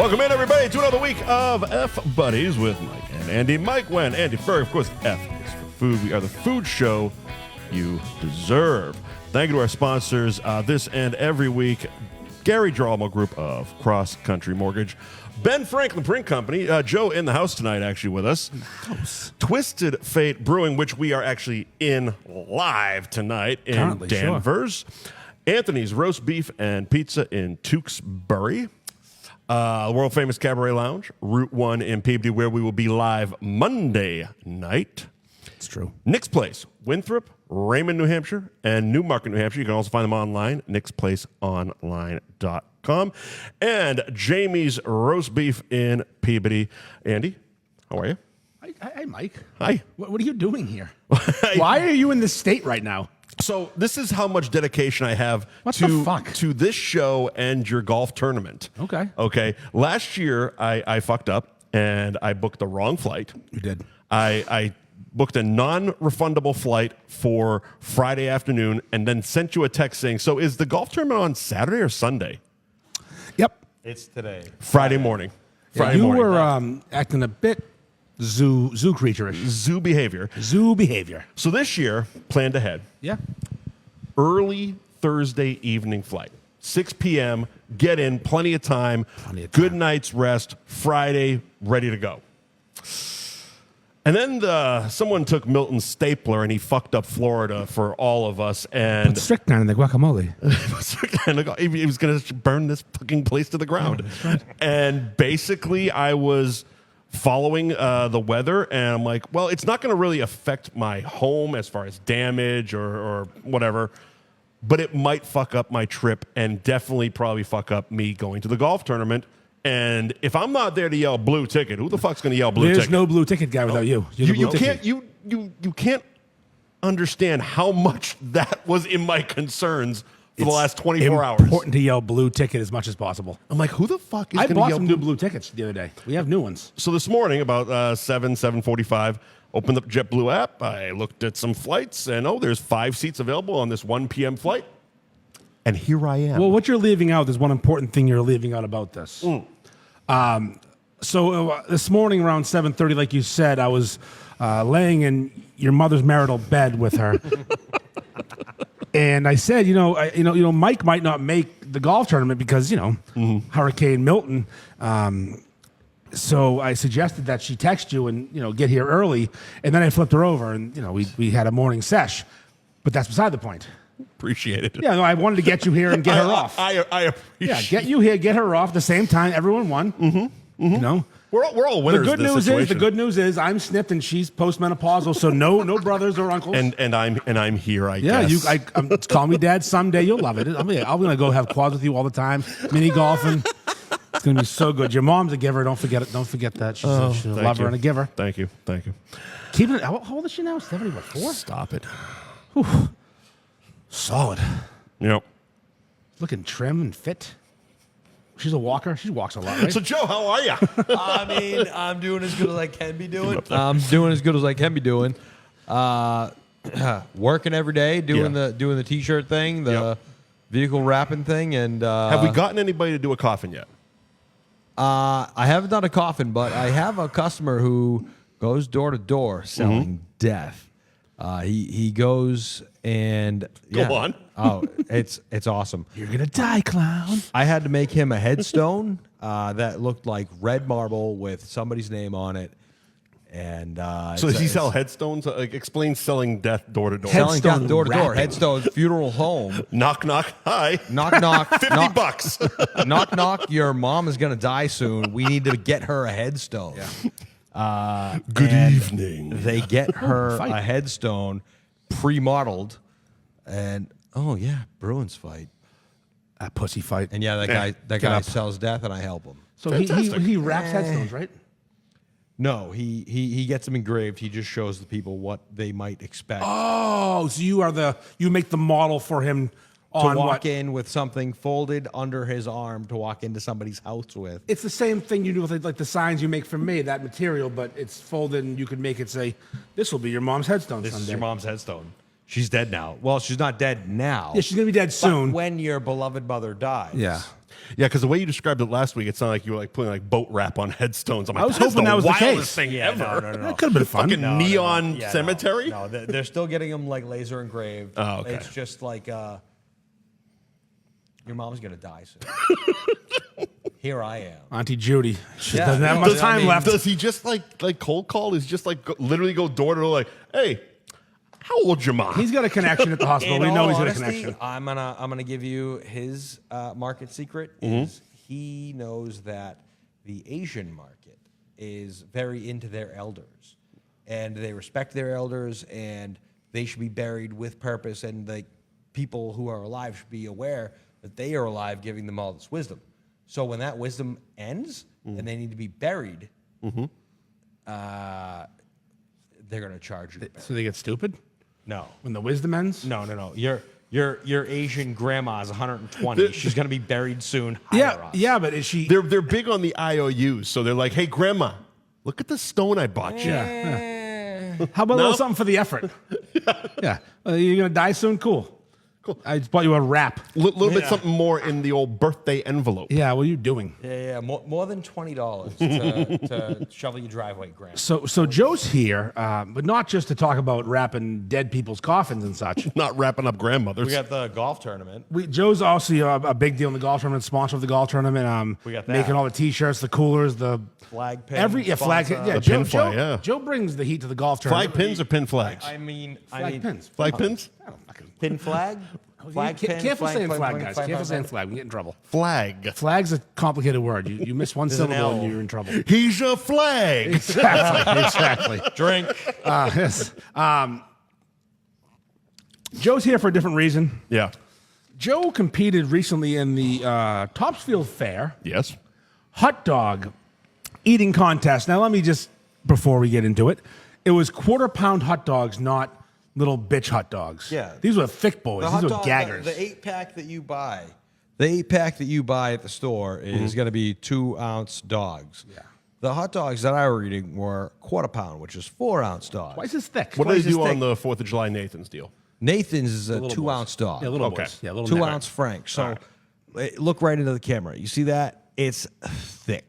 Welcome in, everybody, to another week of F Buddies with Mike and Andy. Mike, Wendt, Andy Ferg. Of course, F is for food. We are the food show you deserve. Thank you to our sponsors this and every week. Gary Girolamo Group of Cross Country Mortgage. Ben Franklin Print Company. Joe in the house tonight, actually, with us. Twisted Fate Brewing, which we are actually in live tonight in Currently, Danvers. Sure. Anthony's Roast Beef and Pizza in Tewksbury. The world-famous Cabaret Lounge, Route 1 in Peabody, where we will be live Monday night. It's true. Nick's Place, Winthrop, Raymond, New Hampshire, and Newmarket, New Hampshire. You can also find them online, nicksplaceonline.com. And Jamie's Roast Beef in Peabody. Andy, how are you? Hi, Mike. Hi. What are you doing here? Why are you in this state right now? So this is how much dedication I have to this show and your golf tournament. Okay. Last year, I fucked up, and I booked the wrong flight. You did. I booked a non-refundable flight for Friday afternoon and then sent you a text saying, so is the golf tournament on Saturday or Sunday? Yep. It's today. Friday morning. You were acting a bit zoo creature-ish. Zoo behavior. So this year, planned ahead. Yeah. Early Thursday evening flight. 6 p.m., get in, plenty of time. Good night's rest, Friday, ready to go. And then someone took Milton's stapler and he fucked up Florida for all of us. And put strychnine in the guacamole. He was going to burn this fucking place to the ground. Oh, that's right. And basically, I was following the weather, and I'm like, well, it's not going to really affect my home as far as damage or whatever, but it might fuck up my trip and definitely probably fuck up me going to the golf tournament. And if I'm not there to yell blue ticket, who the fuck's going to yell blue ticket? There's no blue ticket guy without you. You can't understand how much that was in my concerns for the last 24 hours. It's important to yell blue ticket as much as possible. I'm like, who the fuck is I going to yell bought some new blue tickets the other day. We have new ones. So this morning, about 7:45, opened up JetBlue app. I looked at some flights, and there's 5 seats available on this 1 p.m. flight. And here I am. Well, what you're leaving out is one important thing you're leaving out about this. So this morning around 7:30, like you said, I was laying in your mother's marital bed with her. And I said, Mike might not make the golf tournament because, Hurricane Milton. So I suggested that she text you and, get here early. And then I flipped her over and, we had a morning sesh. But that's beside the point. Appreciate it. Yeah, no, I wanted to get you here and get her off. I appreciate get you here, get her off. At the same time, everyone won. We're all winners. The good news is I'm snipped and she's postmenopausal, so no brothers or uncles. And I'm here. I guess. Call me dad someday. You'll love it. I'm gonna go have quads with you all the time, mini golfing. It's gonna be so good. Your mom's a giver. Don't forget it. Don't forget that. She's a lover and a giver. Thank you. Keep it. How old is she now? 74. Stop it. Whew. Solid. Yep. Looking trim and fit. She's a walker. She walks a lot, right? So, Joe, how are you? I'm doing as good as I can be doing. Working every day, doing the T-shirt thing, the vehicle wrapping thing, and have we gotten anybody to do a coffin yet? I haven't done a coffin, but I have a customer who goes door to door selling death. He goes and go on. It's awesome. You're gonna die, clown. I had to make him a headstone that looked like red marble with somebody's name on it. And so does he sell headstones? Explain selling death door to door. Selling death door to door. Headstone, funeral home. Knock knock. Hi. Knock knock. $50. Knock knock. Your mom is gonna die soon. We need to get her a headstone. Yeah. Good evening. They get her a headstone pre-modeled, and Bruins fight. A pussy fight. And that guy sells death, and I help him. So he wraps headstones, right? No, he gets them engraved. He just shows the people what they might expect. Oh, so you make the model for him to walk in with something folded under his arm to walk into somebody's house with. It's the same thing you do with like the signs you make for me, that material, but it's folded and you could make it say, "This will be your mom's headstone someday." This is your mom's headstone. She's dead now. Well, she's not dead now. Yeah, she's gonna be dead soon. But when your beloved mother dies. Yeah. Yeah, because the way you described it last week, it sounded like you were like putting like boat wrap on headstones. I'm like, I was that's hoping the that was the wildest case. thing Yeah, ever. no. That could have been fun. Fucking neon Yeah, cemetery. No, they're still getting them like laser engraved. Oh, okay. It's just like your mom's gonna die soon. Here I am. Auntie Judy. She Yeah, doesn't have no, much time left. Does he just like cold call? Is just like literally go door to door like, hey, how old's your mom? He's got a connection at the hospital. In We know all he's got a honesty, connection. I'm gonna give you his market secret. Is he knows that the Asian market is very into their elders, and they respect their elders, and they should be buried with purpose, and the people who are alive should be aware that they are alive, giving them all this wisdom. So when that wisdom ends and they need to be buried, they're gonna charge you. So they get stupid No. when the wisdom ends? No. Your Asian grandma's 120. She's gonna be buried soon. Hire Yeah, us. yeah, but is she? They're big on the IOUs, so they're like, hey, grandma, look at the stone I bought you. Yeah. How about a No? little something for the effort? Yeah. You're going to die soon? Cool. I just bought you a wrap. Little bit something more in the old birthday envelope. Yeah, what are you doing? Yeah. More than $20 to shovel your driveway, grandma. So Joe's here, but not just to talk about wrapping dead people's coffins and such. Not wrapping up grandmothers. We got the golf tournament. Joe's also a big deal in the golf tournament, sponsor of the golf tournament. We got that. Making all the T-shirts, the coolers, the Flag pin. flag. sponsor. Yeah, The Joe, pin flag, yeah. Joe brings the heat to the golf Flag tournament. pins or pin flags? I mean, Pins. Flag pins? I don't fucking. pin flag. Flag pin. Careful saying flag, flag, guys. flag, Careful flag, saying flag. flag. We get in trouble. Flag. Flag's a complicated word. You miss one There's an syllable L. and you're in trouble. He's a flag. Exactly. Drink. Yes. Joe's here for a different reason. Yeah. Joe competed recently in the Topsfield Fair Yes. hot dog eating contest. Now, let me just, before we get into it, it was quarter-pound hot dogs, not little bitch hot dogs. Yeah. These were thick boys. The These hot were dog, gaggers. the 8-pack that you buy. The 8-pack that you buy at the store is going to be 2-ounce dogs. Yeah. The hot dogs that I were eating were quarter-pound, which is 4-ounce dogs. Twice as thick. What do they Twice as do on thick. the 4th of July Nathan's deal? Nathan's is a Little 2-ounce boys. dog. Yeah, little Okay. boys. Yeah, little 2-ounce Frank. So look right into the camera. You see that? It's thick.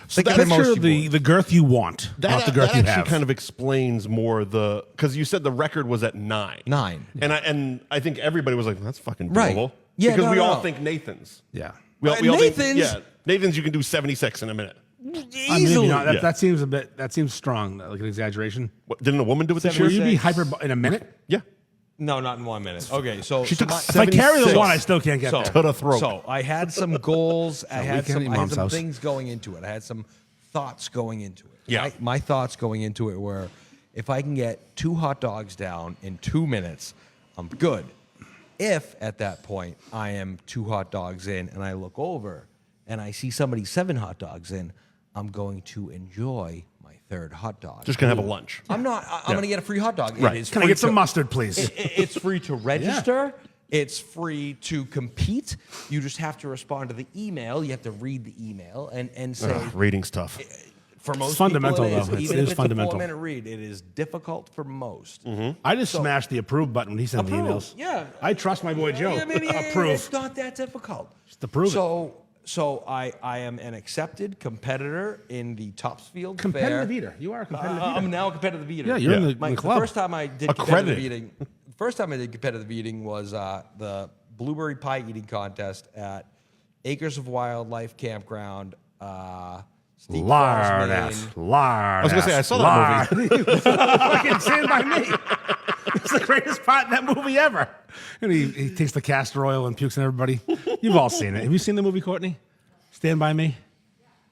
Thicker than most Picture keyboards. the girth you want, not the girth that you actually have. kind of explains more because you said the record was at 9. 9. And I think everybody was like, that's fucking Right. doable. Yeah, because no, we no, all no. think Nathan's. Yeah. We all think, Nathan's? yeah, Nathan's you can do 76 in a minute. I mean, Easily. maybe not. Yeah. That seems that seems strong, like an exaggeration. What, didn't a woman do it this Will year? you be 76. hyper in a minute? Yeah. No, not in 1 minute. Okay, so She took my- If I carry the 76. one, I still can't get So- there. To the throat. So I had some goals. I had weekend at your mom's some house. things going into it. I had some thoughts going into it. Yeah. My thoughts going into it were, if I can get 2 hot dogs down in 2 minutes, I'm good. If at that point I am 2 hot dogs in and I look over and I see somebody 7 hot dogs in, I'm going to enjoy my 3rd hot dog. Just going to have a lunch. I'm not. I'm going to get a free hot dog. Right. It is Can I free get some to- mustard, please? It's free to register. It's free to compete. You just have to respond to the email. You have to read the email and say. Ugh, reading's tough. For most fundamental, people, it is, though. It even is if it's fundamental. a 4-minute read, it is difficult for most. I just smashed the approve button when he sent the Approve, emails. yeah. I trust my boy Joe. I mean, Approve. It's not that difficult. Just approve it. So I am an accepted competitor in the Topsfield Competitive Fair. eater. You are a competitive I'm eater. now a competitive eater. Yeah, you're in Yeah. the Mike, club. the first time I did Accredited. competitive eating, was the blueberry pie eating contest at Acres of Wildlife Campground. Steep Lard Falls, ass. Maine. Lard. I was going to say, I saw that movie. Fucking Stand By Me. It's the greatest part in that movie ever. And he takes the castor oil and pukes on everybody. You've all seen it. Have you seen the movie, Courtney? Stand By Me?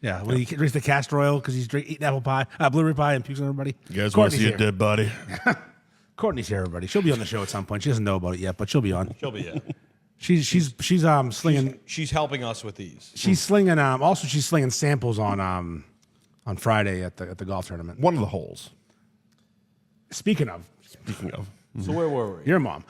Yeah, when he drinks the castor oil because he's eating apple pie, blueberry pie, and pukes on everybody. You guys want to Courtney's see a here. dead body? Courtney's here, everybody. She'll be on the show at some point. She doesn't know about it yet, but she'll be on. She'll be in. She's slinging. She's helping us with these. She's slinging. Also, she's slinging samples on Friday at the golf tournament. One of the holes. Speaking of So where were we? your mom,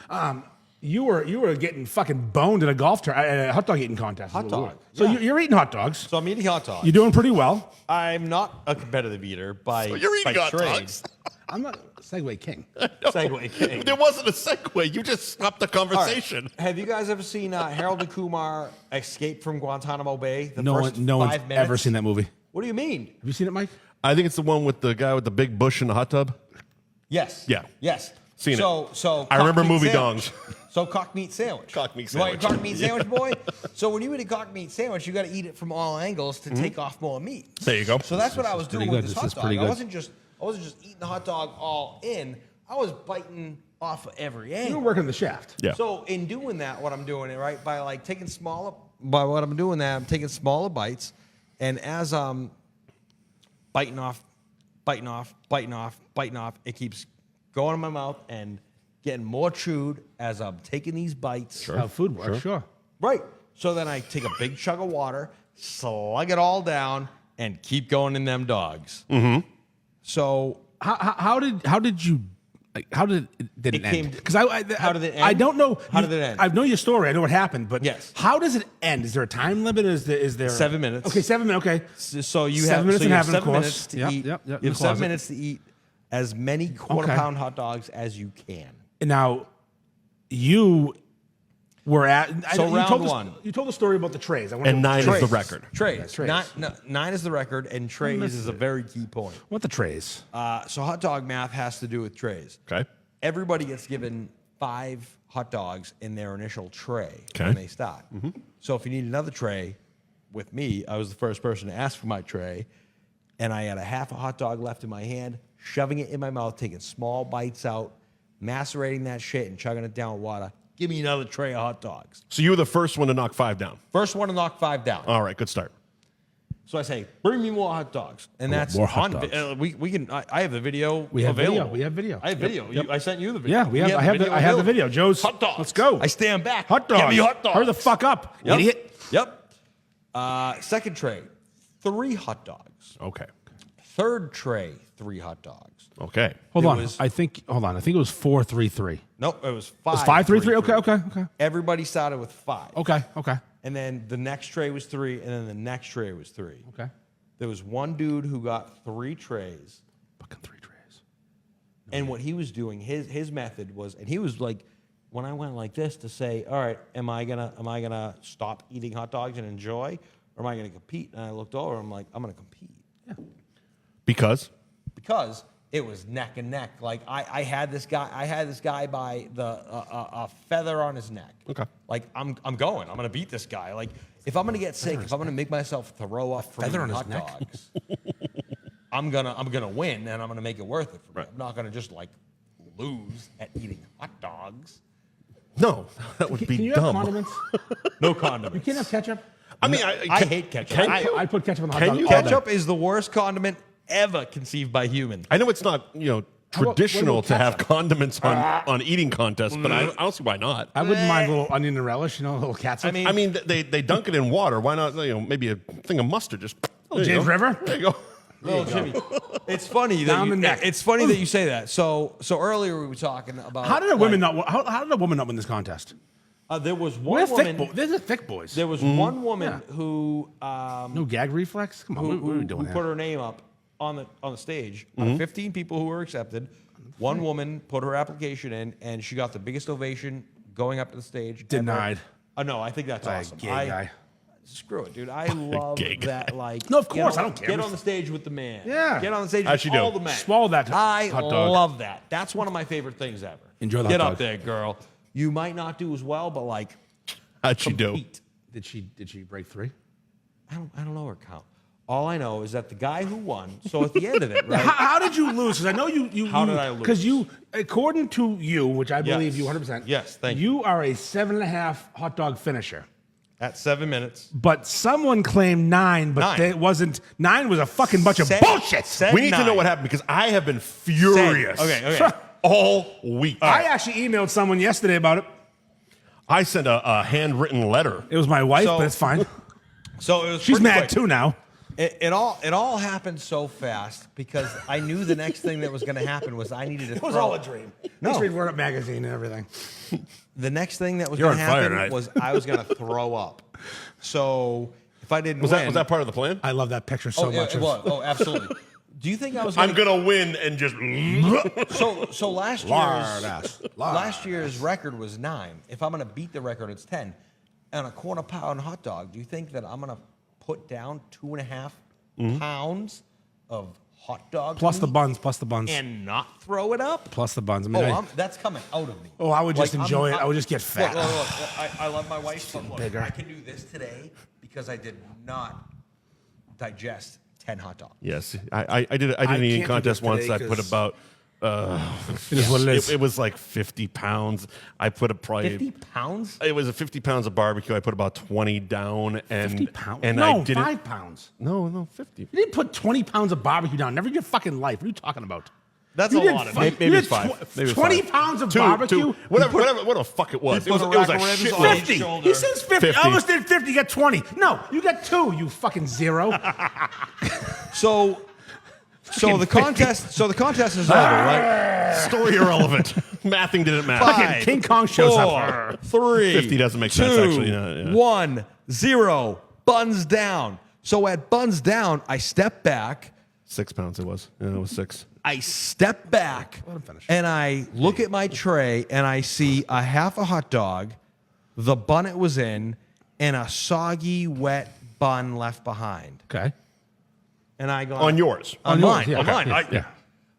you were getting fucking boned at a at a hot dog eating contest. Hot dog, So yeah. you're eating hot dogs. So I'm eating hot dogs. You're doing pretty well. I'm not a competitive eater by you're eating by hot trade. dogs. I'm not Segway King. Segway King. There wasn't a segue. You just stopped the All right. conversation. Have you guys ever seen Harold and Kumar Escape from Guantanamo Bay? The No first one's 5 minutes? ever seen that movie. What do you mean? Have you seen it, Mike? I think it's the one with the guy with the big bush in the hot tub. Yes. Yeah. Yes. Seen it. So I remember cock meat movie sandwich. dongs. So cock meat sandwich. Cock meat You want your sandwich. cock meat sandwich, boy? So when you eat a cock meat sandwich, you got to eat it from all angles to take off more meat. There you go. So that's what I was doing pretty with good. this This hot is pretty dog. I good. wasn't just eating the hot dog all in. I was biting off of every You angle. were working the shaft. Yeah. So in doing that, what I'm doing, right, by like taking smaller, by what I'm doing that, I'm taking smaller bites, and as I'm biting off, it keeps going in my mouth and getting more chewed as I'm taking these bites. How food works, sure. Right. So then I take a big chug of water, slug it all down, and keep going in them dogs. Mm-hmm. So How did you? Like, how did it came- end? Because How did it end? I don't know. How did it end? I know your story. I know what happened, but Yes. How does it end? Is there a time limit? Is there 7 minutes. Okay, 7 minutes. Okay, So you 7 have, minutes so and you have having a 7 course. minutes to Yep, eat. yep, yep, in You the have 7 closet. minutes to eat as many quarter Okay. pound hot dogs as you can. Now, you were at. So you round told one. You told the story about the trays. I want And 9 is the record. Trays. Trays. Nine is the record, and trays is a very key point. What the trays? So hot dog math has to do with trays. Okay. Everybody gets given 5 hot dogs in their initial tray Okay. when they start. So if you need another tray, with me, I was the first person to ask for my tray, and I had a half a hot dog left in my hand, shoving it in my mouth, taking small bites out, macerating that shit, and chugging it down with water. Give me another tray of hot dogs. So you were the first one to knock 5 down. First one to knock 5 down. All right, good start. So I say, bring me more hot dogs, and that's more hot on. dogs. We can. I have the video. We have available. video. We have video. I have video. Yep. I sent you the video. Yeah, we have. I have. I have the video. Joe's. Hot dogs. Let's go. I stand back. Hot dogs. Give me hot dogs. Hurry the fuck up, Yep. idiot. Yep. Second tray, 3 hot dogs. Okay. Third tray, 3 hot dogs. Okay. Hold It on. was- I think. Hold on. I think it was 4-3-3. Nope, it was 5. It's 5-3-3. 3. Okay. Everybody started with 5. Okay. And then the next tray was 3, and then the next tray was 3. Okay. There was one dude who got 3 trays. Fucking 3 trays. And what he was doing, his method was, and he was like, when I went like this to say, all right, am I gonna stop eating hot dogs and enjoy, or am I gonna compete? And I looked over, I'm like, I'm gonna compete Because? because it was neck and neck. Like I had this guy by the a feather on his neck. Okay. Like I'm going. I'm gonna beat this guy. Like if I'm gonna get sick, if I'm gonna make myself throw up from Feather eating on his hot neck? dogs, I'm gonna win, and I'm gonna make it worth it for me. Right. I'm not gonna just like lose at eating hot dogs. No, that would be Can you dumb. have condiments? No You condiments. can't have ketchup. I mean, I hate ketchup. I put ketchup on the hot Can dog. you? all day. Ketchup is the worst condiment ever conceived by human. I know it's not, about- traditional what to about have condiments on eating contests, but I don't see why not. I wouldn't mind a little onion and relish, a little catsup. I mean- I mean, they dunk it in water. Why not? Maybe a thing of mustard. Just there you James go. River? There you go. Oh, Jimmy, it's funny that Down the neck. it's funny that you say that. So earlier we were talking about how did a woman not? How did a woman not win this contest? There was We're one thick. woman. They're the thick boys. There was one woman Yeah. who No gag reflex. Come on, what are we doing who here? put her name up on the stage. Out of 15 people who were accepted, one woman put her application in, and she got the biggest ovation going up to the stage. ever. Denied. No, I think that's By a awesome. gay guy. Screw it, dude. I love gay guy. that. Like, No, of course, I don't care. Get on the stage with the man. Yeah. Get on the stage How'd with she do? all the men. Swallow that I hot dog. love that. That's one of my favorite things ever. Enjoy the Get hot up dog. there, girl. You might not do as well, but like, How'd she do? compete. Did she break 3? I don't know her count. All I know is that the guy who won. So at the end of it, right? How did you lose? Because I know you. How did I lose? Because you, according to you, which I believe Yes. you 100%. Yes, thank you. You are a 7.5 hot dog finisher. At 7 minutes. But someone claimed 9, but 9. it wasn't. 9 was a fucking bunch of Said- bullshit. said We need to know 9. what happened because I have been furious. Okay. All week. I actually emailed someone yesterday about it. I sent a handwritten letter. It was my wife, So- but it's fine. So it was She's pretty mad quick. too now. It all happened so fast because I knew the next thing that was going to happen was I needed to. It was throw- all a dream. No. Let's read Word Up magazine and everything. The next thing that was You're going to on fire happen tonight. was I was going to throw up. So if I didn't Was win, that part of the plan? I love that picture so oh, much. it was. Oh, absolutely. Do you think I was? I'm gonna win and just. So last year's record was 9. If I'm gonna beat the record, it's 10. And a quarter pound hot dog. Do you think that I'm gonna put down 2.5 pounds of hot dog Plus the meat buns. and not throw it up? Plus the buns. I mean, That's coming out of me. Oh, I would just enjoy it. I would just get fat. Look, I love my wife, but look, bigger. I can do this today because I did not digest 10 hot dogs. Yes, I did an eating can't do contest this once. today I put 'cause- about. It is what it is. It was like 50 pounds. I put probably 50 pounds? It was 50 pounds of barbecue. I put about 20 down, and 50 pounds? And no, I didn't. 5 pounds. No, 50. You didn't put 20 pounds of barbecue down. Never in your fucking life. What are you talking about? That's You a did lot of fu- maybe you it's did 5. Maybe it's 20 5. pounds of Two, barbecue? whatever the fuck it was. It was, put it was a a rack of ribs shit on load. it. 50. shoulder. He says 50. 50. I almost did 50. You got 20. No, you got 2, you fucking zero. So the contest is over, right? Story irrelevant. Mathing didn't matter. Fucking King Kong shows up. 4, 3, 50 doesn't make sense, 2, actually. Yeah. 1, 0. Buns down. So at buns down, I step back. 6 pounds it was. Yeah, it was 6. I step back Let him finish. and I look at my tray and I see a half a hot dog, the bun it was in, and a soggy, wet bun left behind. Okay. And I go On yours. On yours, mine. yeah, On okay, mine. yeah.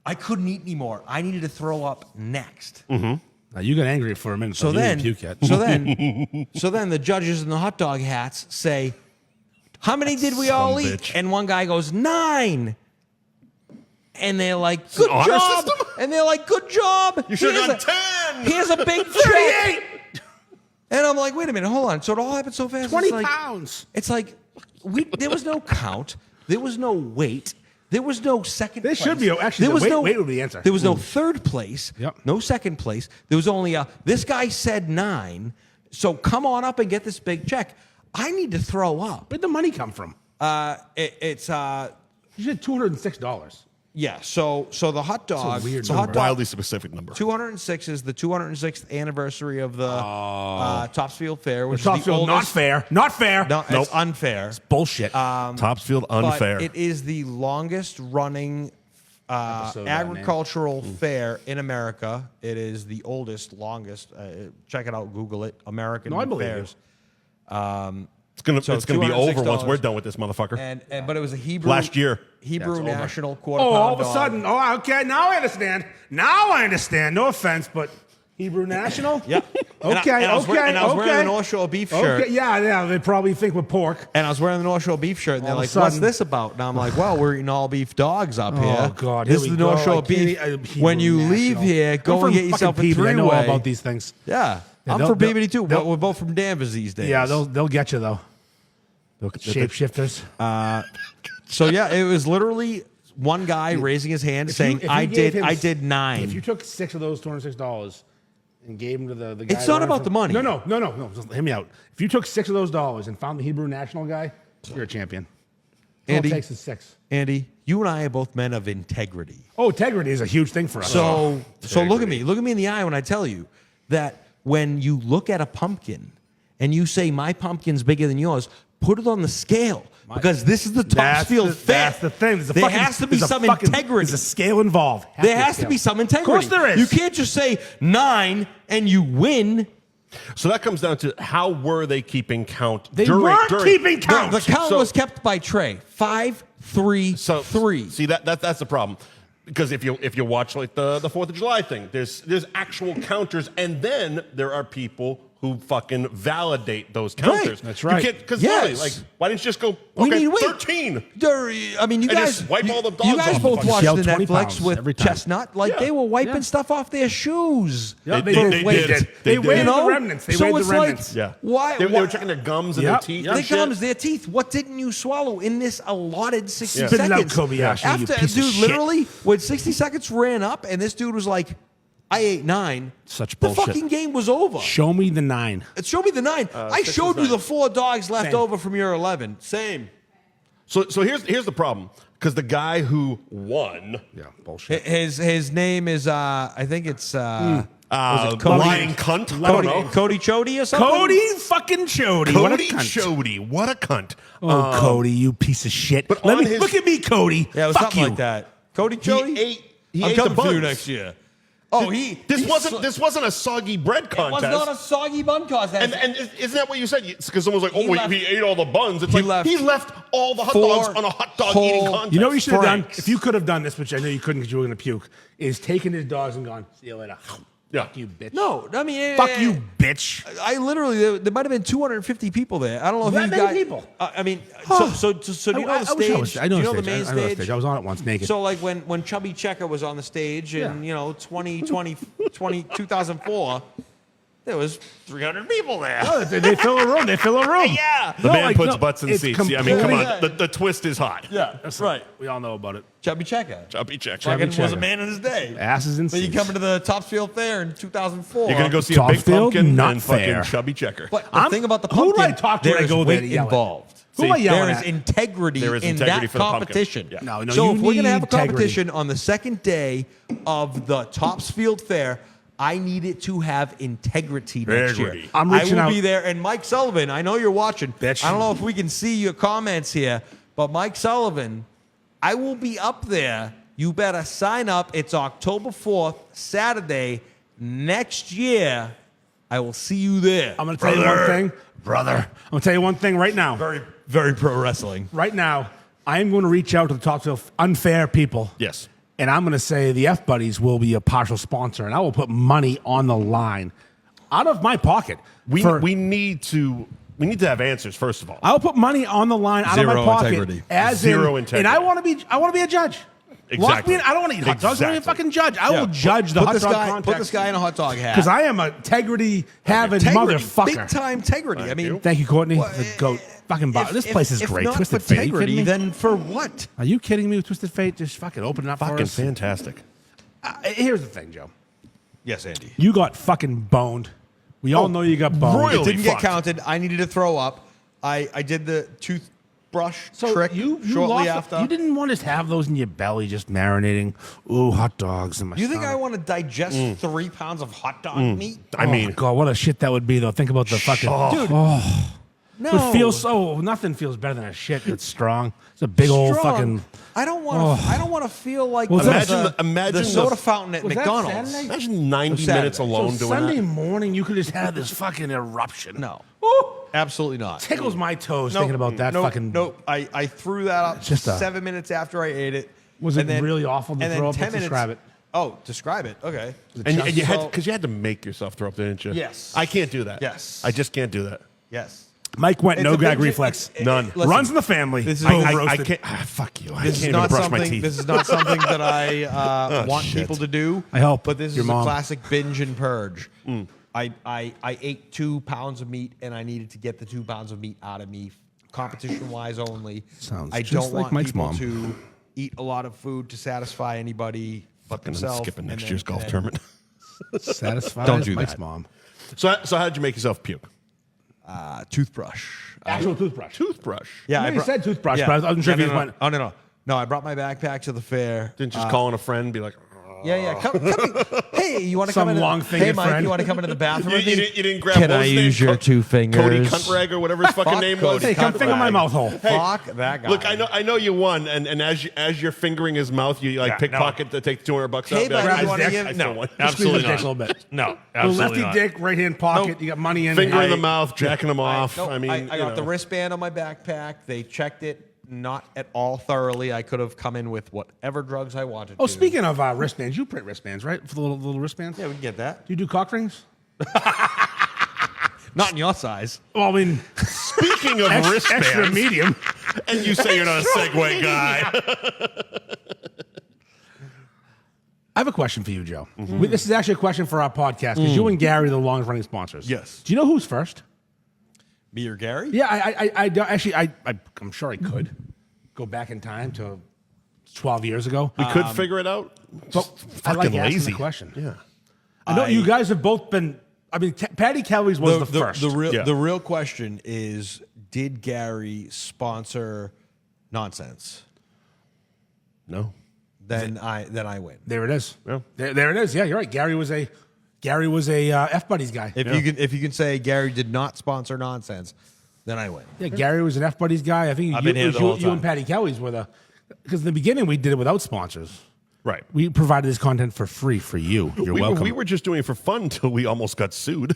I couldn't eat anymore. I needed to throw up next. Now you got angry for a minute. So but you then, didn't puke yet. so then the judges in the hot dog hats say, "How many did we all eat?" bitch. And one guy goes, 9. And they're like, "Good honor job." system? And they're like, "Good job. You should have Here's done 10. Here's a big check." And I'm like, "Wait a minute, hold on." So it all happened so fast. 20 it's like, pounds. It's like there was no count. There was no weight. There was no second There place. should be actually, There was no weight would be the answer. There was no third place. Yep. No second place. There was only this guy said 9. So come on up and get this big check. I need to throw up. Where'd the money come from? It's You said $206. yeah. So the hot dog. weird the number. hot dog. Wildly specific number. 206 is the 206th anniversary of the Topsfield Fair, which is the Topsfield, not oldest. fair. Not fair. No, it's unfair. Bullshit. Topsfield But unfair. it is the longest running Episode, agricultural fair in America. It is the oldest, longest. Check it out. Google it. American No, I believe fairs. it's gonna so be over once $206. we're done with this motherfucker. But it was a Hebrew Last year. Hebrew Yeah, it's over. national quarter Oh, pound all of a dog. sudden. Oh, okay. Now I understand. Now I understand. No offense, but Hebrew National? Yeah. Okay, and I was okay, and I was wearing okay. the North Shore beef shirt. Okay, yeah. They probably think we're pork. And I was wearing the North Shore beef shirt, and they're All of a like, "What's sudden- this about?" And I'm like, "Well, we're eating all beef dogs up here. Oh, God. This Here is we the North go. Shore I can't- beef. Hebrew When you leave National. here, I'm go from and get yourself a fucking Peabody. I know all three-way. about these things. Yeah, I'm they'll- from they'll- Peabody too. they'll- We're both from Danvers these days. Yeah, they'll get you, though. Shapeshifters. So yeah, it was literally one guy raising his hand saying, If you "I gave did him- 9." If you took 6 of those $206 and gave them to the guy. It's not running about for- the money. No. Just hear me out. If you took 6 of those dollars and found the Hebrew National guy, you're a champion. All Andy- it takes is 6. Andy, you and I are both men of integrity. Oh, integrity is a huge thing for us. So look at me in the eye when I tell you that when you look at a pumpkin and you say my pumpkin's bigger than yours, put it on the scale because this is the Topsfield Fair. That's the thing. There has to be some integrity. There's a scale involved. There has to be some integrity. Of course there is. You can't just say 9 and you win. So that comes down to how were they keeping count? They during, weren't during, keeping count. The count So- was kept by Trey. 5, 3, So 3. See that's the problem. Because if you watch like the 4th of July thing, there's actual counters, and then there are people who fucking validate those counters. That's right. Because Yes. like, why didn't you just go We okay, need weight. 13? I mean, you And guys, just wipe all the dogs you guys off both the watched Shell the 20 Netflix pounds with every time. Chestnut. Like Yeah. they were wiping Yeah. stuff off their shoes. Yeah, They did. did. They did. weighed You the know? remnants. They So weighed the it's like- remnants. Yeah. Why? They were checking their gums and Yep. their teeth. Yep. and Their shit. gums, their teeth. What didn't you swallow in this allotted 60 Yeah. Spit it out, seconds? Kobayashi, you After, piece of dude, shit. literally, when 60 seconds ran up and this dude was like, I ate 9. Such the bullshit. fucking game was over. Show me the 9. Show me the 9. I 6 showed is you 9. the 4 dogs left Same. over from your 11. Same. So here's the problem. Because the guy who won, Yeah, bullshit. His name is I think it's Lying cunt. I don't know. Cody Chody or something? Cody fucking Chody. What a Cody cunt. Chody. What a cunt. Oh, Cody, you piece of shit. but Let on me his- look at me, Cody. Yeah, it was Fuck something you. like that. Cody Chody? He I'm ate the coming for you buns. next year. Oh, This wasn't a soggy bread It was contest. not a soggy bun contest. and isn't that what you said? Because someone was like, He left- he ate all the buns. It's he like left he left all the hot four dogs on a hot dog eating whole- contest. You know what you should have done? Franks. If you could have done this, which I know you couldn't because you were going to puke, is taken his dogs and gone, see you later. Yeah. Fuck you, bitch. No, I mean, Fuck you, bitch. I literally, there might have been 250 people there. I don't know if That you many guys. people? I mean, so do you know the stage? I know do you the know the stage. main I know the stage? stage. I was on it once naked. So like when Chubby Checker was on the stage in Yeah. 2004, there was 300 people there. Oh, they fill a room. They fill a room. Yeah. The man puts no, butts in it's seats. Yeah, I mean, come completely- on. The twist is hot. Yeah, that's right. We all know about it. Chubby Checker. Chubby check. Fucking was a Checker. man in his day. Asses and But you seats. come into the Topsfield Fair in 2004. You're gonna go see a big Topsfield? pumpkin Not and fair. fucking chubby checker. But the thing about the who do pumpkin, I talk to when I there is go there to weight yell at? involved. Who am I yelling There is at? integrity There is in integrity that for the pumpkin. competition. Yeah. No, So you if we're going to have a need integrity. competition on the second day of the Topsfield Fair, I need it to have integrity next year. Integrity. I'm I reaching will out. be there. And Mike Sullivan, I know you're watching. Bitch. I don't know if we can see your comments here, but Mike Sullivan, I will be up there. You better sign up. It's October 4th, Saturday, next year. I will see you there. I'm going to tell you one thing. Brother. I'm going to tell you one thing right now. Very, very pro wrestling. Right now, I am going to reach out to the Topsfield unfair people. Yes. And I'm going to say the F Buddies will be a partial sponsor, and I will put money on the line out of my pocket. We need to have answers first of all. I'll put money on the line out of my Zero pocket. integrity. As Zero in, integrity. And I want to be a judge. Lock me in. I don't want to eat hot dogs. I want to be a Exactly. fucking judge. I will judge the Put hot this dog guy, contest. Put this guy in a hot dog hat. Because I am a integrity-having motherfucker. Big time integrity. I mean, Thank you, Courtney. Well, the goat. Fucking if- this place is if great. Not Twisted for Fate. Are you integrity, kidding me? then for what? Are you kidding me with Twisted Fate? Just fucking open it up for Fucking us. fantastic. Here's the thing, Joe. Yes, Andy. You got fucking boned. We all know you got boned. royally It didn't fucked. get counted. I needed to throw up. I did the toothbrush trick you shortly lost after. You didn't want to have those in your belly just marinating. Ooh, hot dogs in my You think I stomach. want to digest 3 pounds of hot dog meat? I mean, Oh, God, what a shit that would be, though. Think about the fucking... Dude, It feels so... Nothing feels better than a shit that's strong. It's a big old strong. fucking... I don't want to. I don't want to feel like Was that- Imagine the the- soda fountain at Was that McDonald's. Saturday? imagine 90 Saturday. minutes alone So doing Sunday that. morning, you could just have this fucking eruption. No, Ooh, absolutely not. tickles my toes Nope, thinking about that nope, fucking... Nope. I threw that up Just a- 7 minutes after I ate it. Was And it then- really awful to and then throw up? 10 Let's minutes. describe it. Oh, describe it. Okay. And you had So- because you had to make yourself throw up, didn't you? Yes. I can't do that. Yes. I just can't do that. Yes. Mike went It's no a gag big- reflex. None. Listen, Runs in the family. This is- Boom, I roasted. can't. Fuck you. I This can't is even not brush my something. teeth. This is not something that I want shit. people to do. I hope but this your is mom- a classic binge and purge. I ate 2 pounds of meat, and I needed to get the 2 pounds of meat out of me, competition-wise only. Sounds I just don't like want Mike's people mom. to eat a lot of food to satisfy anybody but Fucking themselves. skipping and next then- year's golf and- tournament. Satisfied Don't do Mike's that. mom. So how did you make yourself puke? Toothbrush. Actual toothbrush. Toothbrush. Yeah, You I said toothbrush, but I wasn't sure if you went... Oh no. No, I brought my backpack to the fair. Didn't just call in a friend, and be like, Yeah. Come hey, you want to Some come in? long-fingered Hey, Mike, friend. you want to come into the bathroom? you, with me? you didn't grab. Can what I was his name? use your 2 fingers? Cody Cuntrag or whatever his fucking Fuck name was. Cody Hey, come finger my Cuntrag. mouth hole. Fuck that guy. Look, I know you won, and as you're fingering his mouth, you like Yeah, pickpocket to take $200 out. Hey, Be like, buddy, I you want to still give? won. No, Squeeze absolutely the dick a not. little bit. No, The absolutely lefty not. dick, right hand pocket. Nope. You got money in Finger in the there. mouth, jacking him off. No, I mean, I got the wristband on my backpack. They checked it not at all thoroughly. I could have come in with whatever drugs I wanted Oh, to. speaking of wristbands, you print wristbands, right? For the little wristbands? Yeah, we can get that. Do you do cock rings? Not in your size. Well, I mean, Speaking of extra wristbands, medium. and you say you're not a Segway guy. I have a question for you, Joe. This is actually a question for our podcast because you and Gary are the longest running sponsors. Yes. Do you know who's first? Me or Gary? Yeah, I'm sure I could go back in time to 12 years ago. We could figure it out. But I Fucking like asking lazy. the question. Yeah. I know you guys have both been. I mean, Patty Kelly's was the first. Yeah. The real question is, did Gary sponsor nonsense? No. Then I win. There it is. Yeah. There it is. Yeah, you're right. Gary Gary was a F Buddies guy. If you can say Gary did not sponsor nonsense, then I win. Yeah, Gary was an F Buddies guy. I think I've been here the whole you and time. Patty Kelly's were the, because in the beginning we did it without sponsors. Right. We provided this content for free for you. You're welcome. We were just doing it for fun until we almost got sued.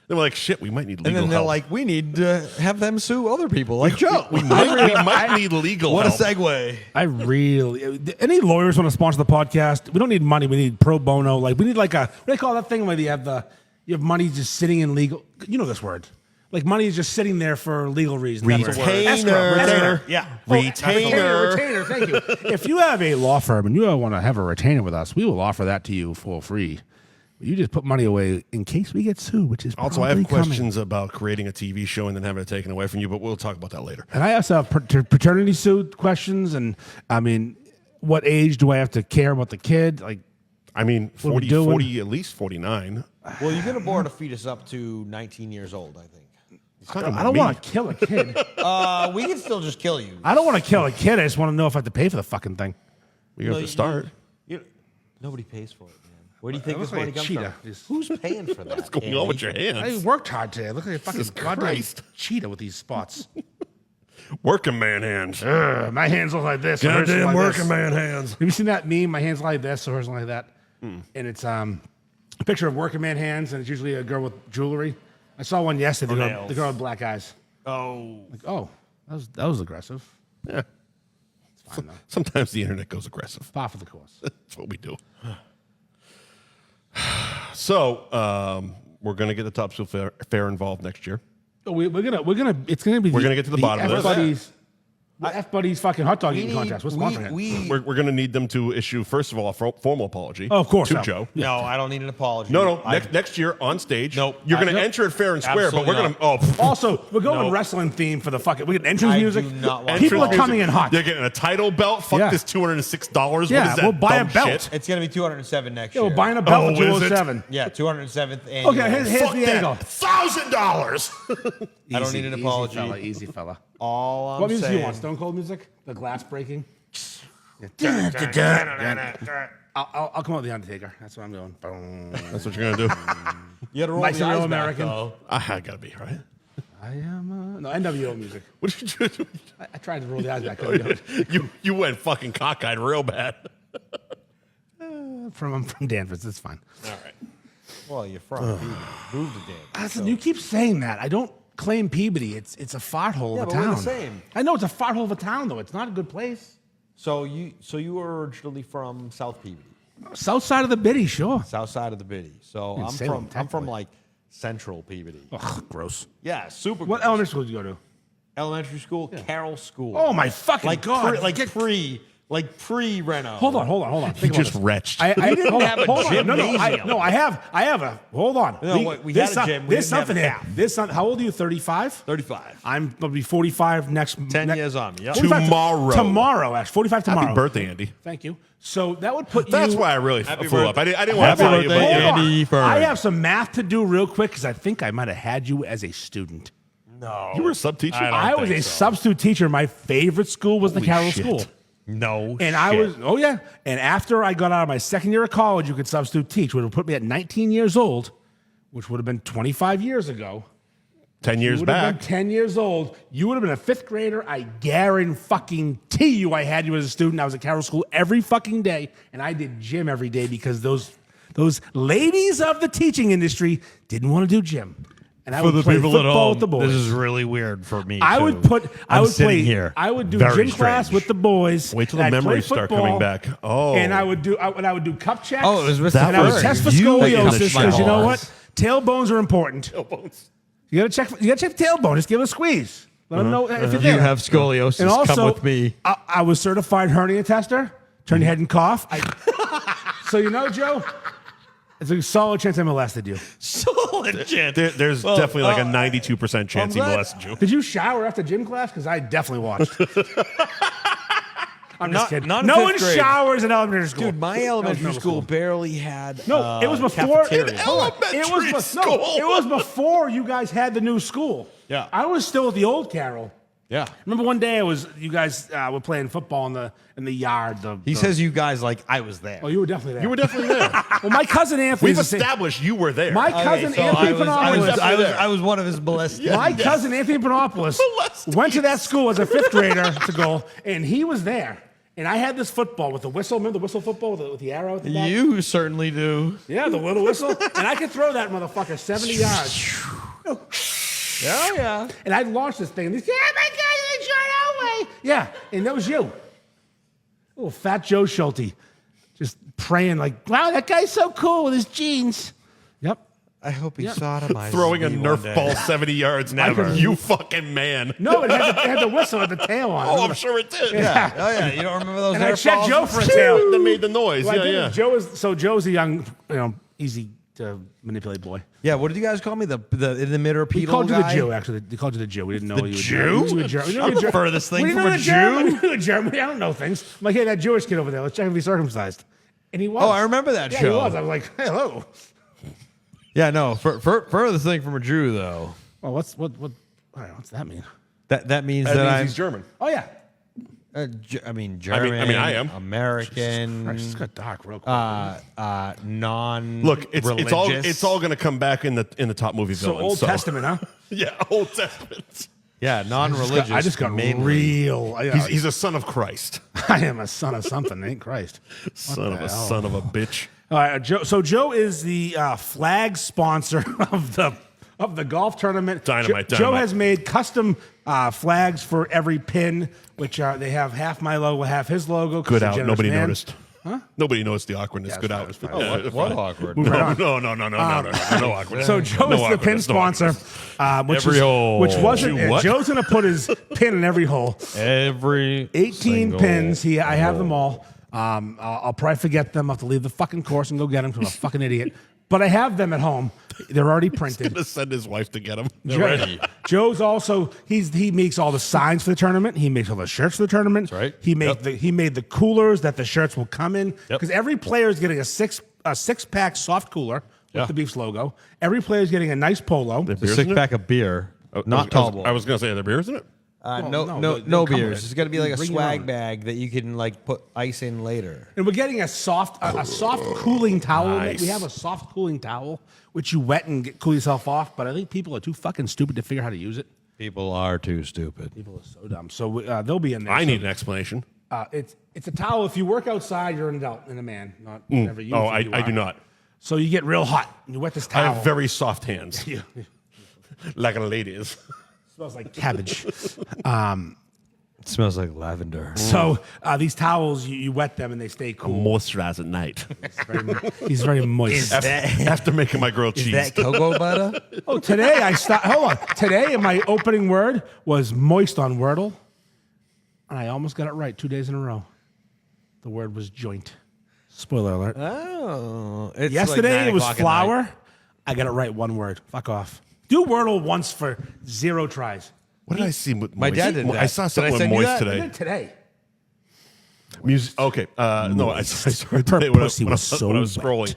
They were like, shit, we might need legal And then they're help. like, we need to have them sue other people like Joe. we might need legal What a help. segue. I really. Any lawyers want to sponsor the podcast? We don't need money. We need pro bono. Like we need like a, what do they call that thing where you have money just sitting in legal. You know this word. Like money is just sitting there for legal reasons. That's the word. Retainer. Yeah. Retainer. Thank you. If you have a law firm and you want to have a retainer with us, we will offer that to you for free. You just put money away in case we get sued, which is Also, I have probably questions about creating a TV show and then having it taken away from you, but we'll talk about that later. And I also have paternity suit questions. And I mean, what age do I have to care about the kid? Like, I mean, What are we 40, doing? at least 49. Well, you can abort a fetus up to 19 years old, I think. I don't want to kill a kid. We can still just kill you. I don't want to kill a kid. I just want to know if I have to pay for the fucking thing. We have to start. Nobody pays for it, man. Where do you think It this looks money like a comes cheetah. from? Who's paying for that? What's going on with your I hands? worked hard today. I look like a fucking goddamn Christ. cheetah with these spots. Working man hands. My hands look like this. so hers look Goddamn like working this. man hands. Have you seen that meme? My hands like this, so hers like that. And it's a picture of working man hands, and it's usually a girl with jewelry. I saw one yesterday. The girl with black eyes. Oh. Like, oh, that was aggressive. Yeah. It's fine though. Sometimes the internet goes aggressive. Par for the course. That's what we do. So we're going to get the Topsfield Fair involved next year. We're gonna get to the bottom of this. F Buddies fucking hot dog eating contest. What's sponsoring it? We're going to need them to issue, first of all, a formal apology. Oh, of course, to no. Joe. No, I don't need an apology. No. Next year on stage, Nope. you're going to Nope. enter it fair and square, but Absolutely we're going to. Also, we're going No. wrestling theme for the fucking. We get entrance I music. do not want People are entrance coming in hot. They're getting a title belt. Fuck Yeah. this $206. Yeah, what is that? we'll buy a dumb belt. shit? It's going to be 207 next Yeah, year. we're buying a belt for Oh, is it? 207. Yeah, 207th annual. Okay, here's Fuck the that. angle. $1,000. I don't need an apology. Easy fella. All I'm What music do saying. you want? Stone Cold music? The glass breaking? I'll come out with the Undertaker. That's what I'm doing. Boom. That's what you're going to do. You got to roll Nice the and eyes real back, American. though. I got to be, right? I am no NWO music. What did you do? I tried to roll the eyes back. Couldn't do it. You went fucking cockeyed real bad. I'm from Danvers. It's fine. All right. Well, you're from moved to Danvers. Listen, you keep saying that. I don't claim Peabody. It's a fart hole Yeah, of a but we're town. the same. I know it's a fart hole of a town, though. It's not a good place. So you were originally from South Peabody, South side of the Biddy, sure. south side of the Biddy. So I'm Salem, from technically. like Central Peabody. Ugh, gross. Yeah, super. What gross. elementary school did you go to? Elementary school, Carroll School. Oh my fucking like god! pre-reno. Hold on. Think about just this. retched. I didn't We have a hold on. gymnasium. No, I have a. Hold on. No, we had a gym. We There's didn't have something a here. half. There's something. How old are you? 35. 35. I'm gonna be 45 next. 10 years on me. Yep. 45 Tomorrow. Tomorrow, actually. 45 tomorrow. Happy birthday, Andy. Thank you. So that would put That's you. why I really Happy flew up. birthday. I didn't want to Happy tell you, but birthday, yeah. Andy Ferg. I have some math to do real quick because I think I might have had you as a student. No. You were a sub teacher. I was a substitute teacher. My favorite school was the Holy Carroll shit. School. No. And I was, And after I got out of my second year of college, you could substitute teach, which would put me at 19 years old, which would have been 25 years ago. 10 years You would have back. been 10 years old. You would have been a fifth grader. I guarantee you I had you as a student. I was at Carroll School every fucking day, and I did gym every day because those ladies of the teaching industry didn't want to do gym. And I would play football with the boys. this is really weird for me. I would too. put. I I'm would sitting play here. I would do Very gym class strange. with the boys. Wait till the and I'd play memories start football, coming back. Oh. and I would do. I would do cup checks. Oh, it was Mr. And I would Ferg. test for You scoliosis touched my because you know balls. what? Tailbones are important. You gotta check. You gotta check the tailbone. Just give it a squeeze. Let them know if you're there. You have scoliosis. And also, Come with me. I was certified hernia tester. Turn your head and cough. So you know, Joe, it's a solid chance I molested you. Solid shit. There's definitely like a 92% chance he glad- molested you. Did you shower after gym class? Because I definitely watched. I'm just kidding. not in No fifth one grade. showers in elementary school. Dude, my elementary middle school school. barely had No, it was before. cafeteria. Hold on. Elementary school. It was before you guys had the new school. Yeah. I was still at the old Carroll. Yeah. Remember one day you guys were playing football in the yard. He says you guys like I was there. Oh, you were definitely there. You were definitely there. Well, my cousin Anthony. We've established you were there. My cousin Anthony Panopoulos. I was one of his molesters. My cousin Anthony Panopoulos went to that school as a 5th grader to go, and he was there. And I had this football with the whistle. Remember the whistle football with the arrow at the back? You certainly do. Yeah, the little whistle. And I could throw that motherfucker 70 yards. Oh, yeah. And I launched this thing, and they said, oh my God, they shot away. Yeah, and that was you. Little fat Joe Schulte, just praying like, wow, that guy's so cool with his jeans. Yep. I hope he sodomizes Throwing a me Nerf one day. ball 70 yards. Never. You fucking man. No, it had the whistle at the tail on it. Oh, I'm sure it did. Yeah. Oh, yeah. You don't remember those And I Nerf checked balls? Joe for a tail. That made the noise. Well, I yeah, did. yeah. Joe's a young, easy to manipulate boy. Yeah, what did you guys call me? The intermittent We pedal called you the guy? Jew, actually. They called you the Jew. We didn't know you were Jew? You were a Jew. I'm the furthest thing We from knew a the Jew. We knew a German. I don't know things. I'm like, hey, that Jewish kid over there, let's check if he's circumcised. And he was. Oh, I remember that yeah, show. he was. I was like, hey, hello. Yeah, no. Furthest thing from a Jew, though. Well, what's that mean? That means That that means I'm. he's German. Oh, yeah. German. I am. American. Christ, it's got dark real quick. Non. Look, it's all going to come back in the top movie so villains. Old Testament, huh? Yeah, Old Testament. Yeah, non-religious. I just got mainly. real. He's a son of Christ. I am a son of something, ain't Christ. Son of the a hell? son of a bitch. All right, Joe. So Joe is the flag sponsor of the golf tournament. Dynamite. Joe has made custom flags for every pin, which they have half my logo, half his logo. 'cause Good he's a out. generous Nobody man. noticed. Huh? Nobody noticed the awkwardness. Yeah, Good it's out. fine, it's fine. Yeah, What fine. awkward? Move right on. No awkward. So Joe No is the awkwardness, pin no sponsor, awkwardness. which wasn't. What? And Joe's gonna put his pin in every hole. Every 18 single pins. I have them hole. all. I'll probably forget them. I'll have to leave the fucking course and go get them because I'm a fucking idiot. But I have them at home. They're already printed. Gonna send his wife to get him. Joe's also he makes all the signs for the tournament. He makes all the shirts for the tournament. That's right. He made the coolers that the shirts will come in Yep. because every player is getting a six pack soft cooler with Yeah. the Beefs logo. Every player is getting a nice polo. A Beers six in it? pack of beer, not tall boy. I was gonna say, are there beers in it? No they'll come with beers. it. It's got to be like a Bring your swag own. bag that you can like put ice in later. And we're getting a soft cooling towel. Nice. We have a soft cooling towel which you wet and cool yourself off. But I think people are too fucking stupid to figure out how to use it. People are too stupid. People are so dumb. So they'll be in there. I So, need an explanation. it's a towel. If you work outside, you're an adult and a man. Not whatever you. Oh, think you I are. do not. So you get real hot and you wet this I towel. have very soft hands, Yeah. like a lady's. Smells like cabbage. It smells like lavender. So these towels, you wet them and they stay cool. Moisturize at night He's very moist. after making my grilled cheese. Is that cocoa butter? Oh, today I stopped. Hold on. Today my opening word was moist on Wordle, and I almost got it right 2 days in a row. The word was joint. Spoiler alert. Oh, it's Yesterday like 9 it was o'clock at flour. night. I got it right one word. Fuck off. Do Wordle once for 0 tries. What did I see with My moist? dad did that. I saw Did I something with send you moist that? I today. did today. Okay. No, I saw it Her today when I pussy was so when I was wet. scrolling.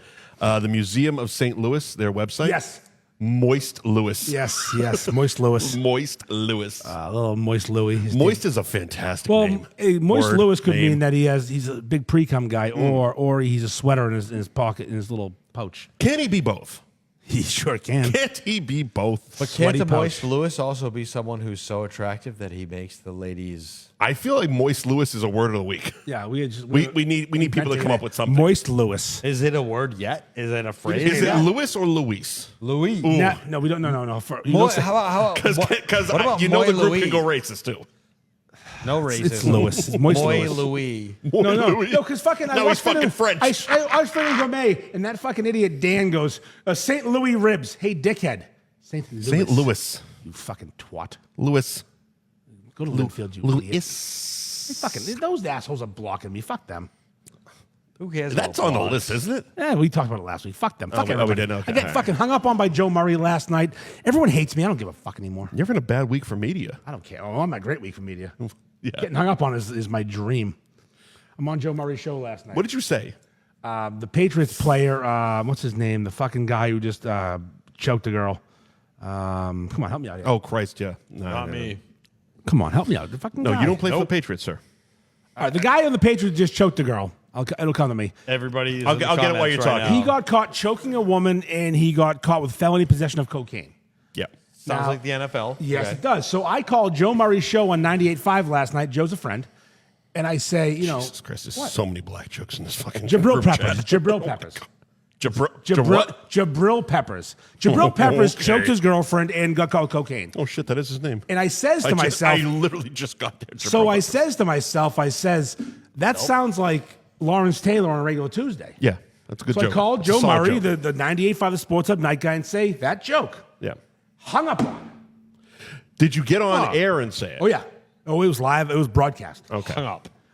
The Museum of St. Louis, their website. Yes. Moist Louis. Yes. Moist Lewis. Moist Louis. Little Moist Louis. His Moist is a fantastic Well, name. Moist Word, Lewis could name. mean that he's a big pre-cum guy, or he's a sweater in his pocket, in his little pouch. Can he be both? He sure can. Can't he be both? But Sweaty can't a pouch. moist Lewis also be someone who's so attractive that he makes the ladies? I feel like Moist Louis is a word of the week. Yeah, we We need people to come up with something. Moist Lewis. Is it a word yet? Is it a phrase? Is it Louis or Luis? Louis? No, we don't. No. How about Because what about you know Moy the group Louis? can go racist too. No racism. It's Lewis. It's Moist Moy Lewis. Louis. No, because fucking. I No, watched he's fucking fucking French. I was fucking Gourmet, and that fucking idiot Dan goes, St. Louis ribs. Hey, dickhead. St. Louis. St. Louis. You fucking twat. Louis. Go to Linfield, you idiot. Louis. Hey, fucking, those assholes are blocking me. Fuck them. Who cares? That's about on the blogs? list, isn't it? Yeah, we talked about it last week. Fuck them. Fuck we everybody. did? Okay, I get all right. fucking hung up on by Joe Murray last night. Everyone hates me. I don't give a fuck anymore. You're having a bad week for media. I don't care. Oh, I'm a great week for media. Yeah. Getting hung up on is my dream. I'm on Joe Murray's show last night. What did you say? The Patriots player, what's his name? The fucking guy who just choked a girl. Come on, help me out here. Oh Christ, yeah. No, Not me. Come on, help me out. The fucking No, guy. you don't play for the Patriots, sir. All right, the guy on the Patriots just choked a girl. It'll come to me. Everybody is I'll in the get it while comments you're right talking. now. He got caught choking a woman, and he got caught with felony possession of cocaine. Yeah. Sounds Now- like the NFL. Yes, Okay. it does. So I called Joe Murray's show on 98.5 last night. Joe's a friend. And I say, Jesus Christ, there's so many black jokes in this fucking Jabril group Peppers. chat. Jabril Peppers. What? Jabril Peppers. Jabril Peppers Okay. choked his girlfriend and got caught with cocaine. Oh, shit, that is his name. And I says to myself, I literally just got there. so Jabril I Peppers. says to myself, that sounds like Lawrence Taylor on a regular Tuesday. Yeah, that's a good So joke. I called It's a Joe solid Murray, joke. the 98.5 The Sports Hub night guy, and say, that joke. Yeah. Hung up on. Did you get on Oh. air and say it? Oh, yeah. Oh, it was live. It was broadcast. Okay.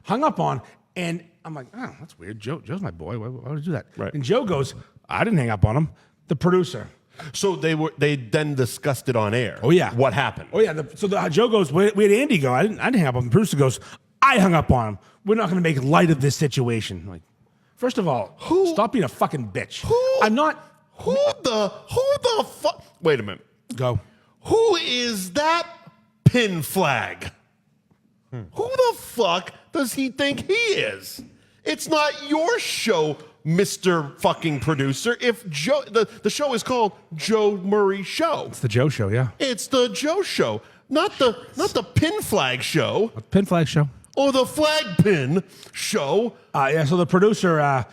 Hung up on, and I'm like, oh, that's weird. Joe's my boy. Why would you do that? Right. And Joe goes, I didn't hang up on him. The producer. So they then discussed it on air. Oh, yeah. What happened? Oh, yeah. Joe goes, we had Andy go. I didn't hang up on him. The producer goes, I hung up on him. We're not going to make light of this situation. I'm like, first of all, stop being a fucking bitch. I'm not. Who the fuck? Wait a minute. Go. Who is that pin flag? Who the fuck does he think he is? It's not your show, Mr. fucking producer. If Joe, the show is called Joe Murray Show. It's the Joe show, yeah. It's the Joe Show, not the pin flag show Pin flag show. or the flag pin show. Yeah, so the producer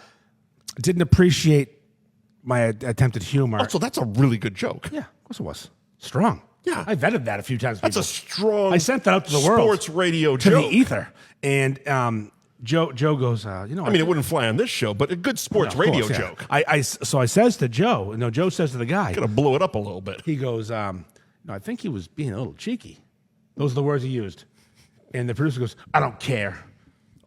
didn't appreciate my attempt at humor. Also, that's a really good joke. Yeah, of course it was. Strong. Yeah. I vetted that a few times. That's a people. strong. I sent that out to the world. Sports radio to joke. the ether. And Joe goes, I mean, it wouldn't fly on this show, but a good sports of radio course, yeah. joke. So I says to Joe, Joe says to the guy, Gotta blow it up a little bit. he goes, no, I think he was being a little cheeky. Those are the words he used. And the producer goes, I don't care.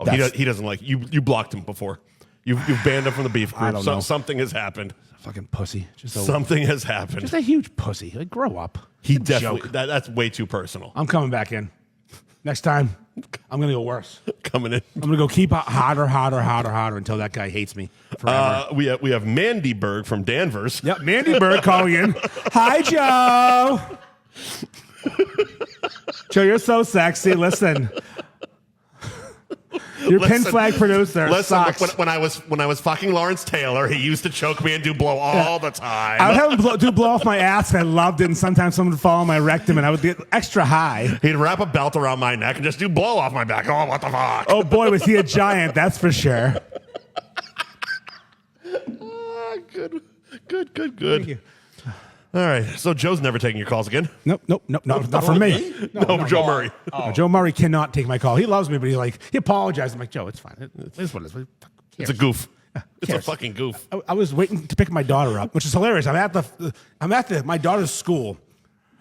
Oh, he doesn't like you. You blocked him before. You've banned him from the beef group. I don't know. Something has happened. Fucking pussy. Something has happened. Just a huge pussy. Like, grow up. He It's a definitely. joke. That's way too personal. I'm coming back in. Next time, I'm going to go worse. Coming in. I'm going to go keep harder until that guy hates me forever. We have Mandy Berg from Danvers. Yep, Mandy Bird calling in. Hi, Joe. Joe, you're so sexy. Listen. Your pin flag producer Listen, sucks. when I was fucking Lawrence Taylor, he used to choke me and do blow all the time. I would have him blow off my ass, and I loved it. And sometimes someone would fall on my rectum, and I would get extra high. He'd wrap a belt around my neck and just do blow off my back. Oh, what the fuck? Oh boy, was he a giant? That's for sure. Good. Thank you. All right, so Joe's never taking your calls again. Nope, not for me. No, Joe Murray. No, Joe Murray cannot take my call. He loves me, but he apologized. I'm like, Joe, it's fine. It is what it is. It's a goof. It's a cares? fucking goof. I was waiting to pick my daughter up, which is hilarious. I'm at my daughter's school.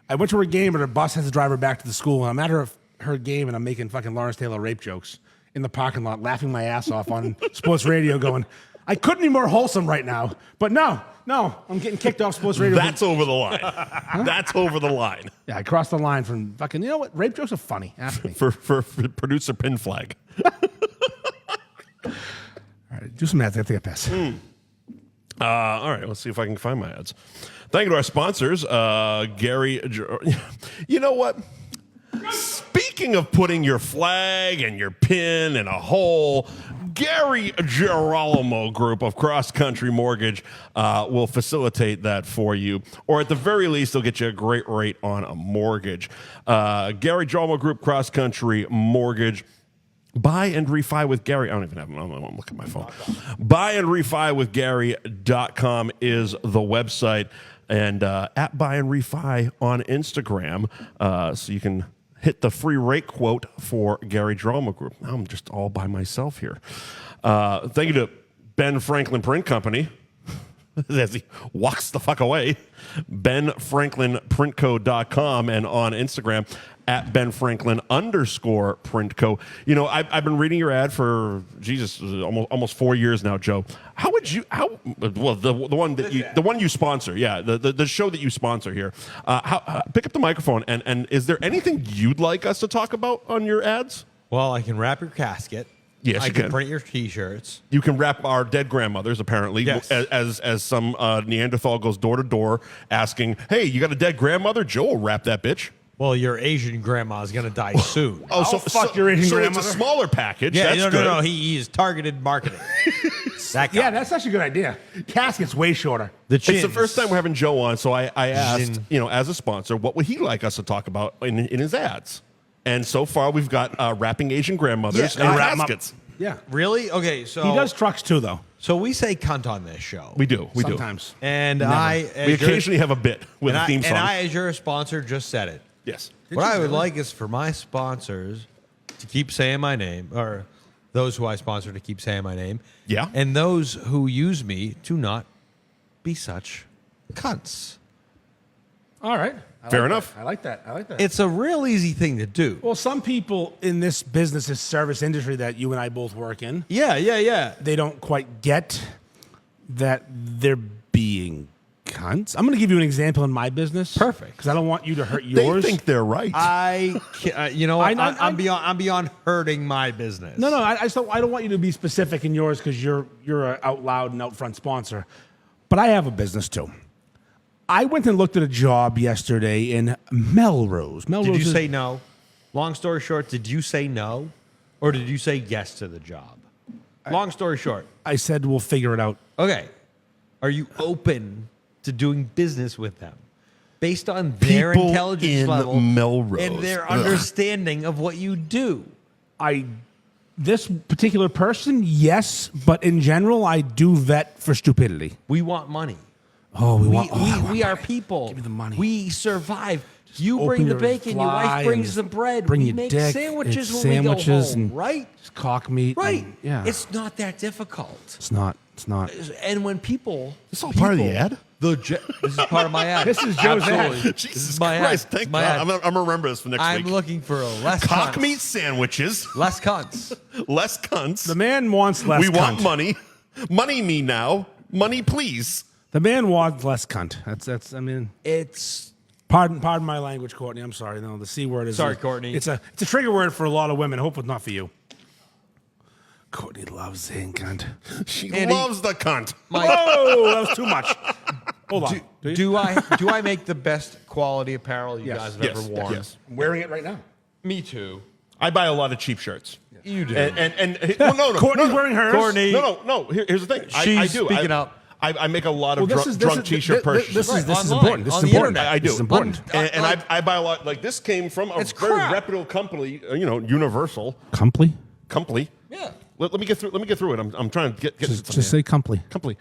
I went to her game, but her bus has to drive her back to the school. And I'm at her game, and I'm making fucking Lawrence Taylor rape jokes in the parking lot, laughing my ass off on sports radio, going, I couldn't be more wholesome right now. But no, I'm getting kicked off sports radio. That's over the line. That's over the line Yeah, I crossed the line from fucking, you know what? Rape jokes are funny. Ask me. for producer pin flag. All right, do some ads. I think I pass. All right, let's see if I can find my ads. Thank you to our sponsors, Gary. You know what? Speaking of putting your flag and your pin in a hole, Gary Girolamo Group of Cross Country Mortgage will facilitate that for you, or at the very least, they'll get you a great rate on a mortgage. Gary Girolamo Group, Cross Country Mortgage. Buy and refi with Gary. I don't even have them. I'm looking at my phone. Buyandrefywithgary.com is the website, and at Buy and Refi on Instagram, so you can hit the free rate quote for Gary Girolamo Group. Now I'm just all by myself here. Thank you to Ben Franklin Print Company as he walks the fuck away. BenFranklinPrintCo.com and on Instagram at BenFranklin_PrintCo. You know, I've been reading your ad for almost 4 years now, Joe. How would you the one you sponsor, yeah, the show that you sponsor here. Pick up the microphone and is there anything you'd like us to talk about on your ads? Well, I can wrap your casket. Yes, I you can can. print your T-shirts. You can wrap our dead grandmothers, apparently, Yes. as some Neanderthal goes door to door asking, "Hey, you got a dead grandmother?" Joe will wrap that bitch. Well, your Asian grandma is gonna die soon. Oh, fuck your Asian so grandmother. it's a smaller package. yeah, That's good. no. He is targeted marketing. That guy. Yeah, that's actually a good idea. Casket's way shorter. The It's the chins. first time we're having Joe on, so I asked, Jin. you know, as a sponsor, what would he like us to talk about in his ads? And so far, we've got wrapping Asian grandmothers Yeah, and wrap 'em up. caskets. Yeah. Really? Okay, so He does trucks too, though. So we say cunt on this show. We do. Sometimes. And Never. I, We as your- occasionally have a bit with and a theme song. And I, as your sponsor, just said it. Yes. What I would like is for my sponsors to keep saying my name, or those who I sponsor to keep saying my name. Yeah. And those who use me to not be such cunts. All right. Fair enough. I like that. I like that. It's a real easy thing to do. Well, some people in this business, this service industry that you and I both work in, Yeah. they don't quite get that they're being cunts. I'm going to give you an example in my business. Perfect. Because I don't want you to hurt They yours. think they're right. You know what? I- I'm beyond hurting my business. No, I don't want you to be specific in yours because you're an out loud and out front sponsor. But I have a business too. I went and looked at a job yesterday in Melrose. Did Melrose you is- say no? Long story short, did you say no? Or did you say yes to the job? Long story short. I said we'll figure it out. Okay. Are you open to doing business with them based on their People intelligence in level Melrose. and their Ugh. understanding of what you do? This particular person, yes, but in general, I do vet for stupidity. We want money. Oh, We are people. Give me the money. We survive. You bring open the your bacon, your fly wife brings and the bread. bring we your make dick, sandwiches it's when sandwiches we go home, and- right? Cock meat. Right. and- yeah. It's not that difficult. It's not. And when people, This all part of the ad? this is part of my ad. This is Joe's ad. Absolutely. Jesus This is my Christ, ad. thank My God. ad. I'm going to remember this for next I'm week. looking for a less Cock cunts. meat sandwiches, Less cunts. less cunts. The man wants less we cunt. want money. Money me now. Money, please. The man wants less cunt. That's. I mean, It's pardon my language, Courtney. I'm sorry. No, the C word is. Sorry, Courtney. It's a trigger word for a lot of women. I hope it's not for you. Courtney loves saying cunt. She Andy- loves the cunt. Whoa, that was too much. Hold on. Do you? do I make the best quality apparel you Yes. guys have Yes, ever worn? yes. I'm wearing it right now. Me too. I buy a lot of cheap shirts. You do. And well, no. Courtney's no, wearing hers. Courtney. No. Here's the thing. I She's do. speaking up. I make a lot Well, of this is drunk T-shirt purchases. This is Online, important. This on is the important. internet. I do. This is important. and like- I buy a lot. Like this came from a It's very crap. reputable company. Universal Comply. company. Yeah. Let me get through it. I'm trying to get Just say comply. company.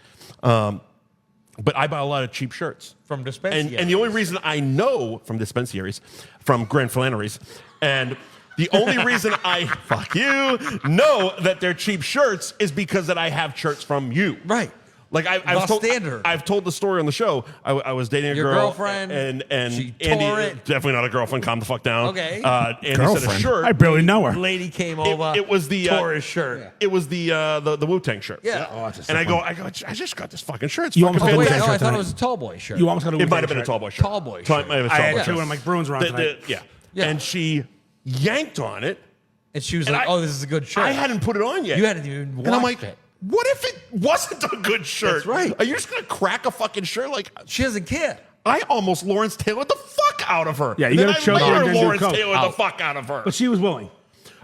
But I buy a lot of cheap shirts. From dispensaries. And the only reason I know from dispensaries, from Grand Flannery's, and the only reason I fuck you know that they're cheap shirts is because that I have shirts from you. Right. Like I've told the story on the show. I was dating a Your girl, girlfriend, and she Andy, tore it. definitely not a girlfriend. Calm the fuck down. Okay. Andy said a Girlfriend. shirt. I barely know her. Lady came over. It was the tore his shirt. It was the Wu-Tang shirt. Yeah. Oh, it's a And I sick go, one. I just got this fucking shirt. It's You fucking almost Oh, wait, Wu-Tang no, fantastic. I shirt thought it tonight. was a tall boy shirt. You almost got a It might have Wu-Tang been a shirt. tall boy shirt. Tall boy Tall- shirt. might have been a I tall had boy two shirt. in my Bruins run tonight. Yeah. Yeah. And she yanked on it. And she was And like, I- "Oh, this is a good shirt." I hadn't put it on yet. You hadn't even And I'm washed like, it. what if it wasn't a good shirt? That's right. Are you just going to crack a fucking shirt? Like, She doesn't care. I almost Lawrence Taylored the fuck out of her. Yeah, you And then gotta choke her I and later then do Lawrence coke. Taylored the Out. fuck out of her. But she was willing.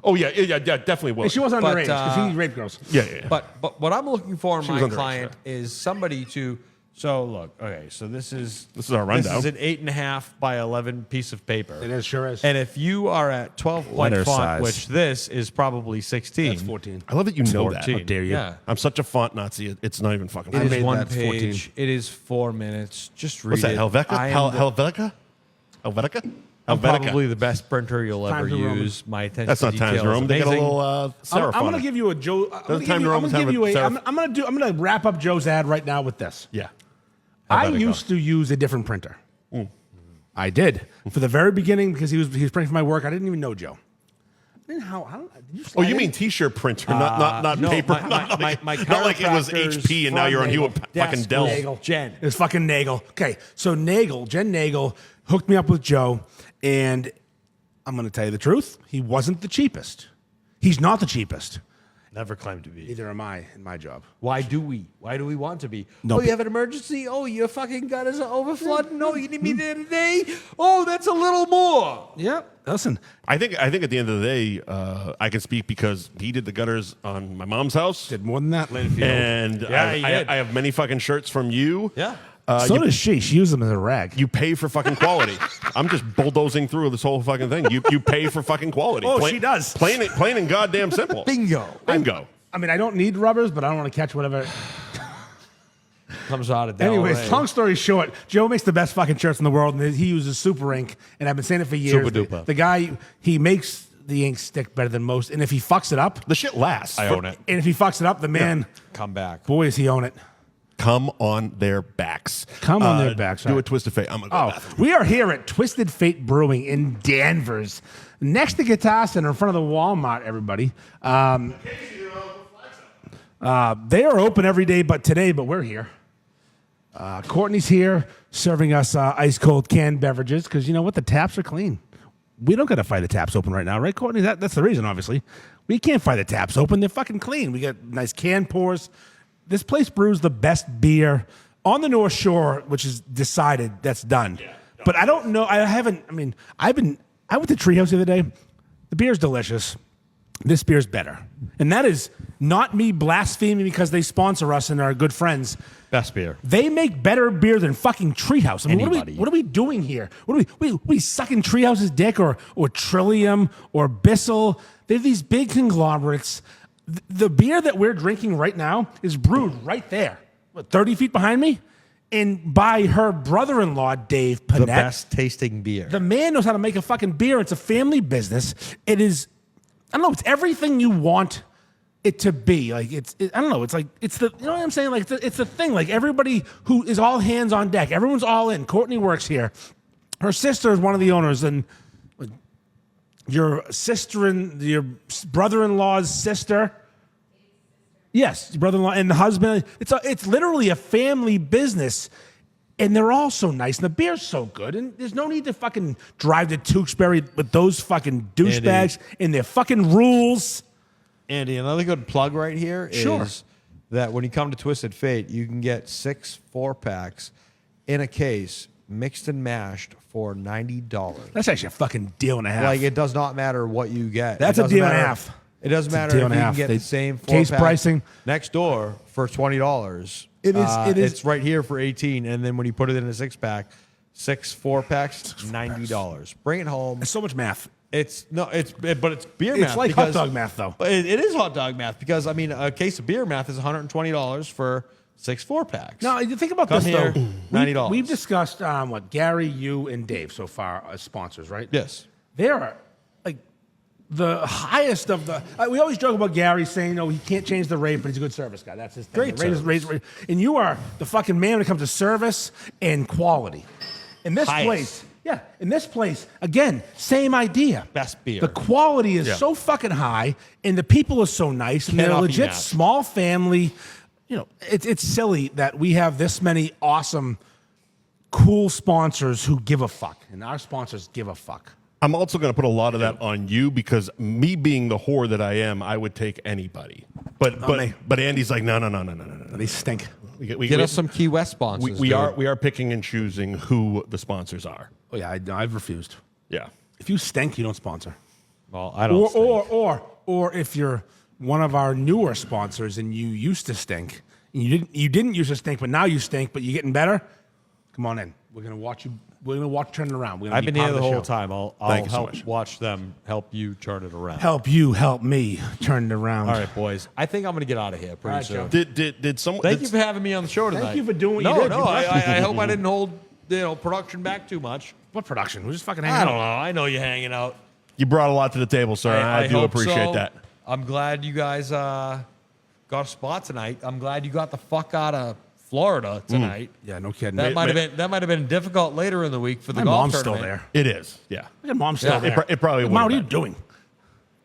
Oh, yeah, definitely will. And she wasn't But, underage because he raped girls. Yeah. But what I'm looking for in She was my underage, client is somebody to. So look, okay. So this is our rundown. This is an 8.5 by 11 piece of paper. It is, sure is. And if you are at 12 point Letter font, size. which this is probably 16. That's 14. I love that you know 14. that. How dare you. Yeah. I'm such a font Nazi. It's not even fucking It funny. is made one that 14. page. It is 4 minutes. Just read What's that, it. Helvetica? I am the- Helvetica? Helvetica? I'm Helvetica. probably the best printer you'll ever Times New Roman. use. My attention That's to not detail Times is New Roman. They got a amazing. little I'm serif going on to it. give you a Joe. Doesn't Time New Romans have a serif? I'm going to wrap up Joe's ad right now with this. Yeah. I Helvetica. used to use a different printer. I did for the very beginning because he was printing for my work. I didn't even know Joe. Then how did you? Oh, slide you in? mean T-shirt printer, not no, paper? my- not, my- like, my not like it was chiropractor's HP and now you're on front Hewitt Nagel fucking desk Dell. was Nagel. Jen. It's fucking Nagel. Okay, so Jen Nagel hooked me up with Joe, and I'm going to tell you the truth. He wasn't the cheapest. He's not the cheapest. Never claimed to be. Neither am I in my job. Why do we want to be? No, Oh, you have an emergency? Oh, your fucking gutters are overflowed? No, you need me there today? Oh, that's a little more. Yeah. Listen, I think at the end of the day, I can speak because he did the gutters on my mom's house, did more than that. and Yeah, he did. I have many fucking shirts from you. Yeah. So does she. She uses them as a rag. You pay for fucking quality. I'm just bulldozing through this whole fucking thing. You pay for fucking quality. Oh, she does. Plain and goddamn simple. Bingo. Bingo. I mean, I don't need rubbers, but I don't want to catch whatever. Comes out of Anyways, Delray. long story short, Joe makes the best fucking shirts in the world, and he uses super ink, and I've been saying it for years. Super duper. The guy, he makes the ink stick better than most, and if he fucks it up, The shit lasts. I own it. and if he fucks it up, the man, Come back. boy, does he own it. Come on their backs. Come on their backs, Do right. a Twisted Fate. I'm going to go to the Oh, bathroom. we are here at Twisted Fate Brewing in Danvers, next to Guitar Center, in front of the Walmart. Everybody, they are open every day, but we're here. Courtney's here serving us ice cold canned beverages because you know what, the taps are clean. We don't got to fight the taps open right now, right, Courtney? That's the reason, obviously. We can't fight the taps open. They're fucking clean. We got nice can pours. This place brews the best beer on the North Shore, which is decided. That's done. But I don't know. I went to Treehouse the other day. The beer's delicious. This beer's better. And that is not me blaspheming because they sponsor us and are good friends. Best beer. They make better beer than fucking Treehouse. I mean, Anybody. what are we doing here? What are we sucking Treehouse's dick or Trillium or Bissell? They're these big conglomerates. The beer that we're drinking right now is brewed right there, 30 feet behind me, and by her brother-in-law, Dave Panett. The best tasting beer. The man knows how to make a fucking beer. It's a family business. It is, I don't know, it's everything you want it to be. Like, I don't know, it's like, it's the, you know what I'm saying? Like, it's the thing. Like, everybody who is all hands on deck, everyone's all in. Courtney works here. Her sister is one of the owners, and your sister and your brother-in-law's sister. Yes, your brother-in-law and the husband. It's literally a family business, and they're all so nice, and the beer's so good, and there's no need to fucking drive to Tewksbury with those fucking douchebags and their fucking rules. Andy, another good plug right here is Sure. that when you come to Twisted Fate, you can get 6 4-packs in a case, mixed and mashed, for $90. That's actually a fucking deal and a half. Like, it does not matter what you get. That's It a doesn't deal and a matter- half. It doesn't It's a matter deal if and you a can half. get They- the same case 4-pack pricing. next door for $20. It is- It's right here for 18, and then when you put it in a 6-pack, 6 4-packs, $90. Bring it home. It's so much math. But it's beer math. It's like hot because- dog math, though. But it is hot dog math because I mean a case of beer math is $120 for 6 4-packs. Now, you think about Come this, here, though. $90. We've discussed what Gary, you, and Dave so far as sponsors, right? Yes. They are like the highest of the. We always joke about Gary saying, "No, he can't change the rate, but he's a good service guy." That's his thing. Great The rate is- and you are the fucking man when it comes to service and quality. In this Highest. place, yeah, in this place, again, same idea. Best beer. The quality is so fucking high, and the people are so nice, and they're Cannot be legit matched. small family. You know, it's silly that we have this many awesome, cool sponsors who give a fuck, and our sponsors give a fuck. I'm also going to put a lot of that on you because me being the whore that I am, I would take anybody. me. But Andy's like, no. They stink. Get us some Key West sponsors. We dude. are picking and choosing who the sponsors are. Oh yeah, I've refused. Yeah. If you stink, you don't sponsor. Well, I don't. Or if you're one of our newer sponsors and you used to stink, and you didn't used to stink, but now you stink, but you're getting better. Come on in. We're gonna watch you. We're gonna watch turn it around. We're gonna I've be been part here of the whole show. time. I'll Thank you so help much. watch them help you turn it around. Help you, help me turn it around. All right, boys. I think I'm going to get out of here pretty All right, soon. Joe. Did someone? Thank you for having me on the show tonight. you for doing what no, you did. No, You I blessed me. hope I didn't hold production back too much. What production? We're just fucking hanging I don't out. know. I know you're hanging out. You brought a lot to the table, sir. and I do hope appreciate so. that. I'm glad you guys got a spot tonight. I'm glad you got the fuck out of Florida tonight. Yeah, no kidding. That might have been difficult later in the week for the My golf mom's still tournament. there. It is. Yeah. My mom's still Yeah. there. It probably Mom, what are you would. doing?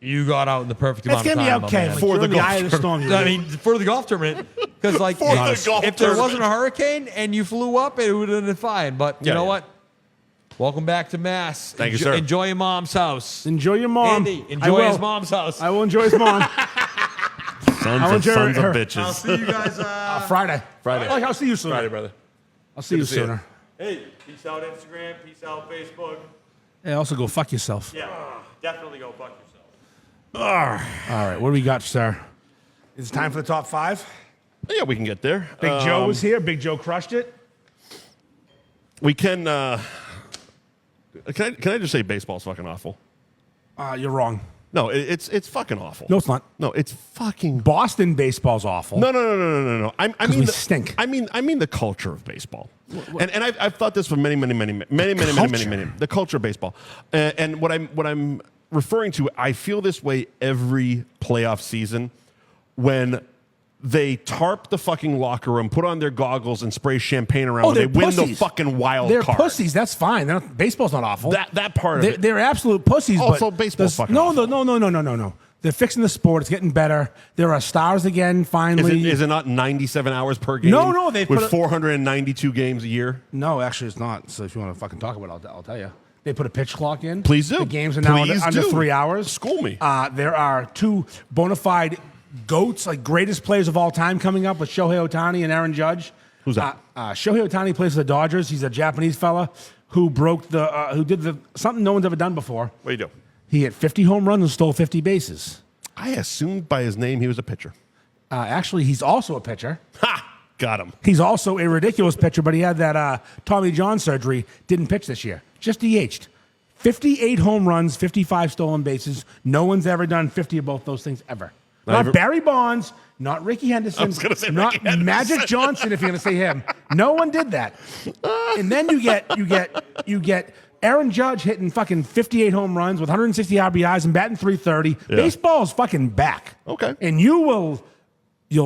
You got out in the perfect It's amount of gonna be time. okay. my man. Like, For you're the in the golf eye of the storm. I mean, for the golf tournament, because like For the golf if there tournament. wasn't a hurricane and you flew up, it would have been fine. But you Yeah, know yeah. what? Welcome back to Mass. Thank you, sir. Enjoy your mom's house. Enjoy your mom. Andy, I enjoy will. his mom's house. I will enjoy his mom. Sons of I'll bitches. see you guys. Friday. Friday. Like, I'll see you sooner. Friday, brother. I'll see you to see you. sooner. Hey, peace out Instagram, peace out Facebook. Hey, also go fuck yourself. Yeah, definitely go fuck yourself. All right, what do we got, sir? It's time for the top 5. Yeah, we can get there. Big Joe was here. Big Joe crushed it. We can. Can I just say baseball's fucking awful? You're wrong. No, it's fucking awful. No, it's not. No, it's fucking. Boston baseball's awful. No. I mean we the, stink. I mean the culture of baseball, and I've thought this for many. The culture of baseball, and what I'm referring to, I feel this way every playoff season when they tarp the fucking locker room, put on their goggles, and spray champagne around when they win the fucking wild They're card. pussies. That's fine. Baseball's not awful. That part of it. They're absolute pussies. Also, but baseball's fucking no, awful. no. They're fixing the sport. It's getting better. There are stars again, finally. Is it not 97 hours per game? No, they with put 492 games a year. No, actually, it's not. So if you want to fucking talk about it, I'll tell you. They put a pitch clock in. Please do. The games are now Please under do. 3 hours. School me. There are 2 bona fide GOATs, like greatest players of all time, coming up with Shohei Ohtani and Aaron Judge. Who's that? Shohei Ohtani plays for the Dodgers. He's a Japanese fella who did something no one's ever done before. What do you do? He hit 50 home runs and stole 50 bases. I assumed by his name he was a pitcher. Actually, he's also a pitcher. Ha! Got him. He's also a ridiculous pitcher, but he had that Tommy John surgery. Didn't pitch this year. Just DH'd. 58 home runs, 55 stolen bases. No one's ever done 50 of both those things ever. Not Barry Bonds, not Ricky Henderson, I was gonna say not Ricky Henderson. Magic Johnson. If you're going to say him, no one did that. And then you get Aaron Judge hitting fucking 58 home runs with 160 RBIs and batting 330. Yeah. Baseball's fucking back. Okay. And you'll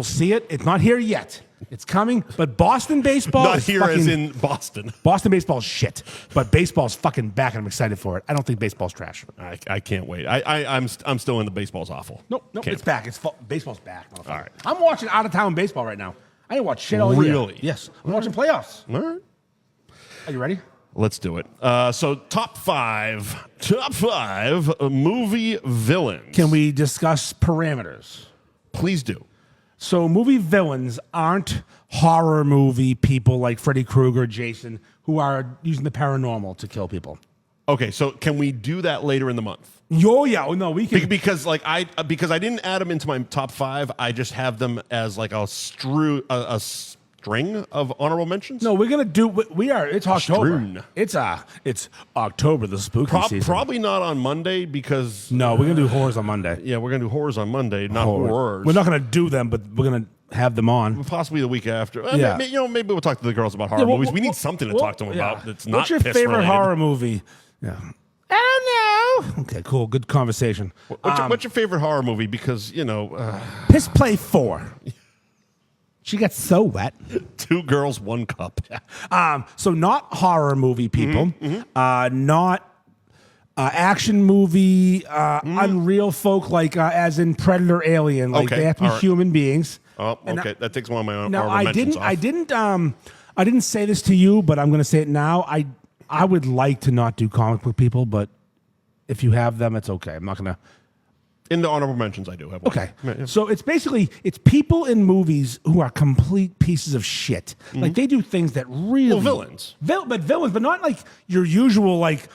see it. It's not here yet. It's coming. But Boston baseball Not is here fucking, as in Boston. Boston baseball's shit. But baseball's fucking back, and I'm excited for it. I don't think baseball's trash. I can't wait. I'm still in the baseball's awful. Nope, Can't. it's back. Baseball's back. All right. I'm watching out of town baseball right now. I didn't watch shit all year. Really? Yes. I'm watching playoffs. All right. Are you ready? Let's do it. So top five movie villains. Can we discuss parameters? Please do. So movie villains aren't horror movie people like Freddy Krueger, Jason, who are using the paranormal to kill people. Okay, so can we do that later in the month? No, we can. Because I didn't add them into my top 5. I just have them as like a string of honorable mentions. No, we're gonna do. We are. It's October. Strewn. It's October, the spooky season. Probably not on Monday because No, we're gonna do horrors on Monday. yeah, we're gonna do horrors on Monday, not horrors. We're not gonna do them, but we're gonna have them on. Possibly the week after. Yeah. Maybe we'll talk to the girls about horror movies. We need something to talk to them about that's not What's your piss favorite related. horror movie? Yeah. I don't know. Okay, cool. Good conversation. What's your favorite horror movie? Because, Piss Play 4. She got so wet. 2 girls, 1 cup. So not horror movie people. Mm-hmm. Not action movie, unreal folk like as in Predator, Alien. Like Okay, they have to be all right. human beings. Oh, And okay. That takes one of my own Now honorable mentions off. I didn't say this to you, but I'm going to say it now. I would like to not do comic book people, but if you have them, it's okay. I'm not going to. In the honorable mentions, I do have one. Okay. Yeah. So it's people in movies who are complete pieces of shit. Like they do things that really villains. But villains, but not like your usual like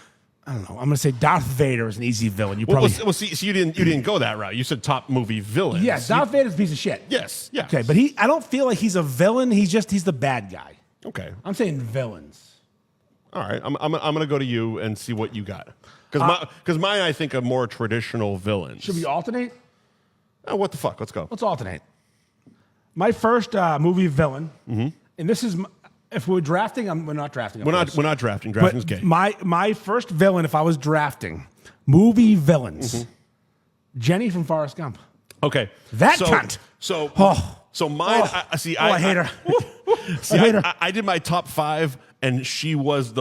I don't know. I'm going to say Darth Vader is an easy villain. You probably See, so you didn't go that route. You said top movie villains. yeah. Darth Vader's a piece of shit. Yes. Yeah. Okay, but I don't feel like he's a villain. He's the bad guy. Okay. I'm saying villains. All right. I'm going to go to you and see what you got. Because mine, I think, are more traditional villains. Should we alternate? What the fuck? Let's go. Let's alternate. My first movie villain, and this is if we're drafting. We're not drafting. We're not drafting. Drafting's gay. My first villain, if I was drafting movie villains, Jenny from Forrest Gump. Okay. That cunt. So mine. Oh. I hate her. See, I hate her. I did my top 5, and she was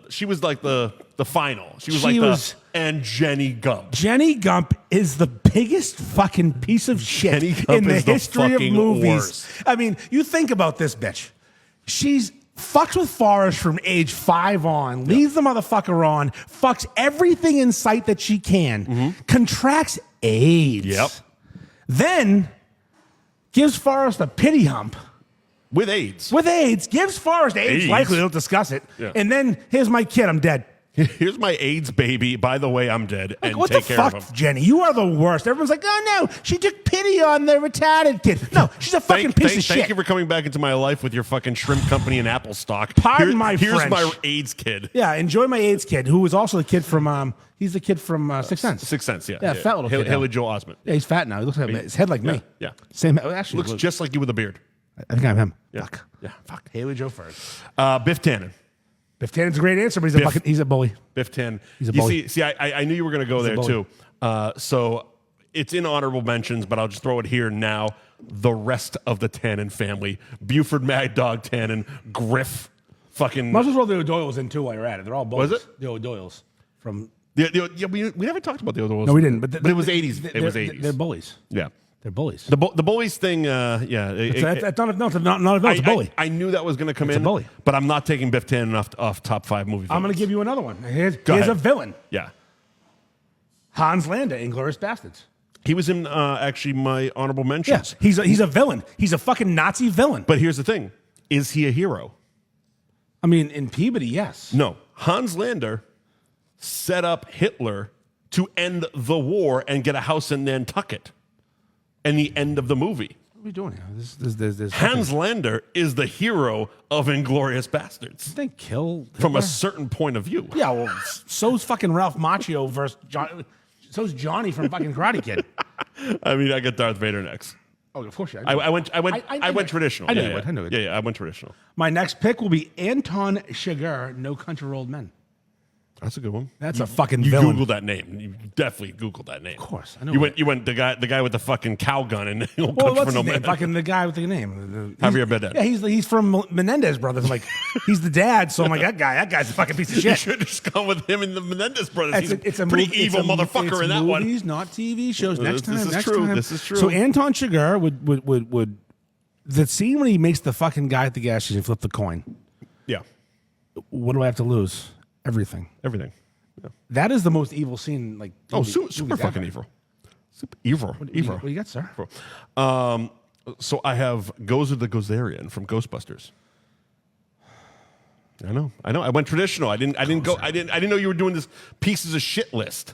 she was like the final. She was and Jenny Gump. Jenny Gump is the biggest fucking piece of shit Jenny Gump in the is the history of fucking movies. worst. I mean, you think about this bitch. She's fucks with Forrest from age 5 on, leaves the motherfucker on, fucks everything in sight that she can, contracts AIDS. Yep. Then gives Forrest a pity hump. With AIDS. With AIDS. Gives Forrest AIDS. AIDS? Likely, they'll discuss it. Yeah. And then, here's my kid, I'm dead. Here's my AIDS baby. By the way, I'm dead. Like, and what take the care fuck, of him. Jenny? You are the worst. Everyone's like, oh no, she took pity on the retarded kid. No, she's a fucking piece of shit. Thank you for coming back into my life with your fucking shrimp company and apple stock. Pardon my Here's French. my AIDS kid. Yeah, enjoy my AIDS kid, who was also the kid from, he's the kid from Sixth Sense. Sixth Sense, yeah. Yeah, fat little kid now. Haley Joel Osment. Yeah, he's fat now. He looks like his head like me. Yeah. Same. Actually, Looks just like you with a beard. I think I'm him. Yeah. Fuck. Yeah. Fuck. Haley Joe Ferg. Biff Tannen. Biff Tannen's a great answer, but he's a bully. Biff Tannen. He's a You bully. see, I knew you were going to go there bully. too. So it's in honorable mentions, but I'll just throw it here now. The rest of the Tannen family: Buford, Mad Dog Tannen, Griff, fucking. Might as well throw the O'Doyles in too while you're at it. They're all bullies. Was it? The O'Doyles from. We never talked about the other ones. No, we didn't. But it was 80s. It was 80s. They're bullies. Yeah. They're bullies. The bullies thing, yeah. It's a bully. I knew that was going to come It's in. a bully. But I'm not taking Biff Tannen off top 5 movie. I'm going to give you another one. Here's ahead. a villain. Yeah. Hans Landa, Inglourious Bastards. He was in actually my honorable Yeah, mentions. he's a villain. He's a fucking Nazi villain. But here's the thing: is he a hero? I mean, in Peabody, yes. No. Hans Lander set up Hitler to end the war and get a house in Nantucket. And the end of the movie. What are we doing here? There's Hans Lander is the hero of Inglourious Bastards They kill from a Hitler? certain point of view. Yeah, well, so's fucking Ralph Macchio versus John. So's Johnny from fucking Karate Kid. I mean, I got Darth Vader next. Oh, of course, yeah. I went traditional. I knew yeah, you would. yeah. I knew it. Yeah, I went traditional. My next pick will be Anton Chigurh, No Country for Old Men. That's a good one. That's a fucking You villain. Googled that name. You definitely Googled that name. Of course, I know You it. went the guy with the fucking cow gun and Well, what's his name? Fucking the guy with the name. Javier Bardem. Yeah, he's from Menendez Brothers. Like, he's the dad, so I'm like, that guy's a fucking piece of You shit. should have just gone with him and the Menendez brothers. It's He's a pretty evil motherfucker in that one. Movies, not TV shows. Next This time, is next true. time. This is true. So Anton Chigurh would the scene when he makes the fucking guy at the gas station flip the coin. Yeah, What do I have to lose? Everything. everything. Yeah. That is the most evil scene. Like, Oh, movie super ever. fucking evil. Super evil. Evil. What do you got, sir? So I have Gozer the Gozerian from Ghostbusters. I know. I went traditional. I didn't know you were doing this pieces of shit list.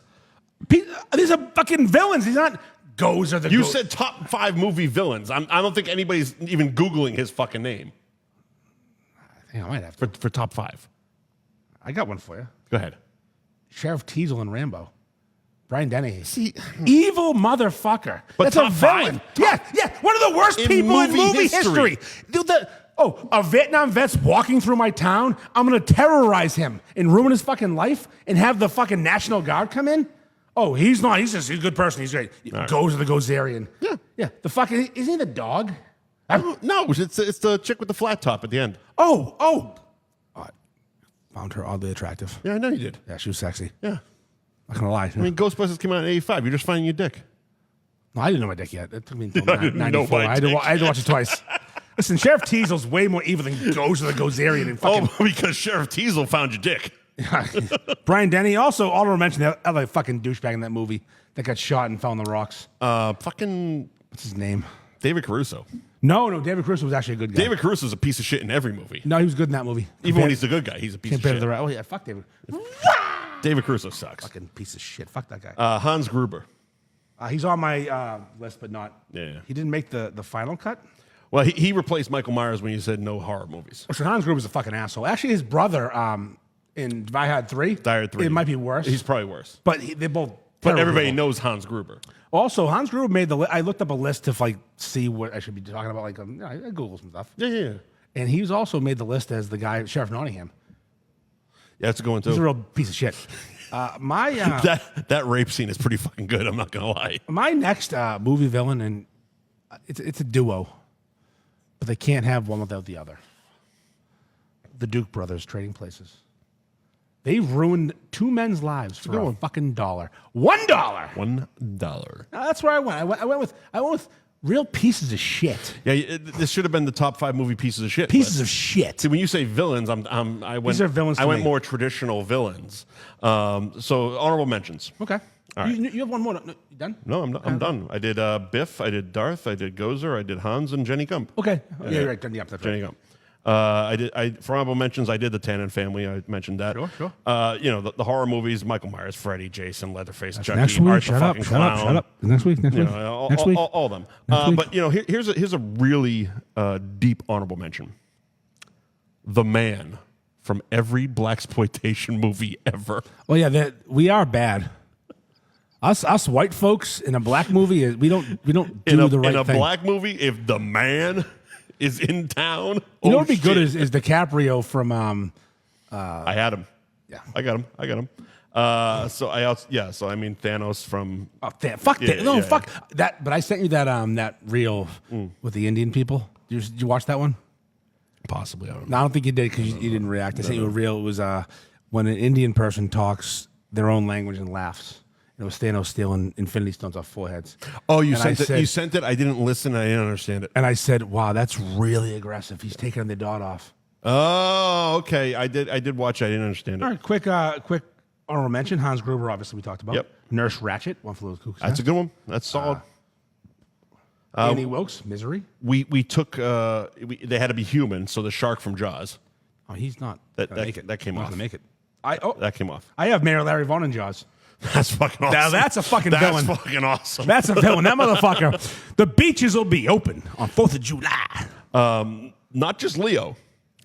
These are fucking villains. He's not Gozer the. You said top 5 movie villains. I don't think anybody's even Googling his fucking name I think I might have to. for top 5. I got one for you. Go ahead. Sheriff Teasel and Rambo. Brian Dennehy. See, Evil motherfucker. But That's top a villain. five? Yeah. One of the worst In people in movie movie history. Dude, a Vietnam vet's walking through my town. I'm going to terrorize him and ruin his fucking life and have the fucking National Guard come in. Oh, he's not. He's a good person. He's great. right. Goes to the Gozerian. Yeah. The fucking, isn't he the dog? no, it's the chick with the flat top at the end. Oh. Found her oddly attractive. Yeah, I know you did. Yeah, she was sexy. Yeah. Not gonna lie. I mean, Ghostbusters came out in '85. You're just finding your dick. No, I didn't know my dick yet. It took me until I didn't know 94. my I had to dick. watch it twice. Listen, Sheriff Teasel's way more evil than Goes to the Gozerian and fucking Oh, because Sheriff Teasel found your dick. Brian Denny. Also, honorable mention the other fucking douchebag in that movie that got shot and fell on the rocks. Fucking What's his name? David Caruso. No, David Caruso was actually a good guy. David Caruso's a piece of shit in every movie. No, he was good in that movie. Even when he's the good guy, he's a piece of compared shit. to the oh yeah, fuck David. David Caruso sucks. Fucking piece of shit. Fuck that guy. Hans Gruber. He's on my list, but not. Yeah. He didn't make the final cut. Well, he replaced Michael Myers when you said no horror movies. So Hans Gruber's a fucking asshole. Actually, his brother in Die Hard 3. Die Hard 3. It might be worse. He's probably worse. But they're both. But terrible everybody people. knows Hans Gruber. Also, Hans Gruber made the. I looked up a list to like see what I should be talking about. Like, I Googled some stuff, Yeah. and he's also made the list as the guy Sheriff Nottingham. Yeah, that's a good one, too. He's a real piece of shit. That rape scene is pretty fucking good, I'm not going to lie. My next movie villain, and it's a duo, but they can't have one without the other. The Duke brothers, Trading Places. They've ruined 2 men's lives for a fucking $1. $1. $1. That's where I went. I went with real pieces of shit. Yeah, this should have been the top 5 movie pieces of shit. Pieces of shit. See, when you say villains, I went. These are villains I to went me. more traditional villains. So honorable mentions. Okay. All right. You have one more. No, you done? No, I'm done. I did Biff, I did Darth, I did Gozer, I did Hans, and Jenny Gump. Okay. Yeah, you're right. Done. Yeah, that's Jenny right. Gump. For honorable mentions, I did the Tannen family. I mentioned that. Sure. The horror movies: Michael Myers, Freddy, Jason, Leatherface, Chucky, Next week. Art the Shut up. fucking Shut up. clown. Shut up. Next week. Next week. Next week. All of them. Next week. But here's a really deep honorable mention. The Man from every blaxploitation movie ever. Oh yeah, we are bad. Us white folks in a black movie, we don't do the right in a thing. black movie, if the Man is in town, You know what would be good is DiCaprio from I had him. Yeah. I got him. So I mean Thanos from fuck Yeah, that. No, yeah, fuck that. But I sent you that reel with the Indian people. Did you watch that one? possibly. I don't know. No, I don't think you did because you didn't react. I sent you a reel. It was when an Indian person talks their own language and laughs. It was Thanos stealing Infinity Stones off foreheads. Oh, you And sent I it. said- You sent it. I didn't listen. I didn't understand it. And I said, "Wow, that's really aggressive. He's taking the dot off." Oh, okay. I did watch it. I didn't understand it. All right, quick honorable mention. Hans Gruber, obviously we talked about. Yep. Nurse Ratchet, One Flew Over the Cuckoo's That's a Nest. good one. That's solid. Annie Wilkes, Misery. We took. They had to be human, so the shark from Jaws. Oh, he's not That- gonna that- make it. that came Not off. gonna make it. That came off. I have Mayor Larry Vaughn in Jaws. That's fucking awesome. Now that's a fucking That's villain. fucking awesome. That's a villain. That motherfucker. The beaches will be open on 4th of July. Not just Leo,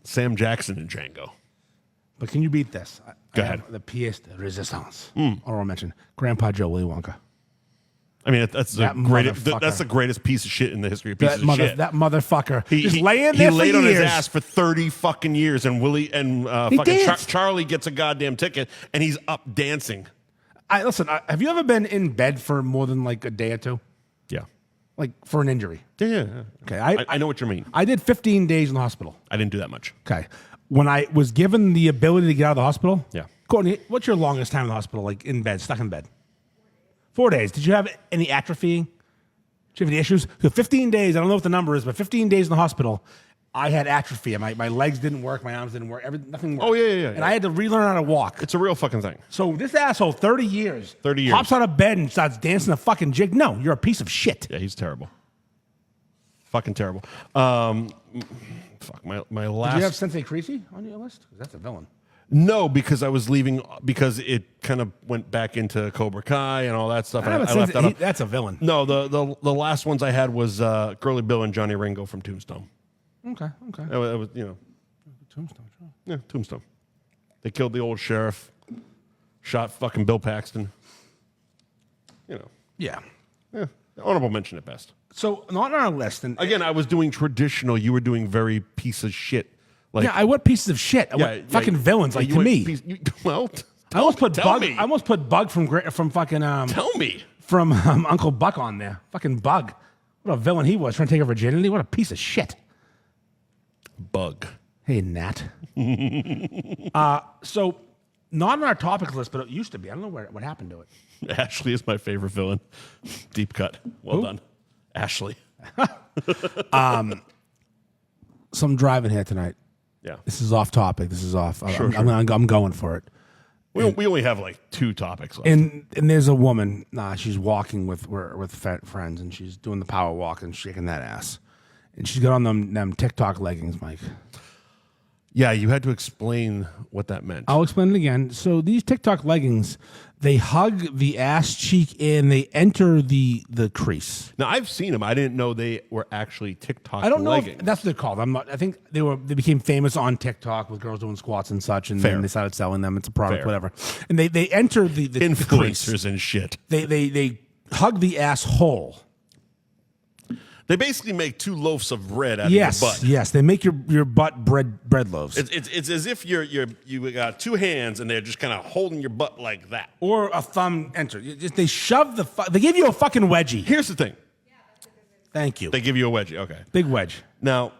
Sam Jackson and Django. But can you beat this? Go I ahead. have the pièce de résistance. Honorable mention. Grandpa Joe Willy Wonka. I mean, that's the That greatest. motherfucker. That's the greatest piece of shit in the history of pieces of shit. That motherfucker. Just He laying there laid for on years. his ass for 30 fucking years, and Willie and He fucking danced. Charlie gets a goddamn ticket, and he's up dancing. Listen, have you ever been in bed for more than like a day or two? Yeah, Like for an injury? yeah. Okay, I know what you mean. I did 15 days in the hospital. I didn't do that much. Okay. When I was given the ability to get out of the hospital, Yeah. Courtney, what's your longest time in the hospital, like in bed, stuck in bed? 4 days. Did you have any atrophying? Did you have any issues? So 15 days, I don't know what the number is, but 15 days in the hospital, I had atrophy. My legs didn't work, my arms didn't work, nothing worked. Oh, yeah. And I had to relearn how to walk. It's a real fucking thing. So this asshole, 30 years, 30 years. hops out of bed and starts dancing a fucking jig. No, you're a piece of shit. Yeah, he's terrible. Fucking terrible. Fuck my last. Did you have Sensei Creasy on your list? 'Cause that's a villain. No, because I was leaving because it kind of went back into Cobra Kai and all that stuff. I and have a I left Sensei, that up. that's a villain. No, the last ones I had was Curly Bill and Johnny Ringo from Tombstone. Okay. It was Tombstone, sure. yeah, Tombstone. They killed the old sheriff, shot fucking Bill Paxton. Yeah. Yeah, honorable mention at best. So not on our list, and Again, I was doing traditional. You were doing very piece of shit. Like yeah, I went pieces of shit. I went fucking villains, like you to went me. Well, I almost put tell Bug. me. I almost put Bug from fucking tell me. from Uncle Buck on there. Fucking Bug. What a villain he was, trying to take her virginity. What a piece of shit. Bug. Hey, Nat. So not on our topic list, but it used to be. I don't know what happened to it. Ashley is my favorite villain. Deep cut. Well done. Ashley. So I'm driving here tonight. Yeah. This is off topic. This is off. Sure. I'm going for it. We only have like 2 topics left. And there's a woman. She's walking with friends, and she's doing the power walk and shaking that ass. And she's got on them TikTok leggings, Mike. Yeah, you had to explain what that meant. I'll explain it again. So these TikTok leggings, they hug the ass cheek and they enter the crease. Now I've seen them. I didn't know they were actually TikTok I don't know leggings. if that's what they're called. I think they became famous on TikTok with girls doing squats and such, and Fair. then they started selling them. It's a product, Fair. whatever. And they enter the crease. Influencers and shit. They hug the ass whole. They basically make 2 loaves of bread out Yes, of your butt. yes. They make your butt bread loaves. It's as if you got 2 hands and they're just kind of holding your butt like that. Or a thumb enter. They shove they give you a fucking wedgie. Here's the thing. Thank you. They give you a wedgie. Okay. Big wedge. Now,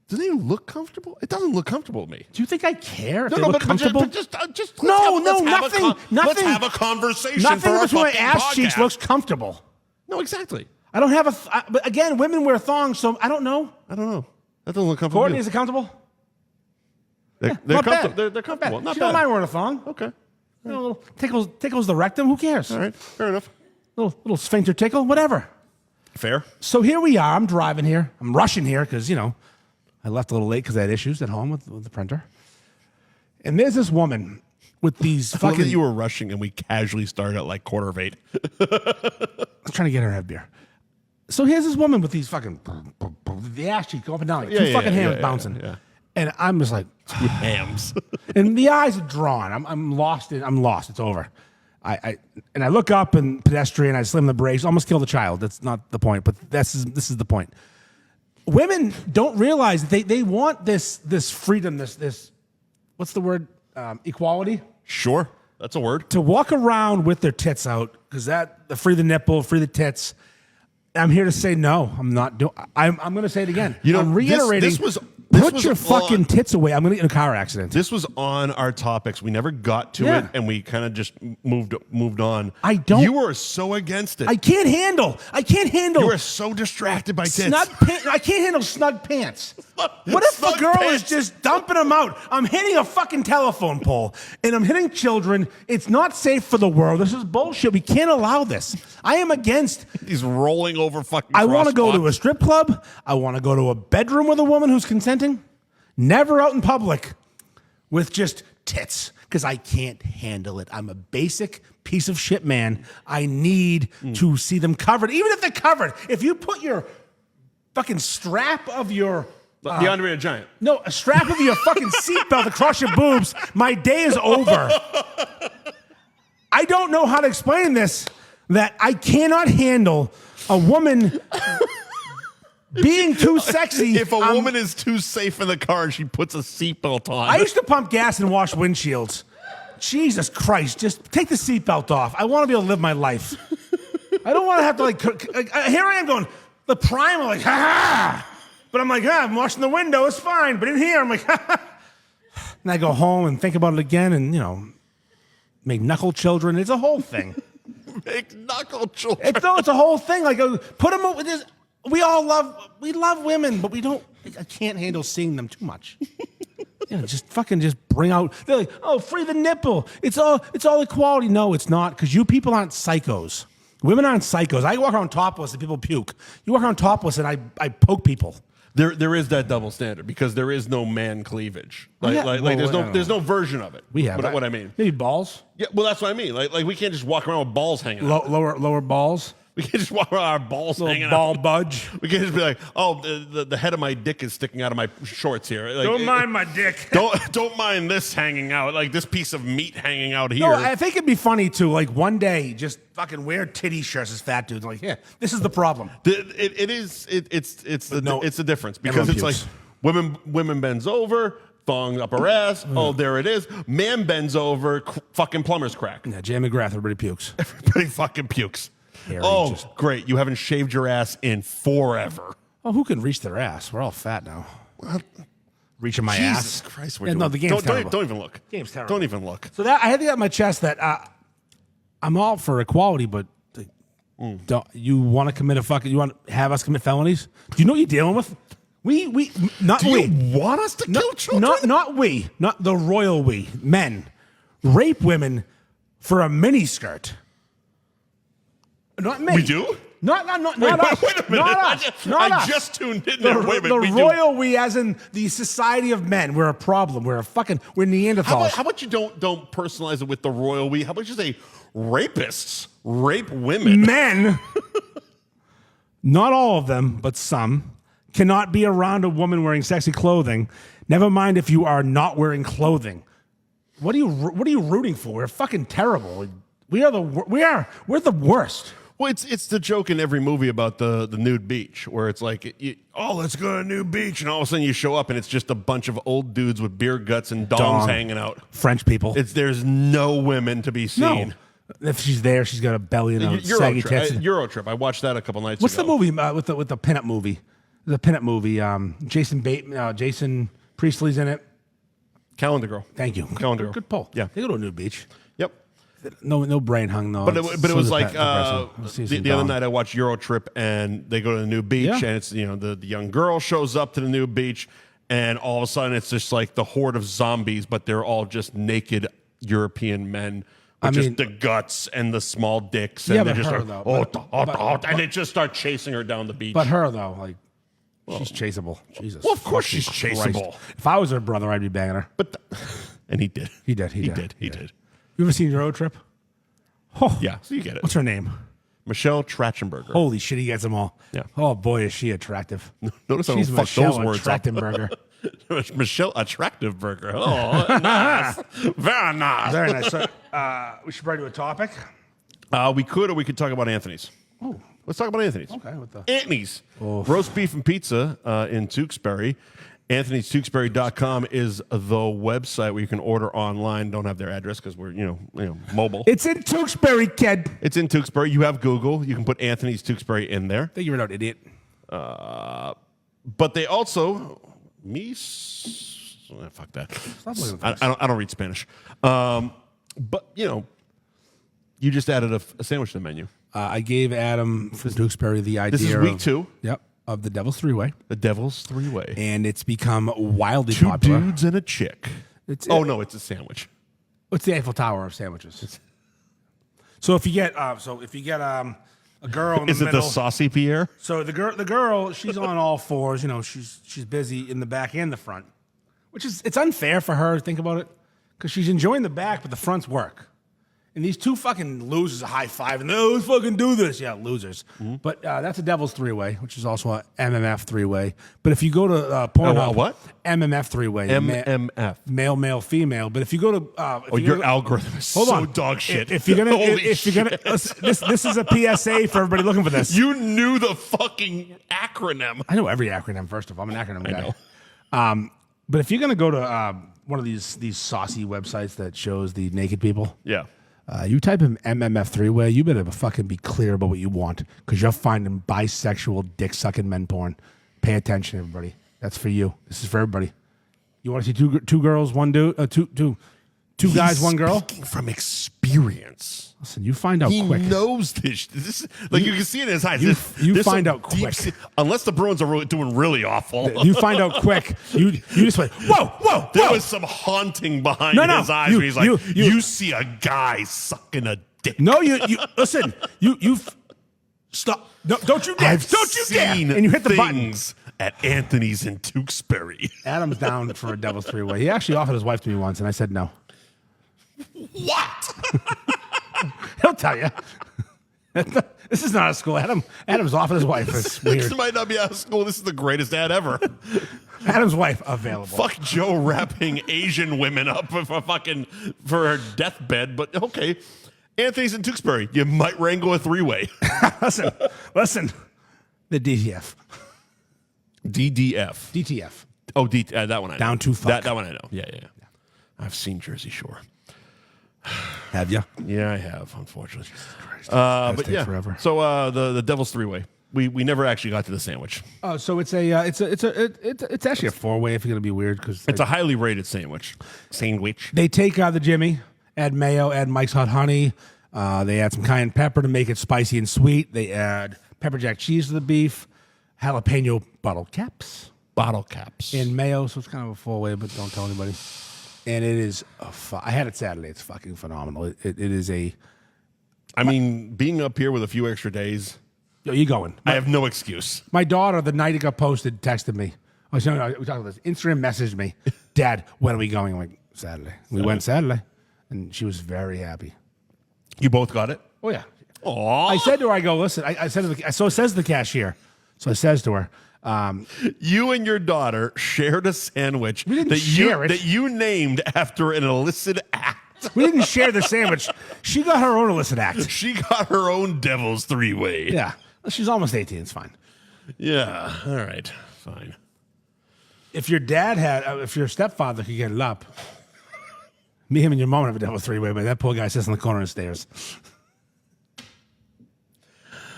does it even look comfortable? It doesn't look comfortable to me. Do you think I care if No, they no, look but comfortable? just let's No, have, no, let's have a nothing, Let's nothing. have a conversation Nothing for our between my fucking ass cheeks podcast. looks comfortable. No, exactly. I don't have but again, women wear thongs, so I don't know. I don't know. That doesn't look comfortable. Courtney, is it comfortable? They're Not comfortable. bad. They're comfortable. Not She bad. don't mind wearing a thong. Okay. You know, tickles the rectum. Who cares? All right, fair enough. Little sphincter tickle, whatever. Fair. So here we are. I'm driving here. I'm rushing here because, I left a little late because I had issues at home with the printer. And there's this woman with these I love fucking... that you were rushing and we casually started at like 7:45. I was trying to get her to have beer. So here's this woman with these fucking... The ass cheek go up and down, like two fucking hands bouncing. Yeah. And I'm just like... Two hams. And the eyes are drawn. I'm lost. I'm lost. It's over. I look up and pedestrian. I slam the brakes. Almost killed a child. That's not the point, but this is the point. Women don't realize they want this freedom. This what's the word? Equality. Sure, that's a word. To walk around with their tits out because the free the nipple, free the tits. I'm here to say no. I'm not doing. I'm going to say it again. I'm reiterating. This was Put your fucking tits away. I'm going to get in a car accident. This was on our topics. We never got to it, and we kind of just moved on. I don't. You were so against it. I can't handle. You were so distracted by tits. I can't handle snug pants. What if a girl is just dumping them out? I'm hitting a fucking telephone pole, and I'm hitting children. It's not safe for the world. This is bullshit. We can't allow this. I am against. He's rolling over fucking. I want to go to a strip club. I want to go to a bedroom with a woman who's consenting. Never out in public with just tits because I can't handle it. I'm a basic piece of shit man. I need to see them covered, even if they're covered. If you put your fucking strap of your the Andre the Giant. No, a strap of your fucking seatbelt across your boobs, my day is over. I don't know how to explain this, that I cannot handle a woman being too sexy. If a woman is too safe in the car and she puts a seatbelt on. I used to pump gas and wash windshields. Jesus Christ, just take the seatbelt off. I want to be able to live my life. I don't want to have to here I am going, the primal, like, ha. But I'm like, I'm washing the window, it's fine. But in here, I'm like, ha. And I go home and think about it again and, make knuckle children. It's a whole thing. Make knuckle children. It's a whole thing. Like, put them with this. We love women, but I can't handle seeing them too much. Just bring out, they're like, oh, free the nipple. It's all equality. No, it's not, because you people aren't psychos. Women aren't psychos. I walk around topless and people puke. You walk around topless and I poke people. There is that double standard because there is no man cleavage. There's no version of it. We have what I mean. Maybe balls. Yeah, well, that's what I mean. Like we can't just walk around with balls hanging out. Lower balls. We can't just walk around our balls hanging out. Ball budge. We can't just be like, oh, the head of my dick is sticking out of my shorts here. Like, Don't mind my dick. Don't mind this hanging out, like this piece of meat hanging out here. No, I think it'd be funny too. Like one day, just fucking wear titty shirts as fat dudes. Like, yeah, this is the problem. It's the difference because it's like women bends over. Thong up her ass. Oh, there it is. Man bends over. Fucking plumber's crack. Yeah, Jay McGrath. Everybody pukes. Everybody fucking pukes. Harry, great. You haven't shaved your ass in forever. Oh, who can reach their ass? We're all fat now. Reaching my ass. Jesus Christ. No, the game's terrible. Don't even look. Game's terrible. Don't even look. So that I had to get on my chest that I'm all for equality, but don't you want to commit you want to have us commit felonies? Do you know what you're dealing with? Do you want us to kill children? Not the royal we, men, rape women for a mini skirt. Not me. We do? Not us. Wait a minute. I just tuned in there. Wait a minute. The royal we, as in the society of men. We're a problem. We're Neanderthals. How about you don't personalize it with the royal we? How about you say rapists rape women? Men, not all of them, but some, cannot be around a woman wearing sexy clothing. Never mind if you are not wearing clothing. What are you rooting for? We're fucking terrible. We're the worst. Well, it's the joke in every movie about the nude beach where it's like, let's go to a nude beach, and all of a sudden you show up and it's just a bunch of old dudes with beer guts and dongs hanging out. French people. There's no women to be seen. No. If she's there, she's got a belly and saggy tits. Eurotrip. I watched that a couple nights ago. What's the movie with the pinup movie? The pinup movie. Jason Priestley's in it. Calendar Girl. Thank you. Calendar Girl. Good pull. Yeah. They go to a nude beach. Yep. No brain hung though. But it was like the other night I watched Eurotrip and they go to the new beach and it's the young girl shows up to the new beach and all of a sudden it's just like the horde of zombies, but they're all just naked European men with I just mean- the guts and the small dicks, Yeah, and they but just her, start, though. and they just start chasing her down the beach. But her though, like she's chaseable. Jesus. Well, of course fucking she's Christ. chaseable. If I was her brother, I'd be banging her. And he did. He did. He did. You ever seen Road Trip? Oh, Yeah, so you get it. What's her name? Michelle Trachtenberger. Holy shit, he gets them all. Yeah. Oh boy, is she attractive. Notice I don't She's fuck Michelle those words up. Trachtenberger. Michelle Attractive Burger. Oh, nice. Very nice. Very nice. So, we should probably do a topic. We could, or we could talk about Anthony's. Oh, Let's talk about Anthony's. okay. With the Anthony's. Roast beef and pizza in Tewksbury. Anthony'sTewksbury.com is the website where you can order online. Don't have their address because we're, mobile. it's in Tewksbury, kid. It's in Tewksbury. You have Google. You can put Anthony's Tewksbury in there. Figure it out, idiot. But they also... fuck that. Stop looking at this. I don't read Spanish. But, you just added a sandwich to the menu. I gave Adam from Tewksbury the idea. This is week of, 2. Yep, of the Devil's Three-Way, The Devil's Three-Way. and it's become wildly 2 popular. dudes and a chick. No, it's a sandwich. It's the Eiffel Tower of sandwiches. So if you get a girl in the Is it middle, the Saucy Pierre? so the girl, she's on all fours. She's busy in the back and the front, which is it's unfair for her. Think about it, because she's enjoying the back, but the front's work. And these two fucking losers are high five, and let's fucking do this. Yeah, losers. Mm-hmm. But that's a Devil's Three-Way, which is also a MMF Three-Way. But if you go to Pornhub, what? MMF Three-Way. MMF. Male, male, female. But if you go to Your algorithm is Hold so on. dog shit. If you're gonna, Holy if you're gonna, listen, this is a PSA for everybody looking for this. You knew the fucking acronym. I know every acronym. First of all, I'm an acronym guy. know. But if you're gonna go to one of these saucy websites that shows the naked people, Yeah. you type in MMF Three-Way, you better fucking be clear about what you want, because you're finding bisexual, dick-sucking men porn. Pay attention, everybody. That's for you. This is for everybody. You want to see two girls, one dude, two guys, one girl? Speaking from experience. Listen, you find out He quick. knows this. This is, you can see it in his eyes. you There's find some out deep quick. unless the Bruins are doing really awful. You find out quick. You just went, whoa. There was some haunting behind No, his eyes where he's like, you see a guy sucking a dick. No, you listen. You stop. No, don't you dare! Don't you dare! Seen And you hit the button. things at Anthony's in Tewksbury. Adam's down for a Devil's Three-Way. He actually offered his wife to me once, and I said no. What? He'll tell you. This is not a school. Adam's offered his wife. It's This weird. might not be out of school. This is the greatest ad ever. Adam's wife available. Fuck Joe wrapping Asian women up for her deathbed, but okay. Anthony's in Tewksbury. You might wrangle a 3-way. Listen. The DTF. DDF. DTF. Oh, that one I know. Down to fuck. That one I know. Yeah. I've seen Jersey Shore. Have you? Yeah, I have, unfortunately. But But yeah. forever. So the Devil's 3-way. We never actually got to the sandwich. Oh, so it's it's actually a 4-way if you're gonna be weird, because It's a highly rated sandwich. they take the Jimmy, add mayo, add Mike's Hot Honey. They add some cayenne pepper to make it spicy and sweet. They add pepper jack cheese to the beef, jalapeno bottle caps, Bottle caps. and mayo. So it's kind of a 4-way, but don't tell anybody. And it is I had it Saturday. It's fucking phenomenal. It is a. I mean, being up here with a few extra days, Yo, you going? I have no excuse. My daughter, the night it got posted, texted me. I was we talked about this. Instagram messaged me, Dad, when are we going? I'm like, Saturday. We went Saturday, and she was very happy. You both got it? Oh yeah. Aw. I said to her, I go, listen. I said to so it says the cashier. So I says to her, You and your daughter shared a sandwich We didn't share it. that you named after an illicit act. we didn't share the sandwich. She got her own illicit act. She got her own Devil's 3-way. Yeah, she's almost 18. It's fine. Yeah. All right. Fine. If your dad if your stepfather could get it up, me, him, and your mom would have a Devil's Three-Way, but that poor guy sits on the corner of the stairs.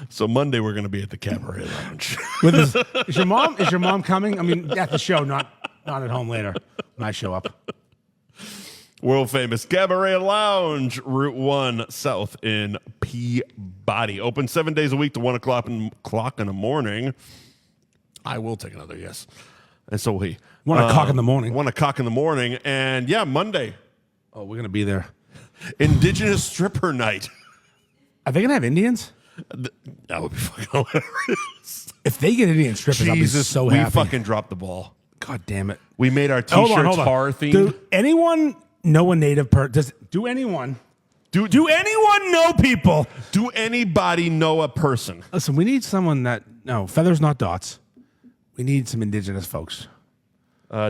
So Monday we're going to be at the Cabaret Lounge. Is your mom coming? I mean, at the show, not at home later when I show up. World famous Cabaret Lounge, Route 1 South in Peabody. Open 7 days a week to 1 o'clock in the morning. I will take another yes. And so will he. 1 o'clock in the morning. 1 o'clock in the morning. And yeah, Monday. Oh, we're gonna be there. Indigenous stripper night. Are they gonna have Indians? That would be fucking hilarious. If they get Indian strippers, I'll be so we happy. fucking dropped the ball. God damn it. We made our t-shirts horror themed. Do anyone know a native person? Do anyone know people? Do anybody know a person? Listen, we need someone that feathers not dots. We need some indigenous folks.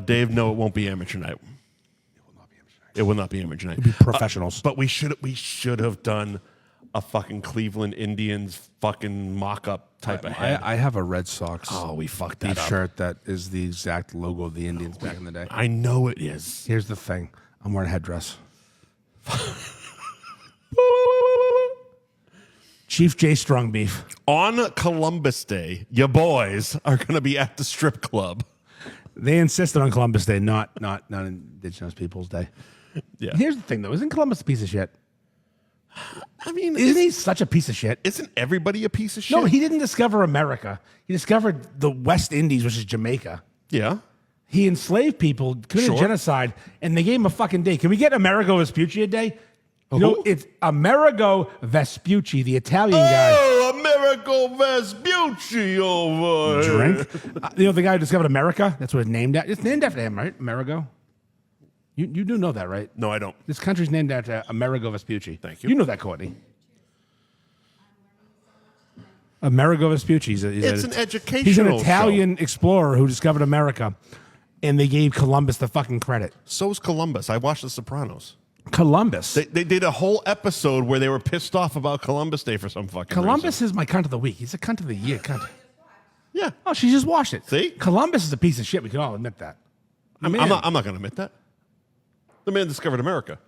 Dave, no, it won't be amateur night. It will not be amateur night. It'll be professionals. But we should have done a fucking Cleveland Indians fucking mock-up type of head. I have a Red Sox. Oh, we fucked that up. T-shirt that is the exact logo of the Indians back in the day. I know it is. Here's the thing: I'm wearing a headdress. Chief J Strong Beef. On Columbus Day, your boys are going to be at the strip club. They insisted on Columbus Day, not Indigenous Peoples Day. Yeah. Here's the thing, though: isn't Columbus a piece of shit? I mean, Isn't he such a piece of shit? Isn't everybody a piece of shit? No, he didn't discover America. He discovered the West Indies, which is Jamaica. Yeah. He enslaved people, committed genocide, and they gave him a fucking day. Can we get Amerigo Vespucci a day? You know, it's Amerigo Vespucci, the Italian guy. Oh, Amerigo Vespucci over. Drink. The guy who discovered America? That's what it's named after. It's named after him, right? Amerigo? You do know that, right? No, I don't. This country's named after Amerigo Vespucci. Thank you. You know that, Courtney. Amerigo Vespucci. It's an educational He's an Italian explorer who discovered America, and they gave Columbus the fucking credit. So's Columbus. I watched The Sopranos. Columbus. They did a whole episode where they were pissed off about Columbus Day for some fucking Columbus reason. is my cunt of the week. He's a cunt of the year. Cunt. Yeah. Oh, she just watched it. See? Columbus is a piece of shit. We can all admit that. I'm not going to admit that. The man discovered America.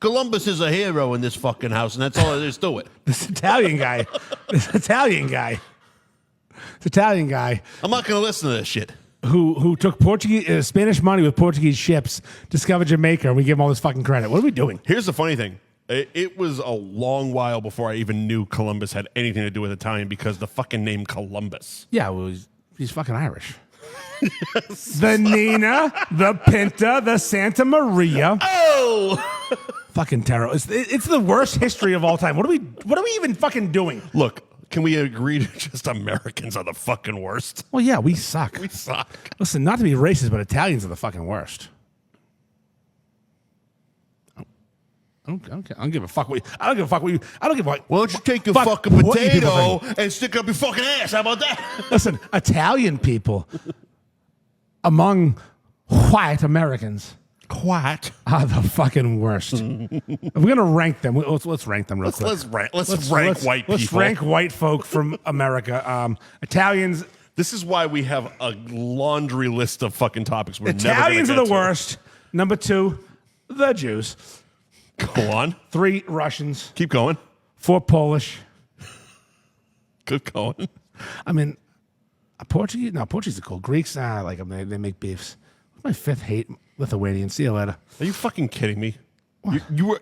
Columbus is a hero in this fucking house, and that's all there is to it. This Italian guy. I'm not going to listen to this shit. Who took Portuguese Spanish money with Portuguese ships, discovered Jamaica, and we give him all this fucking credit. What are we doing? Here's the funny thing. It was a long while before I even knew Columbus had anything to do with Italian because the fucking name Columbus. Yeah, well, he's fucking Irish. Yes. The Nina, the Pinta, the Santa Maria. Oh! Fucking terrible. It's the worst history of all time. What are we even fucking doing? Look, can we agree to just Americans are the fucking worst? Well, yeah, we suck. We suck. Listen, not to be racist, but Italians are the fucking worst. I don't give a fuck what you. I don't give a fuck what you. I don't give a fuck. Why don't you take your fucking potato and stick it up your fucking ass? How about that? Listen, Italian people among white Americans are the fucking worst. If we're gonna rank them, let's rank them real quick. Let's rank white people. Let's rank white folk from America. Italians. This is why we have a laundry list of fucking topics. Italians are the worst. Number 2, the Jews. Go on. 3, Russians. Keep going. 4, Polish. Good going. I mean, Portuguese. No, Portuguese are cool. Greeks, I like them. They make beefs. My 5th hate Lithuanians. See you later. Are you fucking kidding me?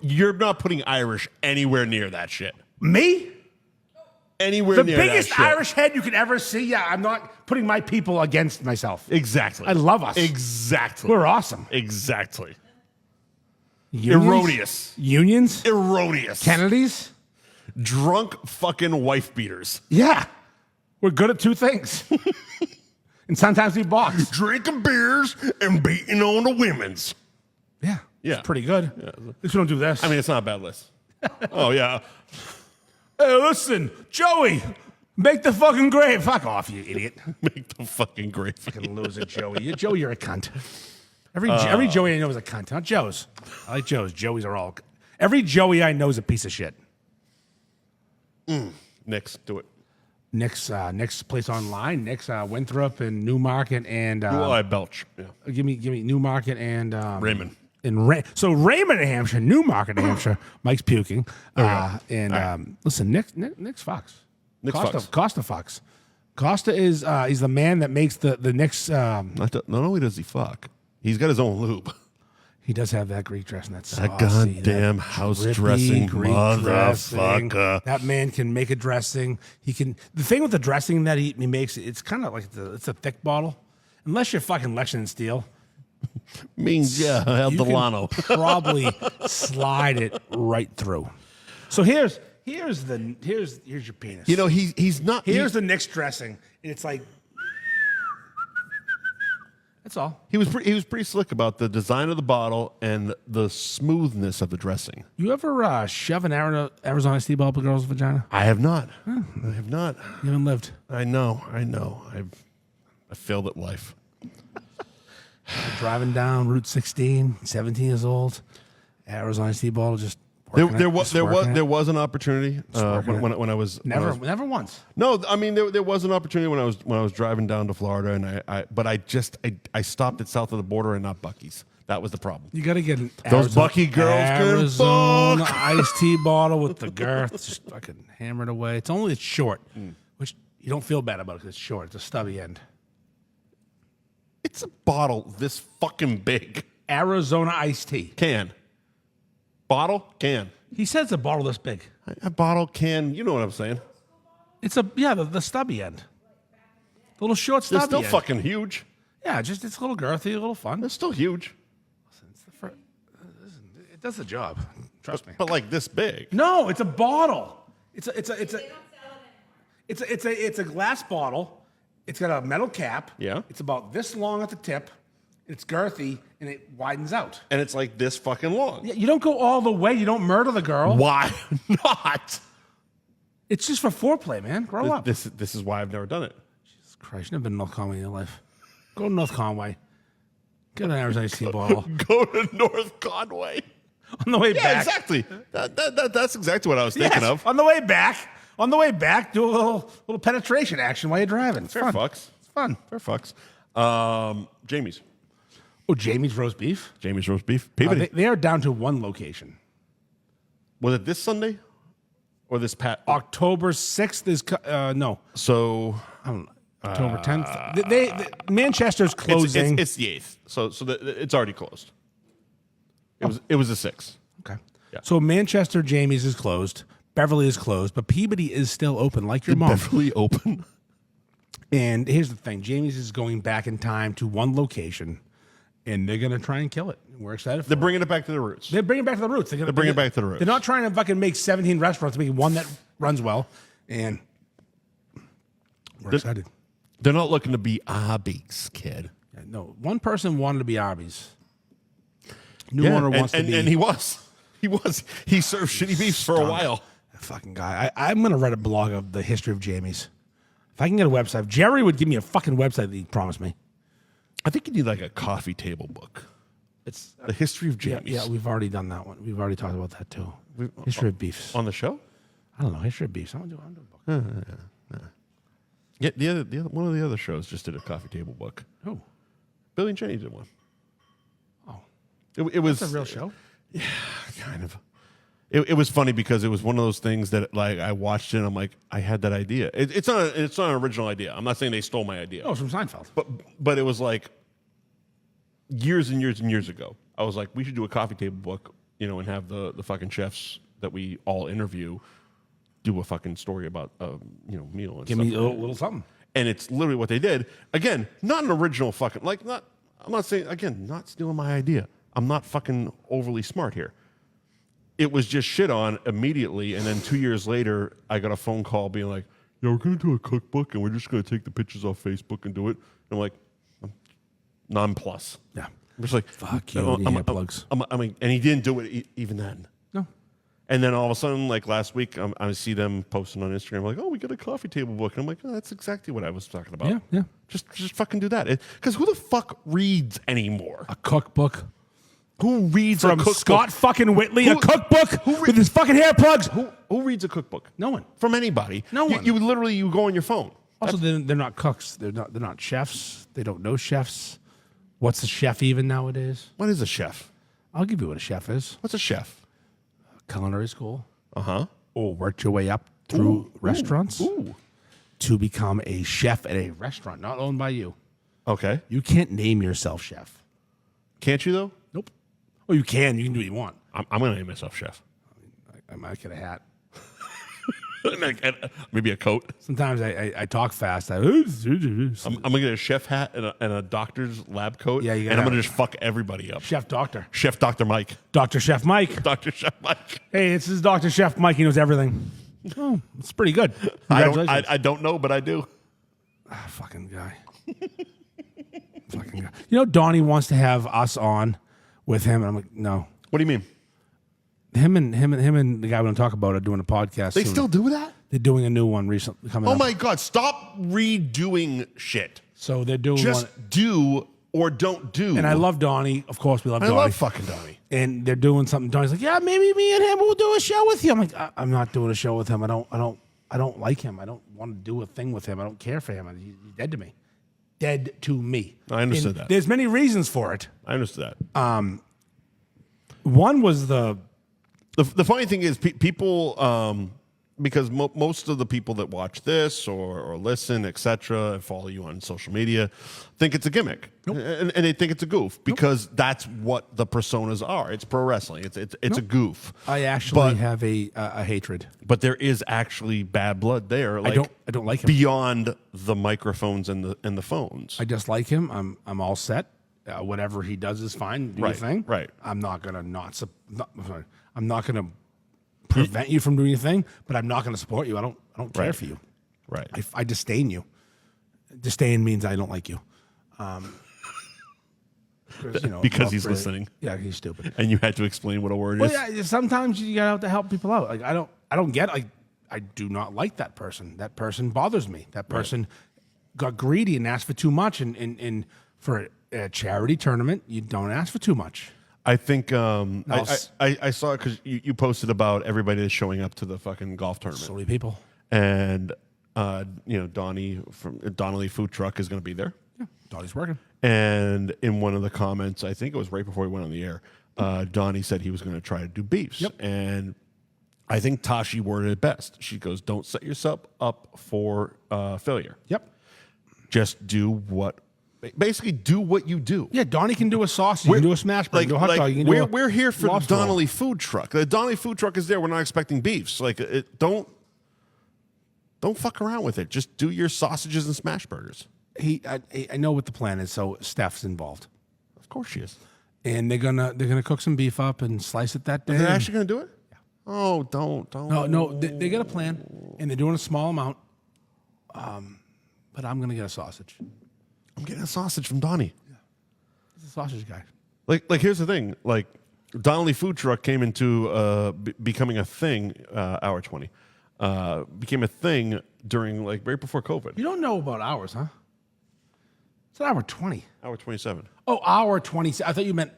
You're not putting Irish anywhere near that shit. Me? Anywhere near that shit. The biggest Irish head you could ever see. Yeah, I'm not putting my people against myself. Exactly. I love us. Exactly. We're awesome. Exactly. Unions? Erroneous. Unions? Erroneous. Kennedys? Drunk fucking wife beaters. Yeah. We're good at 2 things. And sometimes we box. Drinking beers and beating on the women's. Yeah. Yeah. It's pretty good. Yeah. At least we don't do this. I mean, it's not a bad list. Oh, yeah. Hey, listen, Joey, make the fucking grave. Fuck off, you idiot. Make the fucking grave. Fucking loser, Joey. Joey, you're a cunt. Every Joey I know is a cunt. Not Joe's. I like Joe's. Joey's are all. Every Joey I know is a piece of shit. Next, do it. Next place online. Next Winthrop and Newmarket and. I belch. Yeah. Give me Newmarket and Raymond. So Raymond, New Hampshire, Newmarket, New Hampshire. Mike's puking. Listen, Nick's Fox. Costa Fox. Costa is he's the man that makes the Knicks. Not only does he fuck, he's got his own lube. He does have that Greek dress and that saucy, that goddamn house dressing Greek motherfucker. Dressing. That man can make a dressing. He can. The thing with the dressing that he makes, it's kind of like it's a thick bottle. Unless you're fucking Lexington Steel, Means El You can Delano. probably slide it right through. So here's your penis. You know, he's not. Here's the next dressing, and it's like that's all. He was pretty slick about the design of the bottle and the smoothness of the dressing. You ever shove an Arizona iced tea bottle up a girl's vagina? I have not. I have not. You haven't lived. I know. I failed at life. Driving down Route 16, 17 years old, Arizona iced tea bottle just. There was an opportunity when I was Never once. No, I mean there was an opportunity when I was driving down to Florida, and I stopped at south of the border and not Buc-ee's. That was the problem. You got to get an Those Bucky girls can Arizona fuck. iced tea bottle with the girth just fucking hammered away. It's short, which you don't feel bad about because it's short. It's a stubby end. It's a bottle this fucking big. Arizona iced tea. Can. Bottle? Can. He says it's a bottle this big. A bottle can. You know what I'm saying. It's the stubby end. The little short They're stubby still end. fucking huge. Yeah, just it's a little girthy, a little fun. They're still huge. It does the job. Trust me. But like this big. No, it's a bottle. It's a glass bottle. It's got a metal cap. Yeah. It's about this long at the tip. It's girthy and it widens out. And it's like this fucking long. Yeah, you don't go all the way. You don't murder the girl. Why not? It's just for foreplay, man. Grow up. This is why I've never done it. Jesus Christ, you've never been to North Conway in your life. Go to North Conway. Get an Arizona iced tea bottle. Go to North Conway. On the way Yeah, back. exactly. That's exactly what I was thinking Yes, of. On the way back, do a little penetration action while you're driving. It's Fair fun. fucks. It's fun. Fair fucks. Jamie's. Oh, Jamie's roast beef? Jamie's roast beef. Peabody. They are down to one location. Was it this Sunday or this October 6th is, no, So I don't know. October 10th. Manchester's closing. it's the 8th. So it's already closed. It was the 6th. Okay. Yeah. So Manchester Jamie's is closed. Beverly is closed, but Peabody is still open, like your mom. Beverly open. And here's the thing: Jamie's is going back in time to one location, and they're going to try and kill it. We're excited for They're it. bringing it back to the roots. They're bringing it back to the roots. They're bringing it back to the roots. They're not trying to fucking make 17 restaurants, making one that runs well. And we're excited. They're not looking to be Arby's, kid. Yeah, no, one person wanted to be Arby's. New owner wants to be. And he was. He served shitty beefs for a while. That fucking guy. I'm going to write a blog of the history of Jamie's. If I can get a website, Jerry would give me a fucking website that he promised me. I think you need like a coffee table book. It's the history of Jamie's. Yeah, we've already done that one. We've already talked about that too. History of beefs. On the show? I don't know. History of beefs. I'm gonna do a book. Yeah, the other one of the other shows just did a coffee table book. Oh, Billy and Jenny did one. oh, It was it's a real show. Yeah, kind of. It was funny because it was one of those things that like I watched it and I'm like, I had that idea. It's not an original idea. I'm not saying they stole my idea. Oh, it's from Seinfeld. But it was like years and years and years ago. I was like, we should do a coffee table book, and have the fucking chefs that we all interview do a fucking story about meal and Give stuff. me a little something. And it's literally what they did. Again, not an original fucking I'm not saying again, not stealing my idea. I'm not fucking overly smart here. It was just shit on immediately, and then 2 years later, I got a phone call being like, "Yeah, we're gonna do a cookbook, and we're just gonna take the pictures off Facebook and do it." And I'm like, non-plus. Yeah. I'm just like, Fuck you and your earplugs. And he didn't do it even then. No. And then all of a sudden, like last week, I see them posting on Instagram, like, "Oh, we got a coffee table book." And I'm like, "Oh, that's exactly what I was talking about." Yeah, yeah. Just fucking do that. Because who the fuck reads anymore? A cookbook. Who reads From a cookbook? Scott fucking Whitley, a cookbook with his fucking hair plugs. Who reads a cookbook? No one. From anybody. No one. You literally go on your phone. Also, they're not cooks. They're not chefs. They don't know chefs. What's a chef even nowadays? What is a chef? I'll give you what a chef is. What's a chef? Culinary school. Uh-huh. Or worked your way up through restaurants Ooh. to become a chef at a restaurant not owned by you. Okay. You can't name yourself chef. Can't you, though? Nope. Oh, you can. You can do what you want. I'm going to name myself chef. I might get a hat. And maybe a coat. Sometimes I talk fast. I'm gonna get a chef hat and a doctor's lab coat. Yeah, you and gotta I'm gonna have just fuck everybody up. Chef Doctor. Chef Dr. Mike. Dr. Chef Mike. Dr. Chef Mike. Hey, this is Dr. Chef Mike. He knows everything. Oh, it's pretty good. Congratulations. I don't know, but I do. Fucking guy. Fucking guy. You know, Donnie wants to have us on with him, and I'm like, no. What do you mean? Him and the guy we don't talk about are doing a podcast. They soon. still do that? They're doing a new one recently coming Oh up. my God! Stop redoing shit. So they're doing Just one. do or don't do. And I love Donnie. Of course, we love I Donnie. love fucking Donnie. And they're doing something. Donnie's like, yeah, maybe me and him will do a show with you. I'm like, I'm not doing a show with him. I don't like him. I don't want to do a thing with him. I don't care for him. He's dead to me. Dead to me. I understood And that. There's many reasons for it. I understood that. One was the funny thing is, people, because most of the people that watch this or listen, etc., and follow you on social media, think it's a gimmick, and they think it's a goof because that's what the personas are. It's pro wrestling. It's a goof. I actually have a hatred. But there is actually bad blood there. Like, I don't like him. beyond the microphones and the phones. I just like him. I'm all set. Whatever he does is fine. Do your Right, thing. right. I'm not gonna I'm not gonna prevent you from doing your thing, but I'm not gonna support you. I don't care Right. for you. Right. I disdain you. Disdain means I don't like you. 'Cause, Because he's really- listening. Yeah, he's stupid. And you had to explain what a word Well, is. yeah, sometimes you gotta have to help people out. Like I don't get. I do not like that person. That person bothers me. That person got greedy and asked for too much. And for a charity tournament, you don't ask for too much. I think No, I saw it because you posted about everybody that's showing up to the fucking golf tournament. So many people. And Donnie from Donnelly Food Truck is going to be there. Yeah, Donnie's working. And in one of the comments, I think it was right before we went on the air, Donnie said he was going to try to do beefs. Yep. And I think Tashi worded it best. She goes, "Don't set yourself up for failure. Yep. Just do basically do what you do." Yeah, Donnie can do a sausage. You can do a smash burger. You can do a hot dog. You can do we're here for the lobster roll. Donnelly Food Truck. The Donnelly Food Truck is there. We're not expecting beefs. Like, don't fuck around with it. Just do your sausages and smash burgers. I know what the plan is. So Steph's involved, Of course she is. and they're gonna cook some beef up and slice it that day. They're actually going to do it? Yeah. Oh, don't. No, they got a plan, and they're doing a small amount. But I'm gonna get a sausage. I'm getting a sausage from Donnie. He's a sausage guy. Like here's the thing. Like, Donnelly Food Truck came into becoming a thing, hour 20. Became a thing during, like, right before COVID. You don't know about hours, huh? It's an hour 20. Hour 27. Oh, hour 20. I thought you meant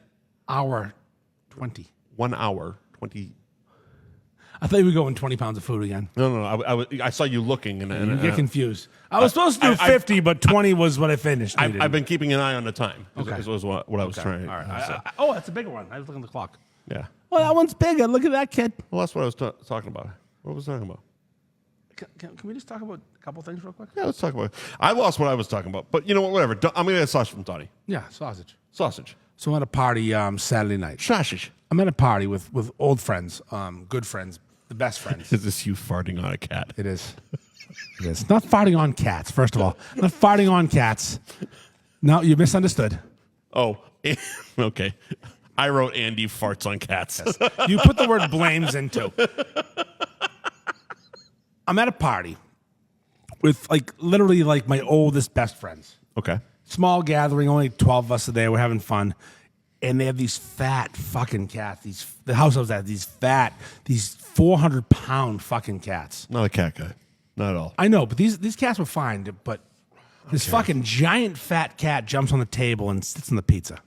hour 20. 1 hour, 20. I thought you were going 20 pounds of food again. No. I saw you looking. And You get confused. I was supposed to do 50, but 20 was what I finished. No, you didn't. I've been keeping an eye on the time. Okay. This was what I was trying. All right. to say. Oh, that's a bigger one. I was looking at the clock. Yeah. Well, that one's bigger. Look at that kid. Well, that's what I was talking about. What was I talking about? Can we just talk about a couple things real quick? Yeah, let's talk about it. I lost what I was talking about. But you know what? Whatever. I'm going to get a sausage from Donnie. Yeah, sausage. Sausage. So I'm at a party Saturday night. Sausage. I'm at a party with old friends, good friends, the best friends. Is this you farting on a cat? It is. It is. Not farting on cats, first of all. Not farting on cats. No, you misunderstood. Oh, okay. I wrote Andy farts on cats. You put the word blames into. I'm at a party with literally my oldest best friends. Okay. Small gathering, only 12 of us a day. We're having fun. And they have these fat fucking cats. The house I was at, these 400-pound fucking cats. Not a cat guy. Not at all. I know, but these cats were fine. But this fucking giant fat cat jumps on the table and sits on the pizza.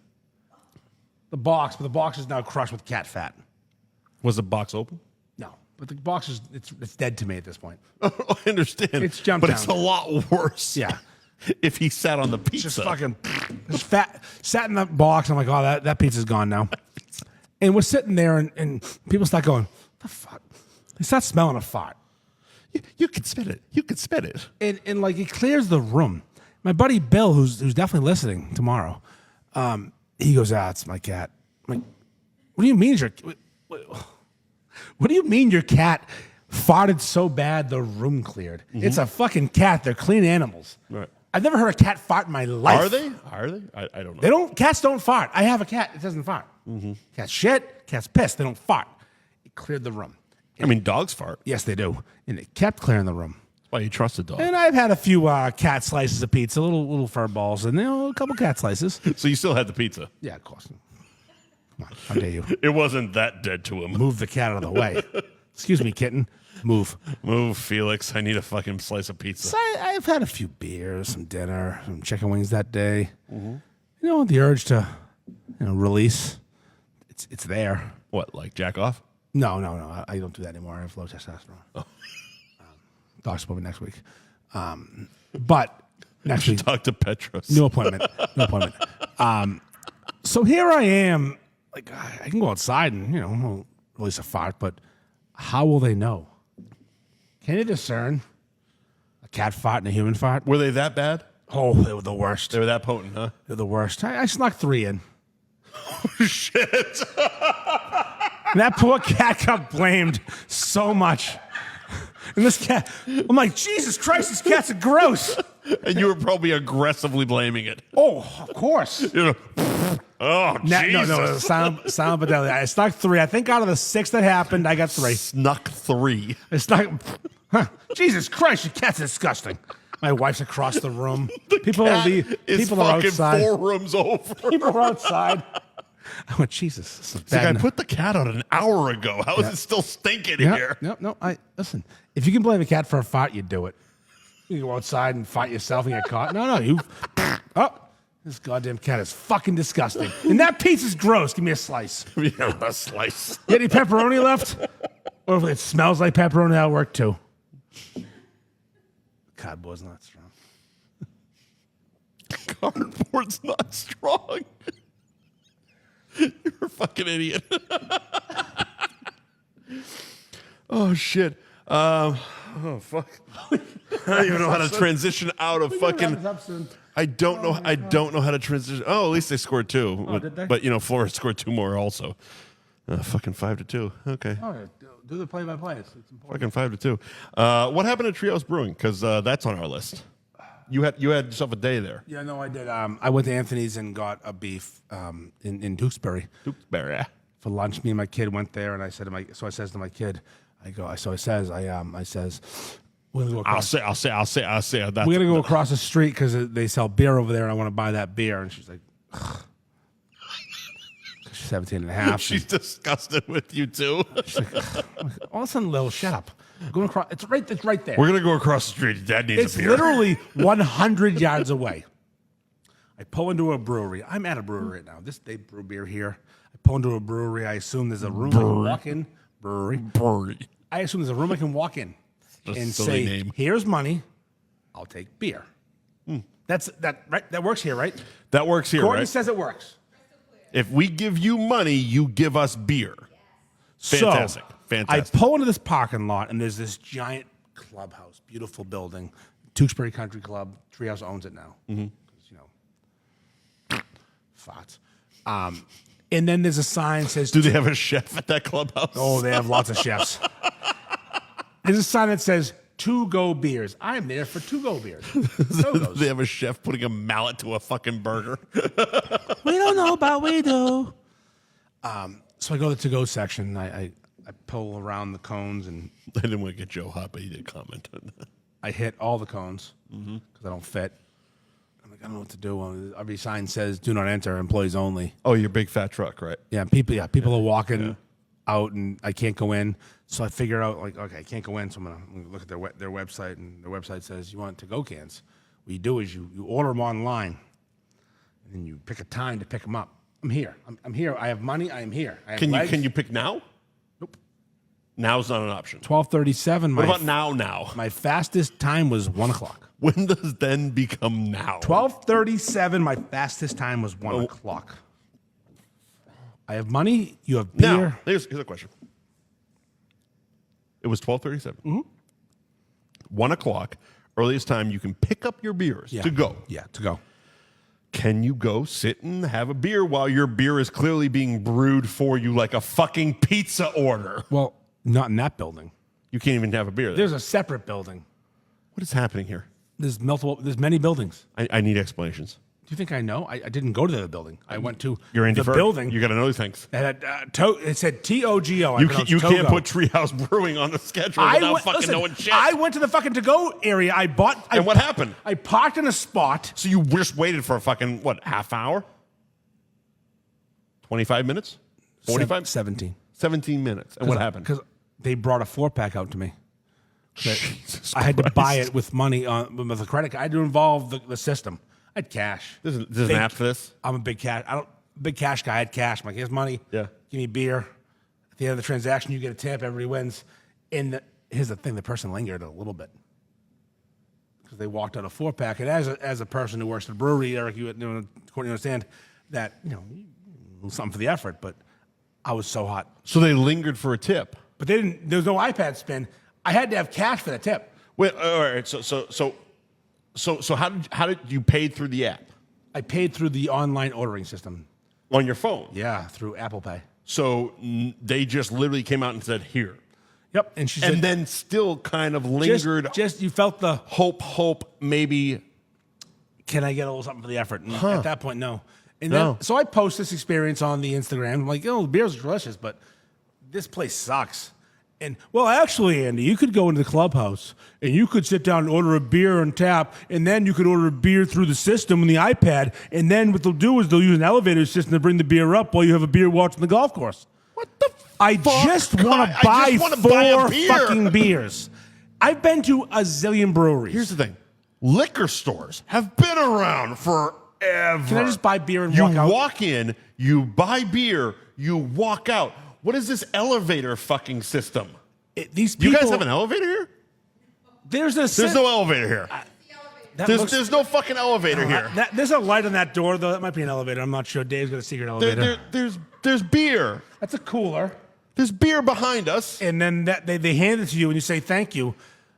But the box is now crushed with cat fat. Was the box open? No, but the box is it's dead to me at this point. I understand. It's jumped But down. it's a lot worse. Yeah. If he sat on the pizza. Just fucking fat sat in that box. I'm like, oh, that pizza's gone now. And we're sitting there, and people start going, what the fuck? They start smelling a fart. You can spit it. You can spit it. And it clears the room. My buddy Bill, who's definitely listening tomorrow, he goes, it's my cat. I'm like, what do you mean your cat farted so bad the room cleared. It's a fucking cat. They're clean animals. Right. I've never heard a cat fart in my life. Are they? Are they? I don't know. They don't. Cats don't fart. I have a cat. It doesn't fart. Cats shit. Cats piss. They don't fart. It cleared the room. I mean, dogs fart. Yes, they do. And it kept clearing the room. That's why you trust a dog. And I've had a few cat slices of pizza, little fur balls, and a couple cat slices. So you still had the pizza. Yeah, of course. Come on, how dare you? It wasn't that dead to him. Move the cat out of the way. Excuse me, kitten. Move. Move, Felix. I need a fucking slice of pizza. So I've had a few beers, some dinner, some chicken wings that day. The urge to release. It's there. What, like jack off? No. I don't do that anymore. I have low testosterone. Oh. Doctor's appointment next week. But next week. Talk to Petros. No appointment. So here I am. Like, I can go outside and, release a fart, but how will they know? Can they discern a cat fart and a human fart? Were they that bad? Oh, they were the worst. They were that potent, huh? They're the worst. I snuck 3 in. Shit. And that poor cat got blamed so much. And this cat, I'm like, Jesus Christ, these cats are gross. And you were probably aggressively blaming it. Oh, of course. Oh, Jesus. No, sound fidelity. I snuck 3. I think out of the 6 that happened, I got 3. Snuck 3. I snuck. Jesus Christ, your cat's disgusting. My wife's across the room. People are fucking outside. 4 rooms over. People are outside. I went, Jesus. This is It's like, bad. I put the cat out an hour ago. How is it still stinking here? No. Listen. If you can blame a cat for a fart, you do it. You go outside and fight yourself and get caught. No, you. Oh, this goddamn cat is fucking disgusting. And that pizza's gross. Give me a slice. Yeah, a slice. You got any pepperoni left? Or if it smells like pepperoni, that'll work too. Cardboard's not strong. Cardboard's not strong. You're a fucking idiot. Oh, shit. Oh, fuck. I don't even know how to transition out of fucking... I don't know how to transition. Oh, at least they scored 2. Oh, did they? But Florida scored 2 more also. Fucking 5-2. Okay. Oh, do the play-by-play. It's Fucking important. 5-2. What happened to Trios Brewing? Because that's on our list. You had yourself a day there. Yeah, no, I did. I went to Anthony's and got a beef in Tewksbury for lunch. Me and my kid went there, and I said I says to my kid, we're gonna go across. I'll say. We're gonna go across the street because they sell beer over there, and I want to buy that beer. And she's like, ugh. She's 17 and a half. She's disgusted with you too. She's like, ugh. Oh, listen, Lil, shut up. I'm going across. It's right there. We're gonna go across the street. Dad needs It's a beer. literally 100 yards away. I pull into a brewery. I'm at a brewery right now. They brew beer here. I pull into a brewery. I assume there's a room I can walk in. Brewery. I assume there's a room I can walk in and say, name. "Here's money. I'll take beer." That's right. That works here, right? That works here, Courtney right? says it works. If we give you money, you give us beer. Fantastic. So, Fantastic. I pull into this parking lot, and there's this giant clubhouse, beautiful building. Tewksbury Country Club. Treehouse owns it now. Farts. And then there's a sign that says... Do they have a chef at that clubhouse? Oh, they have lots of chefs. There's a sign that says, to-go beers. I'm there for to-go beers. Go-go's. They have a chef putting a mallet to a fucking burger. We don't know, but we do. So I go to the to-go section. I pull around the cones, and I didn't want to get Joe hot, but he did comment on that. I hit all the cones because I don't fit. I'm like, I don't know what to do. Every sign says, do not enter, employees only. Oh, your big fat truck, right? Yeah, people are walking out, and I can't go in. So I figure out, like, okay, I can't go in, so I'm gonna look at their website, and their website says, you want to-go cans. What you do is you order them online, and then you pick a time to pick them up. I'm here. I'm here. I have money. I am here. I have legs. Can you pick now? Nope. Now's not an option. 12:37. What about now? My fastest time was 1 o'clock. When does then become now? 12:37. My fastest time was 1 o'clock. I have money. You have beer. Now, here's a question. It was 12:37. 1 o'clock, earliest time you can pick up your beers to go. Yeah, to go. Can you go sit and have a beer while your beer is clearly being brewed for you like a fucking pizza order? Well, not in that building. You can't even have a beer there. There's a separate building. What is happening here? There's many buildings. I need explanations. Do you think I know? I didn't go to the building. I went to You're Andy the Ferg. building. You got to know these things. It said TOGO. You can't put Treehouse Brewing on the schedule without fucking knowing shit. I went to the fucking to-go area. And what happened? I parked in a spot. So you just waited for a fucking, half hour? 25 minutes? 45? 17. 17 minutes. And what happened? Because they brought a 4-pack out to me. Jesus I had to buy Christ. it with money with a credit card. I had to involve the system. I had cash. There's an app for this? I'm a big cash guy. I had cash. I'm like, here's money. Yeah. Give me beer. At the end of the transaction, you get a tip. Everybody wins. And here's the thing: the person lingered a little bit because they walked out a 4-pack. And as a person who works at a brewery, Eric, Courtney, understand that something for the effort. But I was so hot. So they lingered for a tip. But they didn't. There was no iPad spin. I had to have cash for the tip. Wait, all right. So how did you pay through the app? I paid through the online ordering system. On your phone? Yeah, through Apple Pay. So they just literally came out and said, here. Yep. And she said, And then still kind of lingered. Just you felt the Hope, maybe. can I get a little something for the effort? And at that point, no. And No. then, so I post this experience on the Instagram. I'm like, the beer's delicious, but this place sucks. And, well, actually, Andy, you could go into the clubhouse and you could sit down and order a beer on tap, and then you could order a beer through the system on the iPad, and then what they'll do is they'll use an elevator system to bring the beer up while you have a beer watching the golf course. What the I fuck? just want to I buy just wanna buy a 4 beer. fucking beers. I've been to a zillion breweries. Here's the thing. Liquor stores have been around forever. Can I just buy beer and you walk out? walk in, you buy beer, you walk out. What is this elevator fucking system? These people, You guys have an elevator here? There's no elevator here. that There's, looks- there's no fucking elevator here. There's a light on that door, though. That might be an elevator. I'm not sure. Dave's got a secret elevator. There's beer. That's a cooler. There's beer behind us. And then they hand it to you and you say thank you.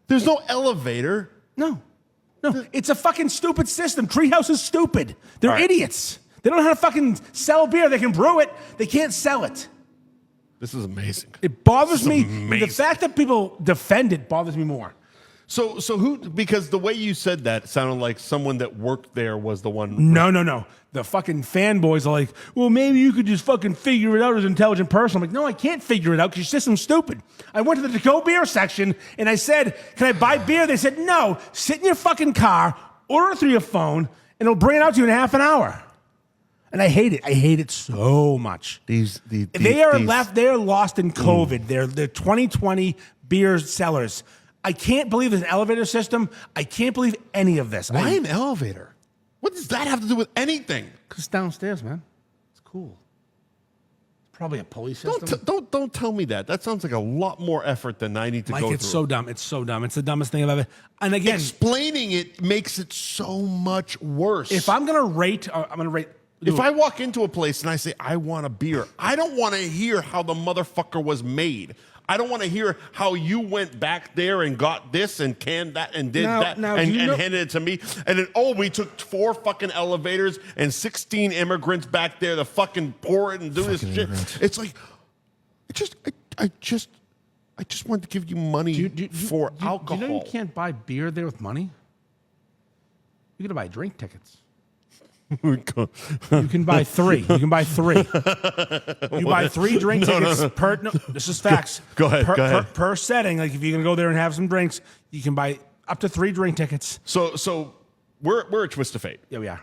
There's no elevator. No. It's a fucking stupid system. Treehouse is stupid. They're All right. idiots. They don't know how to fucking sell beer. They can brew it. They can't sell it. This is amazing. It bothers This is me. amazing. The fact that people defend it bothers me more. So who? Because the way you said that sounded like someone that worked there was the one. No. The fucking fanboys are like, well, maybe you could just fucking figure it out as an intelligent person. I'm like, no, I can't figure it out because your system's stupid. I went to the to-go beer section and I said, can I buy beer? They said, no, sit in your fucking car, order it through your phone, and it'll bring it out to you in half an hour. And I hate it. I hate it so much. They are lost in COVID. They're 2020 beer sellers. I can't believe there's an elevator system. I can't believe any of this. Why an elevator? What does that have to do with anything? Because it's downstairs, man. It's cool. It's probably a pulley system. Don't tell me that. That sounds like a lot more effort than I need to Mike, go it's through. so dumb. It's so dumb. It's the dumbest thing I've ever. And again, Explaining it makes it so much worse. if I'm gonna rate, If I walk into a place and I say, I want a beer, I don't want to hear how the motherfucker was made. I don't want to hear how you went back there and got this and canned that and did Now- that now, and do you know- handed it to me. And then, we took 4 fucking elevators and 16 immigrants back there to fucking pour it and do this shit. It's like, I just wanted to give you money for alcohol. Do you know you can't buy beer there with money? You gotta buy drink tickets. You can buy 3. You can buy 3. You buy 3 drink tickets per. No, this is facts. Go ahead. Per setting, like if you're gonna go there and have some drinks, you can buy up to 3 drink tickets. So we're at Twisted Fate, Yeah, we are.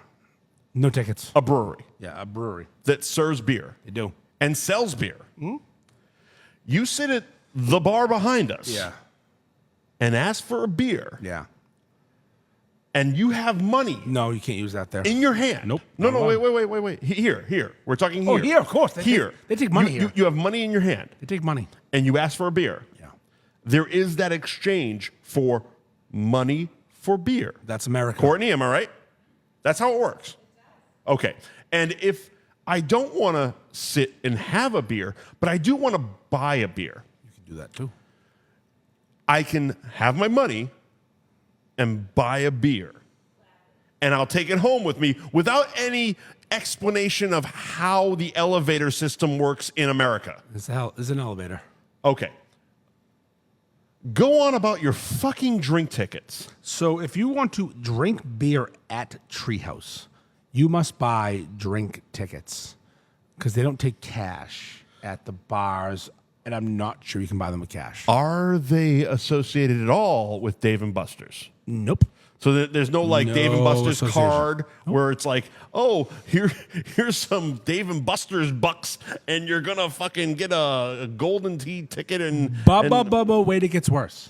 No tickets. a brewery Yeah, a brewery. that serves beer They do. and sells beer. You sit at the bar behind us and ask for a beer, Yeah. and you have money No, you can't use that there. in your hand. Nope. No, Not wait. Here. We're talking here. Oh, here, of course. They take money You- here. You have money in your hand, They take money. and you ask for a beer. Yeah. There is that exchange for money for beer. That's America. Courtney, am I right? That's how it works. Okay. And if I don't want to sit and have a beer, but I do want to buy a beer, You can do that too. I can have my money and buy a beer. And I'll take it home with me without any explanation of how the elevator system works in America. It's an elevator. Okay. Go on about your fucking drink tickets. So if you want to drink beer at Treehouse, you must buy drink tickets because they don't take cash at the bars, and I'm not sure you can buy them with cash. Are they associated at all with Dave and Buster's? Nope. So there's no like Dave and No Buster's association. card where it's like, oh, here's some Dave and Buster's bucks, and you're gonna fucking get a golden tea ticket and Bubba, wait, it gets worse.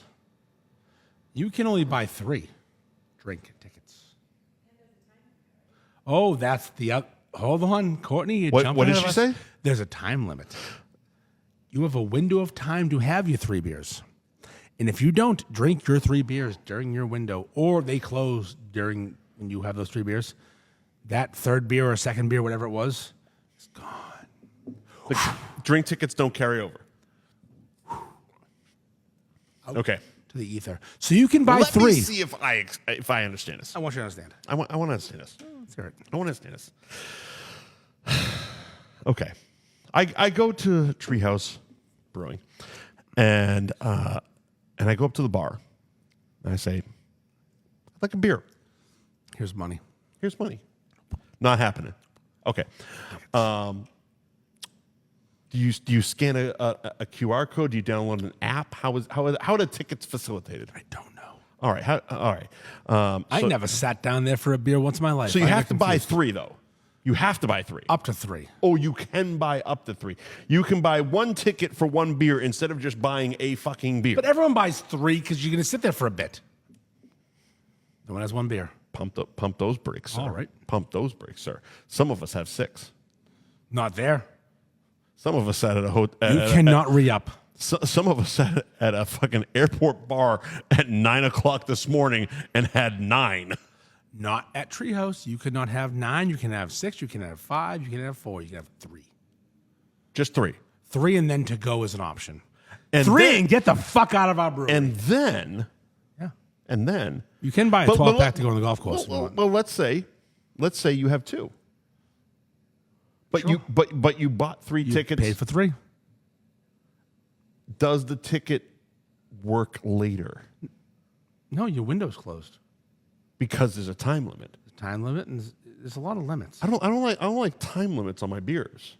You can only buy 3 drink tickets. Oh, that's the hold on, Courtney. You're What jumping did ahead she of us. say? There's a time limit. You have a window of time to have your 3 beers. And if you don't drink your 3 beers during your window, or they close during when you have those 3 beers, that 3rd beer or 2nd beer, whatever it was, is gone. the drink tickets don't carry over. Okay. To the ether. So you can buy Let 3. me see if I understand this. I want you to understand. I want to understand this. Let's hear it. I want to understand this. Okay. I go to Treehouse Brewing, and I go up to the bar, and I say, I'd like a beer. Here's money. Here's money. Not happening. Okay. Do you scan a QR code? Do you download an app? How are the tickets facilitated? I don't know. All right. All right. I never sat down there for a beer once in my life. So you I have get to buy confused. 3, though. You have to buy 3. Up to 3. Oh, you can buy up to 3. You can buy 1 ticket for 1 beer instead of just buying a fucking beer. But everyone buys 3 because you're going to sit there for a bit. No one has 1 beer. Pump those brakes, sir. All right. Pump those brakes, sir. Some of us have 6. Not there. Some of us sat at a hotel. You cannot re-up. Some of us sat at a fucking airport bar at 9 o'clock this morning and had 9. Not at Treehouse. You could not have 9. You can have 6. You can have 5. You can have 4. You can have 3. Just 3. 3 and then to go is an option. And 3 then- and get the fuck out of our brewery. And then yeah. You can buy a 12-pack to go on the golf course. if you want. Well, let's say you have 2. But Sure. you bought 3 You tickets. paid for 3. Does the ticket work later? No, your window's closed. Because there's a time limit. There's a time limit, and there's a lot of limits. I don't like time limits on my beers.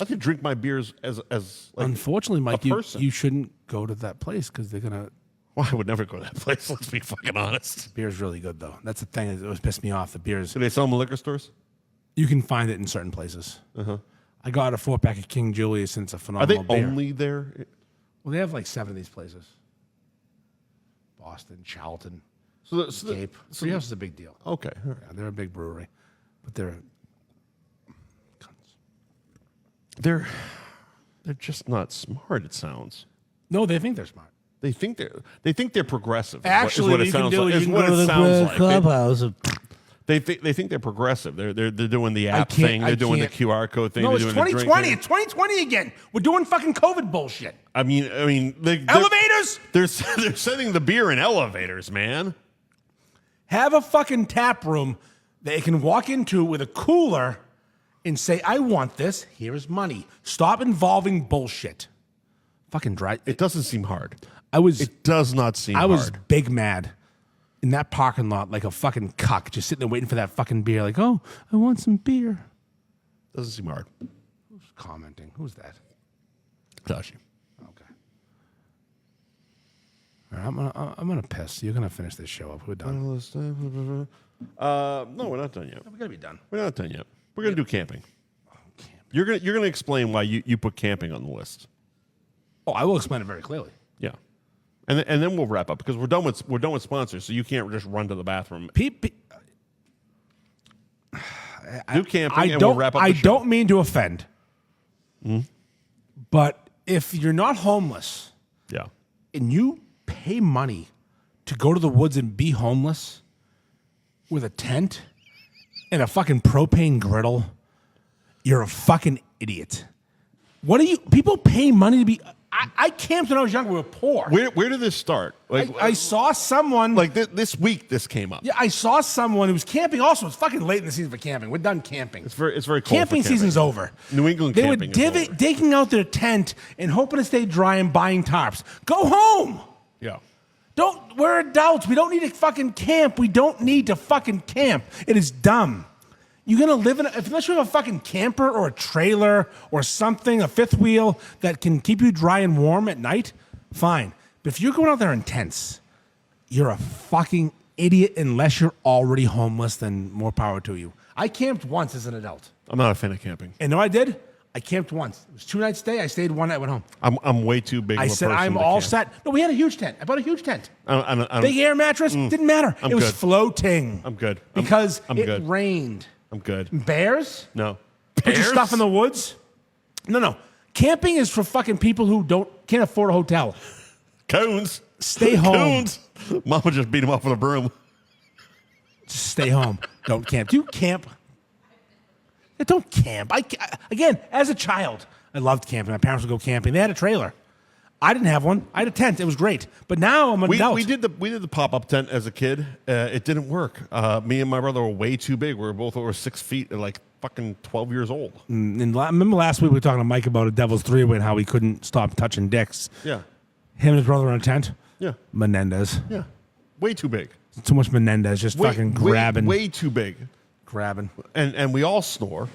I could drink my beers as like Unfortunately, Mike, a you person. shouldn't go to that place because they're gonna. Well, I would never go to that place. Let's be fucking honest. Beer's really good though. That's the thing that always pissed me off. The beers Do they sell them in liquor stores? you can find it in certain places. I got a 4-pack of King Julius, and it's a Are they phenomenal beer. only there? Well, they have like 7 of these places. Boston, Charlton, So Cape. Treehouse is a big deal. okay. All right. Yeah, they're a big brewery, but they're cunts. They're just not smart. It sounds. No, they think they're smart. They think they're progressive. Actually, what what it you can sounds do like. is Is you what can go it to the sounds like. clubhouse. They think they're progressive. They're doing the app can't- thing. I They're doing the can't- QR code thing. No, they're it's doing the drink 2020. thing. It's 2020 again. We're doing fucking COVID bullshit. I mean, Elevators? They're sending the beer in elevators, man. Have a fucking tap room they can walk into with a cooler and say, I want this. Here's money. Stop involving bullshit. Fucking dry. It doesn't seem hard. It does not seem I hard. was big mad in that parking lot like a fucking cuck, just sitting there waiting for that fucking beer. Like, oh, I want some beer. Doesn't seem hard. Who's commenting? Who's that? Tashi. Okay. All right, I'm gonna piss. You're gonna finish this show up. We're done. No, we're not done yet. We gotta be done. We're not done yet. We're gonna do camping. You're gonna explain why you put camping on the list. Oh, I will explain it very clearly. Yeah, and then we'll wrap up because we're done with sponsors. So you can't just run to the bathroom. Do camping and we'll wrap up. I the show. don't mean to offend, but if you're not homeless Yeah. and you pay money to go to the woods and be homeless with a tent and a fucking propane griddle, you're a fucking idiot. What are you? People pay money to be. I camped when I was younger. We were poor. Where did this start? I saw someone like this week. This came up. Yeah, I saw someone who was camping. Also, it's fucking late in the season for camping. We're done camping. It's very cold. Camping for season's over. New England They were camping is over. digging out their tent and hoping to stay dry and buying tarps. Go home. Yeah. We're adults. We don't need to fucking camp. We don't need to fucking camp. It is dumb. You're going to live unless you have a fucking camper or a trailer or something, a fifth wheel that can keep you dry and warm at night, fine. But if you're going out there in tents, you're a fucking idiot unless you're already homeless, then more power to you. I camped once as an adult. I'm not a fan of camping. And no, I did. I camped once. It was 2 nights stay. I stayed one night, went home. I'm way too big. I said I'm all set. No, we had a huge tent. I bought a huge tent. Big air mattress. Didn't matter. It was floating. I'm good. Because I'm it good. rained. I'm good. Bears? No. Put your stuff in the woods? No. Camping is for fucking people who can't afford a hotel. Coons. Stay home. Coons. Mama just beat him up with a broom. Just stay home. Don't camp. Do you camp? Yeah, don't camp. Again, as a child, I loved camping. My parents would go camping. They had a trailer. I didn't have one. I had a tent. It was great. But now I'm an adult. We did the pop-up tent as a kid. It didn't work. Me and my brother were way too big. We were both over 6 feet and like fucking 12 years old. Remember last week we were talking to Mike about a Devil's Three-Way and how he couldn't stop touching dicks. Yeah. Him and his brother in a tent. Yeah. Menendez. Yeah. Way too big. Too much Menendez just fucking grabbing. Way too big. Grabbing. And we all snore.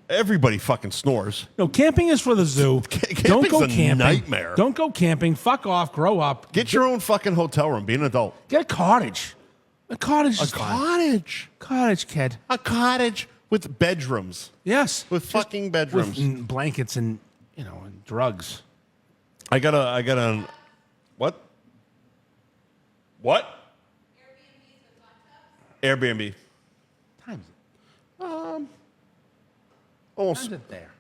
Everybody fucking snores. No, camping is for the zoo. Don't go camping. Nightmare. Don't go camping. Fuck off. Grow up. Get your own fucking hotel room. Be an adult. Get a cottage. A cottage is fine. Cottage. Cottage, kid. A cottage with bedrooms. Yes. With fucking bedrooms. With blankets and, and drugs. I got a what? What? Airbnb. Time's it? Almost. Time's it there?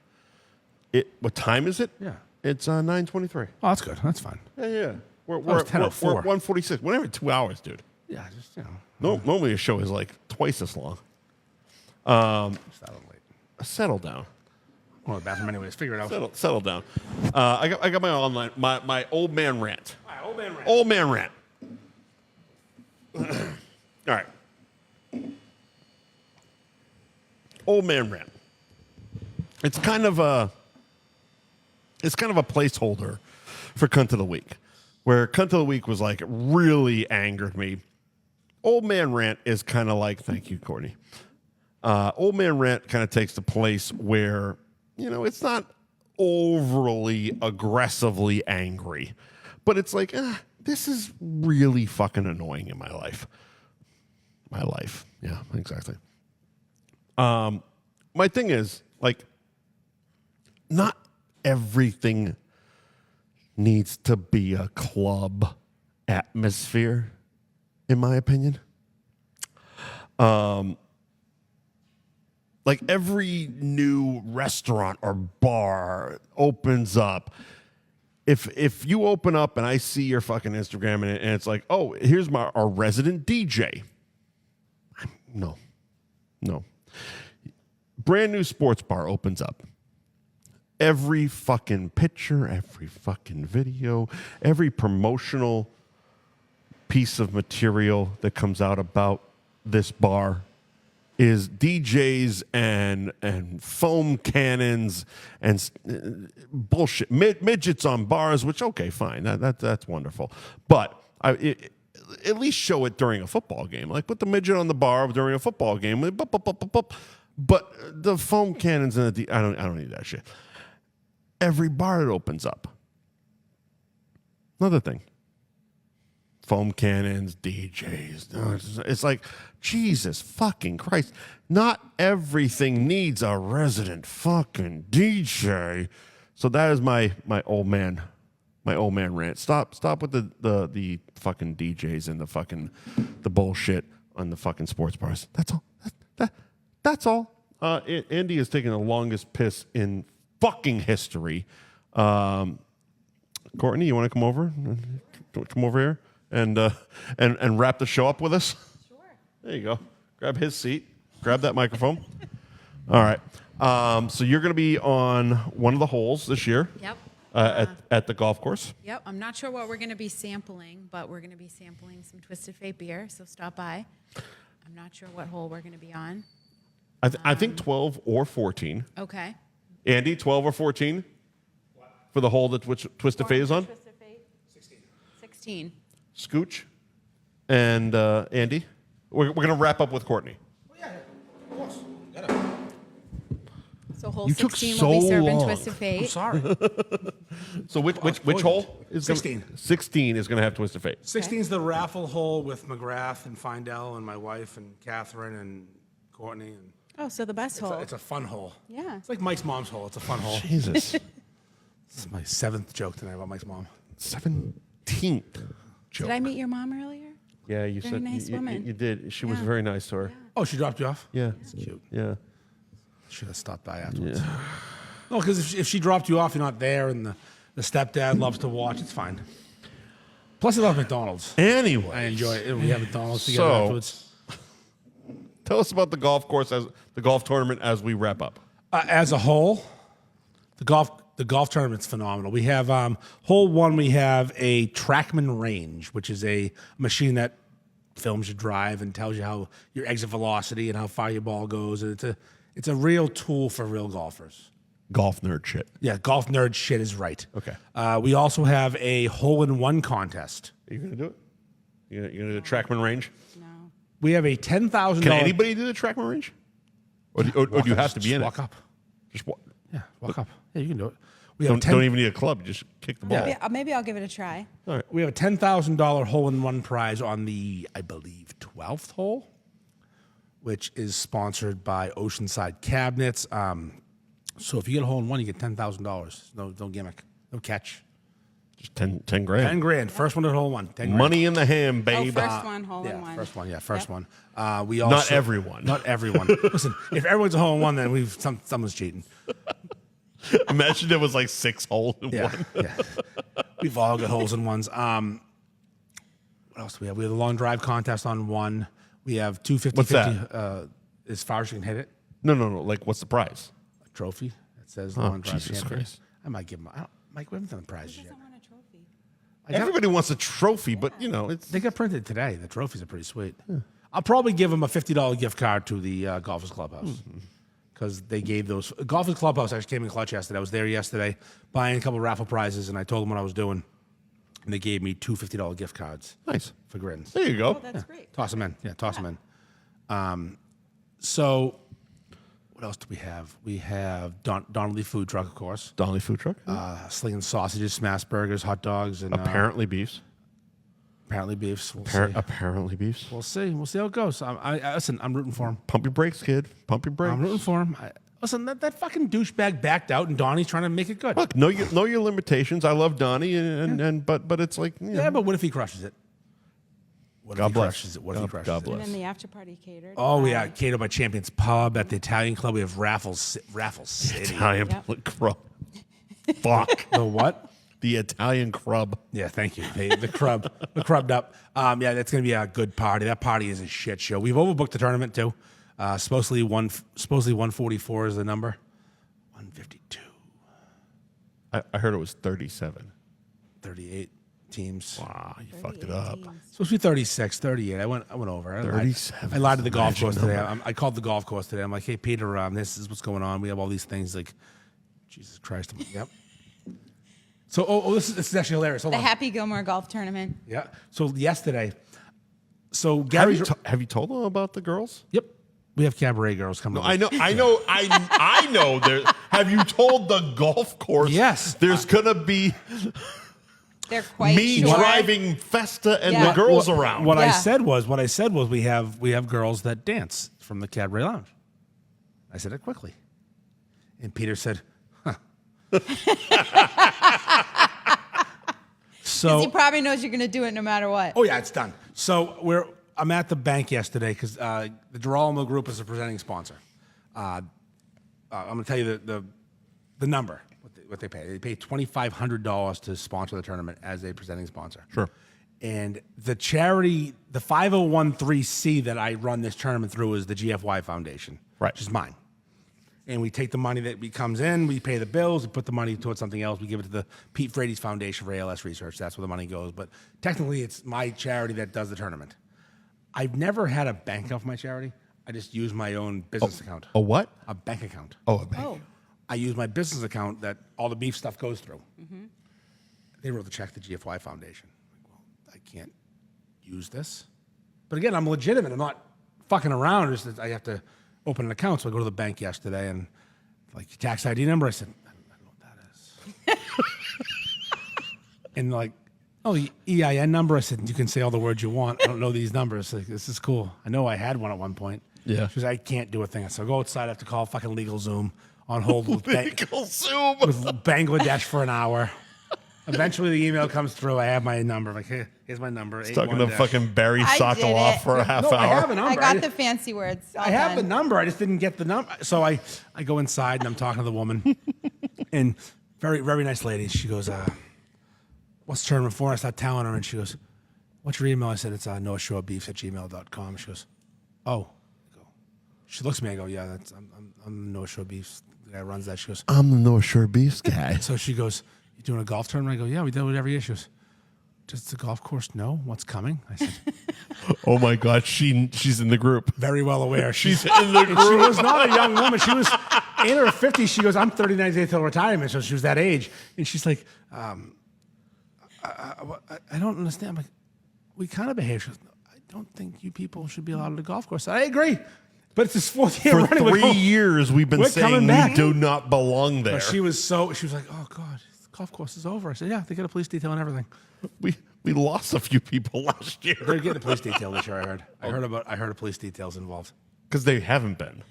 What time is it? Yeah. It's 9:23. Oh, that's good. That's fine. Yeah. We're it's 10:04. We're at 1:46. We're every 2 hours, dude. Yeah, just, Normally a show is like twice as long. Settle late. Settle down. Well, the bathroom anyways. Figure it out. Settle down. I got my old man rant. All right, old man rant. Old man rant. All right. Old man rant. It's kind of a placeholder for Cunt of the Week, where Cunt of the Week was like really angered me. Old man rant is kind of like, thank you, Courtney. Old man rant kind of takes the place where, it's not overly aggressively angry, but it's like, this is really fucking annoying in my life. My life. Yeah, exactly. My thing is, like, not everything needs to be a club atmosphere, in my opinion. Like every new restaurant or bar opens up. If you open up and I see your fucking Instagram and it's like, oh, here's our resident DJ. No. Brand new sports bar opens up. Every fucking picture, every fucking video, every promotional piece of material that comes out about this bar is DJs and foam cannons and bullshit. Midgets on bars, which, okay, fine. That's wonderful. But at least show it during a football game. Like, put the midget on the bar during a football game. But the foam cannons and I don't need that shit. Every bar that opens up. Another thing. Foam cannons, DJs. It's like, Jesus fucking Christ. Not everything needs a resident fucking DJ. So that is my old man rant. Stop with the fucking DJs and the bullshit on the fucking sports bars. That's all. That's all. Andy is taking the longest piss in fucking history. Courtney, you want to come over? Come over here and wrap the show up with us? Sure. There you go. Grab his seat. Grab that microphone. All right. So you're going to be on one of the holes this year. Yep. At the golf course. Yep. I'm not sure what we're going to be sampling, but we're going to be sampling some Twisted Fate beer, so stop by. I'm not sure what hole we're going to be on. I think 12 or 14. Okay. Andy, 12 or 14? What? For the hole that Twisted Fate is on? Twisted Fate? 16. 16. Scooch, and Andy. We're going to wrap up with Courtney. So hole You took 16 so will be serving long. Twisted Fate. Sorry. So which hole is 16. 16 is going to have Twisted Fate. 16's the raffle hole with McGrath and Findell and my wife and Catherine and Courtney. And Oh, so the best hole. it's a fun hole. Yeah. It's like Mike's mom's hole. It's a fun hole. Jesus. This is my 7th joke tonight about Mike's mom. 17th joke. Did I meet your mom earlier? Yeah, you Very said nice woman. you did. She was Yeah. very nice to her. Oh, she dropped you off? Yeah. That's cute. Yeah. Should have stopped by afterwards. Yeah. No, because if she dropped you off, you're not there, and the stepdad loves to watch. It's fine. Plus, I love McDonald's. Anyway, I enjoy it. We have McDonald's together So- afterwards. tell us about the golf course as the golf tournament as we wrap up. As a whole, the golf tournament's phenomenal. We have hole 1. We have a TrackMan range, which is a machine that films your drive and tells you how your exit velocity and how far your ball goes. And it's a real tool for real golfers. Golf nerd shit. Yeah, golf nerd shit is right. Okay. We also have a hole-in-one contest. Are you going to do it? You're going to do the TrackMan range? No. We have a $10,000. Can anybody do the TrackMan range? Or do you have to be in walk it? up. Just walk. Yeah, walk up. Yeah, you can do it. We have Don't even need a club. Just kick the ball. Maybe I'll give it a try. We have a $10,000 hole-in-one prize on the, I believe, 12th hole, which is sponsored by Oceanside Cabinets. So if you get a hole-in-one, you get $10,000. No gimmick. No catch. Just 10 grand. 10 grand. First one to hole-in-one. 10 grand. Money in the hand, babe. First one, hole in Yeah, one. first one. Yeah, first Yep. one. We also, Not everyone. Not everyone. Listen, if everyone's a hole-in-one, then someone's cheating. Imagine there was like 6 holes in Yeah, one. yeah. We've all got holes in ones. What else do we have? We have the long drive contest on 1. We have 250. What's that? As far as you can hit it. No. Like, what's the prize? A trophy that says Oh, long drive Jesus champion. Christ. I might give him. Mike, we haven't done the prizes Who yet. doesn't want a trophy? Everybody wants a trophy, but it's They got printed today. The trophies are pretty sweet. I'll probably give him a $50 gift card to the Golfers Clubhouse because they gave those. Golfers Clubhouse actually came in clutch yesterday. I was there yesterday buying a couple of raffle prizes, and I told them what I was doing, and they gave me 2 $50 gift cards nice. for grins. There you go. Oh, that's great. Toss them in. Yeah, toss them in. So, what else do we have? We have Donnelly Food Truck, of course. Donnelly food truck. Slinging sausages, smash burgers, hot dogs, and Apparently beefs. apparently beefs. We'll see. Apparently beefs. We'll see. We'll see how it goes. Listen, I'm rooting for him. Pump your brakes, kid. Pump your brakes. I'm rooting for him. Listen, that fucking douchebag backed out, and Donnie's trying to make it good. Look, know your limitations. I love Donnie, but it's like Yeah, but what if he crushes it? What God if he bless. crushes it? What if he crushes God it? bless. And then the after party catered. Oh, by- yeah. Catered by Champions Pub at the Italian Club. We have Raffle City. Italian Yep. crub. Fuck The what? the Italian crub. Yeah, thank you. The crubbed up. Yeah, that's gonna be a good party. That party is a shit show. We've overbooked the tournament too. Supposedly 144 is the number. 152. I heard it was 37. 38 teams. Wow, you fucked it 38 up. teams. Supposed to be 36, 38. I went over. 37 I lied to the is a golf magic course today. number. I called the golf course today. I'm like, hey, Peter, this is what's going on. We have all these things. Like, Jesus Christ. I'm like, yep. So, this is actually hilarious. Hold The on. Happy Gilmore Golf Tournament. Yeah. So, yesterday, Gary's. Have you told them about the girls? Yep. We have Cabaret girls coming. I know. I know. There. Have you told the golf course? Yes. There's gonna be They're quite me short. driving Festa and Yeah. the girls around. What I Yeah. said was we have girls that dance from the Cabaret Lounge. I said it quickly, and Peter said, "Huh." So He probably knows you're going to do it no matter what. oh yeah, it's done. So I'm at the bank yesterday because the Girolamo Group is a presenting sponsor. I'm going to tell you the number what they pay. They pay $2,500 to sponsor the tournament as a presenting sponsor. Sure. And the charity, the 5013C that I run this tournament through is the GFY Foundation, Right. which is mine. And we take the money that comes in, we pay the bills, we put the money towards something else. We give it to the Pete Frady's Foundation for ALS research. That's where the money goes. But technically, it's my charity that does the tournament. I've never had a bank account for my charity. I just use my own business account. A what? A bank account. Oh, a bank. Oh, I use my business account that all the beef stuff goes through. They wrote the check to GFY Foundation. I can't use this. But again, I'm legitimate. I'm not fucking around. Just that I have to open an account. So I go to the bank yesterday and like, your tax ID number? I said, I don't know what that is. And like, oh, EIN number? I said, you can say all the words you want. I don't know these numbers. Like, this is cool. I know I had one at one point. Yeah. She goes, I can't do a thing. So I go outside. I have to call fucking LegalZoom on hold with, Legal Zoom. with Bangladesh for an hour. Eventually, the email comes through. I have my number. I'm like, here's my number. Talking to 81 fucking Barry I did Sokolov it. for a half No, I hour. have a number. I got the fancy words. I have the number. I just didn't get the number. So I go inside and I'm talking to the woman. And very, very nice lady. She goes, what's tournament for? I start telling her and she goes, what's your email? I said, it's northshorebeefs@gmail.com. She goes, oh. I go, she looks at me. I go, yeah, that's I'm North Shore Beefs. The guy who runs that. She goes, I'm the North Shore Beefs guy. so she goes, you doing a golf tournament? I go, yeah, we do it every year. She goes, does the golf course know what's coming? I said, Oh my God, she's in the group. very well aware. She's in the And she group. was not a young woman. She was in her 50s. She goes, I'm 39 days till retirement. So she was that age. And she's like, I don't understand. I'm like, we kind of behave. She goes, no, I don't think you people should be allowed at a golf course. I agree. But it's his fourth year For running. We're 3 going- years, we've been We're saying coming we back. do not belong there. But she was like, oh, God, the golf course is over. I said, yeah, they got a police detail and everything. We lost a few people last year They're getting a police detail this year, I heard. I heard a police detail's involved. because they haven't been.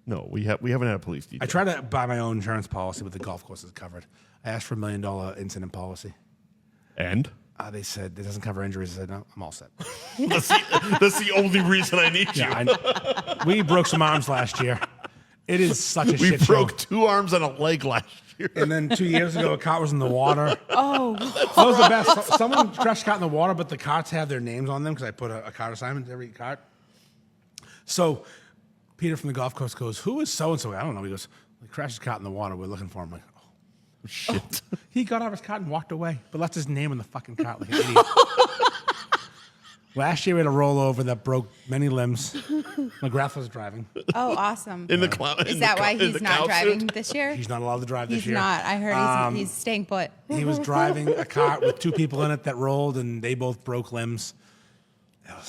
No, we haven't had a police detail. I tried to buy my own insurance policy with the golf courses covered. I asked for $1 million incident policy. And They said it doesn't cover injuries. I said, no, I'm all set. that's the only reason I need you. We broke some arms last year. It is such a We shit broke show. 2 arms and a leg last year. And then 2 years ago, a cart was in the water. Oh, That was the best. Someone crashed a cart in the water, but the carts have their names on them because I put a cart assignment to every cart. So Peter from the golf course goes, who is so-and-so? I don't know. He goes, he crashed his cart in the water. We're looking for him. I'm like, oh. Shit. He got out of his cart and walked away, but left his name in the fucking cart like an idiot. Last year we had a rollover that broke many limbs. McGrath was driving. oh, awesome. In the clown. Is that why he's not driving this year? He's not allowed to drive this He's year. not. I heard he's staying put. He was driving a cart with 2 people in it that rolled, and they both broke limbs.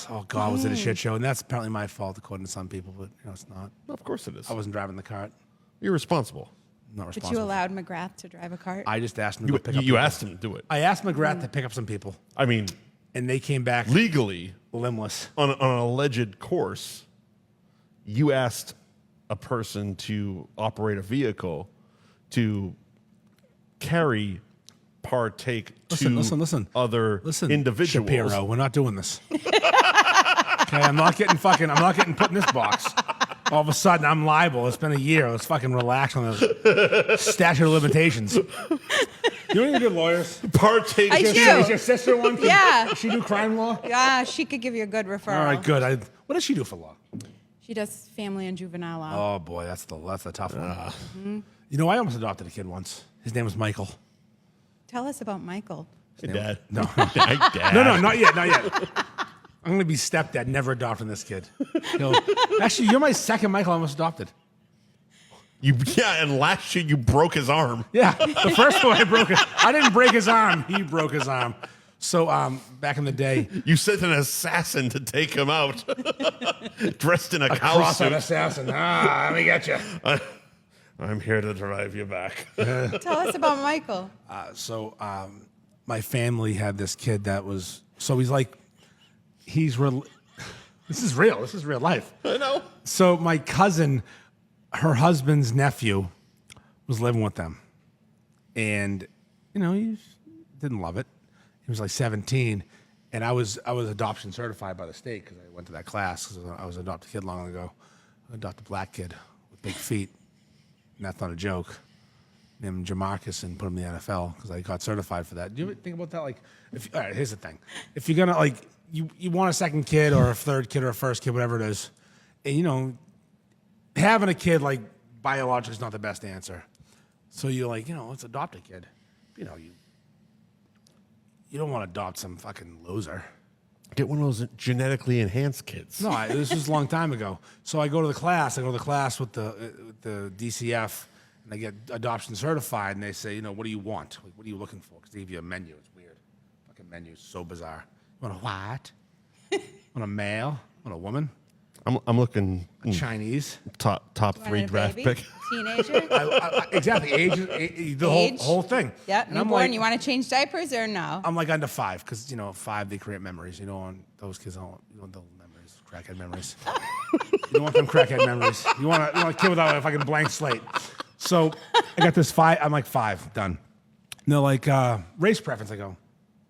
Oh, God, was it a shit show? And that's apparently my fault, according to some people, but it's not. Of course it is. I wasn't driving the cart. You're responsible. I'm not But responsible. you allowed McGrath to drive a cart? I just asked him to go pick up You people. asked him to do it. I asked McGrath to pick up some people, I mean, and they came back legally, limbless. on an alleged course, you asked a person to operate a vehicle to partake Listen. other Listen, individuals. Shapiro, we're not doing this. Okay, I'm not getting put in this box. All of a sudden, I'm liable. It's been a year. Let's fucking relax on the statute of limitations. You know any good lawyers? Partake. I Is do. your sister one? Yeah. Does she do crime law? Yeah, she could give you a good referral. All right, good. What does she do for law? She does family and juvenile law. Oh boy, that's the tough one. You know, I almost adopted a kid once. His name was Michael. Tell us about Michael. Hey, Dad. No, Dad. no, not yet. I'm going to be stepdad, never adopting this kid. Actually, you're my second Michael I almost adopted. And last year you broke his arm. Yeah, the first one I didn't break his arm. He broke his arm. So back in the day, You sent an assassin to take him out, dressed in a cow cross-eyed suit. assassin. Let me get you. I'm here to drive you back. Tell us about Michael. So my family had this kid that was, so he's like, this is real. This is real life. I know. So my cousin, her husband's nephew, was living with them. And, he didn't love it. He was like 17. And I was adoption certified by the state because I went to that class because I was an adopted kid long ago. I adopted a black kid with big feet. And that's not a joke. Named Jamarcus and put him in the NFL because I got certified for that. Do you ever think about that? Like, all right, here's the thing. If you're going to, you want a second kid or a third kid or a first kid, whatever it is, and, having a kid, biologically is not the best answer. So you're like, let's adopt a kid. You don't want to adopt some fucking loser. Get one of those genetically enhanced kids. No, this was a long time ago. So I go to the class. I go to the class with the DCF, and I get adoption certified. And they say, what do you want? What are you looking for? Because they give you a menu. It's weird. Fucking menu's so bizarre. You want a what? Want a male? Want a woman? I'm looking Chinese? top Wanted 3 a draft baby? pick. Teenager? Exactly. Age? Whole thing. Yeah, And I'm newborn. like, You want to change diapers or no? I'm like under 5 because 5 they create memories. You don't want those kids. You want those memories, crackhead memories. You don't want them crackhead memories. You want a kid without a fucking blank slate. So I got this 5. I'm like 5 done. And they're like race preference. I go,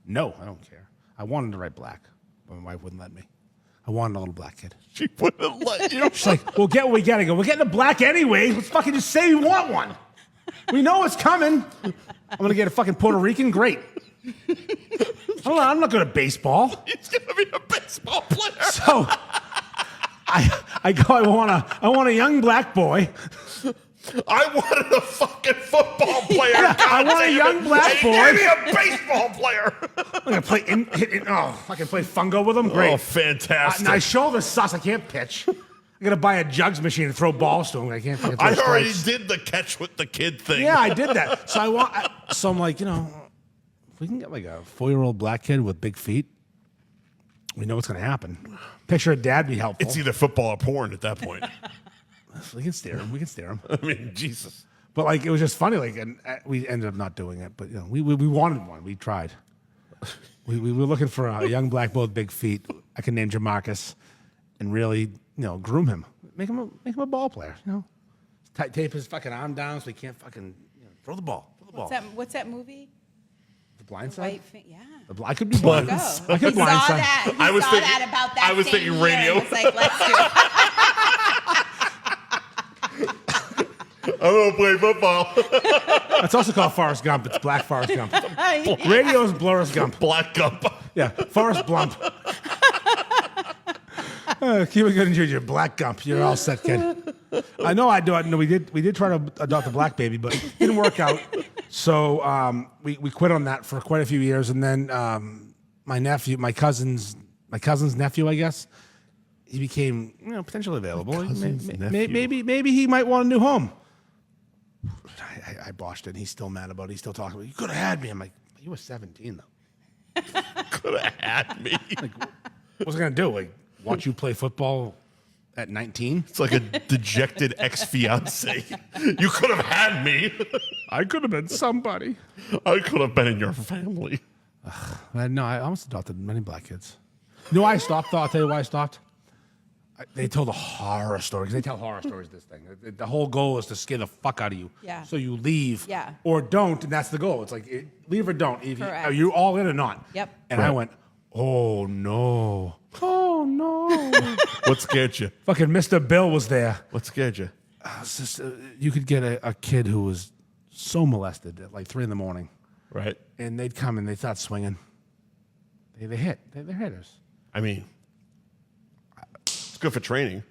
no, I don't care. I wanted to write black, but my wife wouldn't let me. I wanted a little black kid. She wouldn't let you. She's like, we'll get what we got. I go, we're getting a black anyway. Let's fucking just say we want one. We know it's coming. I'm going to get a fucking Puerto Rican. Great. I'm not good at baseball. He's going to be a baseball player. So I go, I want a young black boy. I wanted a fucking football player. I want a young black boy. Give me a baseball player. I'm going to play, I can play fungo with him. Great. Oh, fantastic. My shoulder sucks. I can't pitch. I'm going to buy a jugs machine and throw balls to him. I can't throw I already strikes. did the catch with the kid thing. Yeah, I did that. So I'm like, if we can get like a 4-year-old black kid with big feet, we know what's going to happen. Picture a dad be helpful. It's either football or porn at that point. We can stare him. I mean, Jesus. But like, it was just funny. Like, and we ended up not doing it. But we wanted one. We tried. We were looking for a young black boy with big feet. I can name Jamarcus, and really, groom him, make him a ball player. Tape his fucking arm down so he can't fucking throw the ball. What's that movie? The Blind Side. Yeah. I could be blind. Go. I could He blind saw side. that. He I was saw thinking- that about that I was same thinking year, radio. and was like, let's do it. I'm going to play football. It's also called Forrest Gump. It's Black Forrest Gump. Radio is Blurris Gump. Black Gump. Yeah, Forrest Blump. Keep it good and Junior. Black Gump. You're all set, kid. I know I do. We did try to adopt a black baby, but it didn't work out. So we quit on that for quite a few years, and then my cousin's nephew, I guess, he became potentially available. Maybe he might want a new home. I botched it. And he's still mad about it. He's still talking about it. You could have had me. I'm like, you were 17 though. Could have had me. What was I gonna do? Like watch you play football at 19? It's like a dejected ex-fiance. You could have had me. I could have been somebody. I could have been in your family. No, I almost adopted many black kids. You know why I stopped, though? I'll tell you why I stopped. They told a horror story, because they tell horror stories, this thing. The whole goal is to scare the fuck out of you. Yeah. So you leave. Yeah. Or don't, and that's the goal. It's like, leave or don't. Correct. Are you all in or not? Yep. And I went, oh, no. Oh, no. What scared you? Fucking Mr. Bill was there. What scared you? It's just, you could get a kid who was so molested at like 3 in the morning, Right. and they'd come and they'd start swinging. They hit. They're hitters. I mean, it's good for training.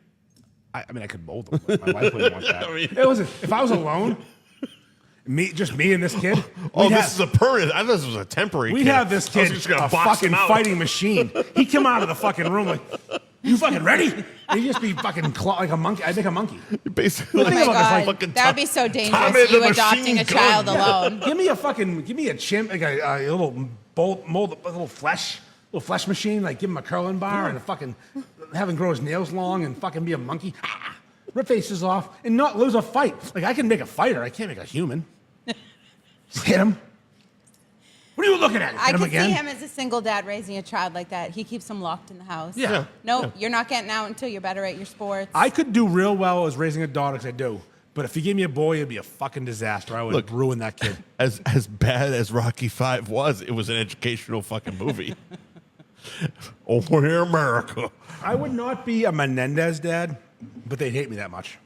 I mean, I could mold them. But my wife wouldn't want that. I mean- It was if I was alone, just me and this kid. Oh, we'd this is a permanent. I thought this was a temporary we kid. have this I was kid just gonna a box fucking him out. fighting machine. He'd come out of the fucking room like, "You fucking ready?" And he'd just be fucking like a monkey. I'd make a monkey. Basically, Oh my Think about this, like, God, fucking that would be so dangerous. the You adopting machine a gun. child alone. Give me a chimp, like a little mold, a little flesh machine. Like give him a curling bar and a fucking have him grow his nails long and fucking be a monkey. Rip faces off and not lose a fight. Like I can make a fighter. I can't make a human. Just hit him. What are you looking at? I Hit him could again? see him as a single dad raising a child like that. He keeps them locked in the house. Yeah. No, you're not getting out until you're better at your sports. I could do real well as raising a daughter because I do. But if you gave me a boy, it'd be a fucking disaster. I would ruin that kid. As bad as Rocky V was, it was an educational fucking movie. Over here, America. I would not be a Menendez dad, but they'd hate me that much.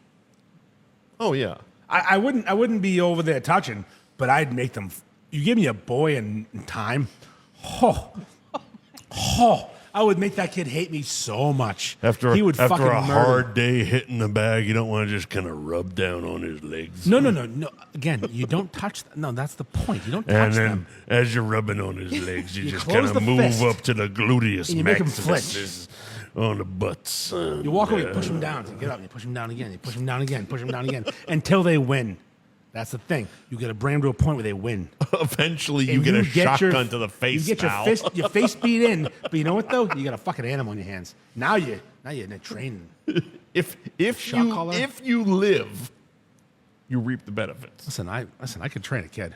Oh yeah. I wouldn't be over there touching, but I'd make them. You give me a boy in time, I would make that kid hate me so much. He would fucking a murder. hard day hitting the bag, you don't want to just kind of rub down on his legs. No. Again, you don't touch them. No, that's the point. You don't touch And then, them. as you're rubbing on his legs, you just close kind the of move fist. up to the gluteus And you make him maximus on the butts. You walk away, you push him down. You get up, you push him down again. You push him down again. Push him down again until they win. That's the thing. You got to bring them to a point where they win. Eventually, you And get a your- shotgun to the face, You get pal. your face beat in, but you know what though? You got a fucking animal in your hands. Now you're in a training. if Shot you caller? if you live, you reap the benefits. Listen, I could train a kid.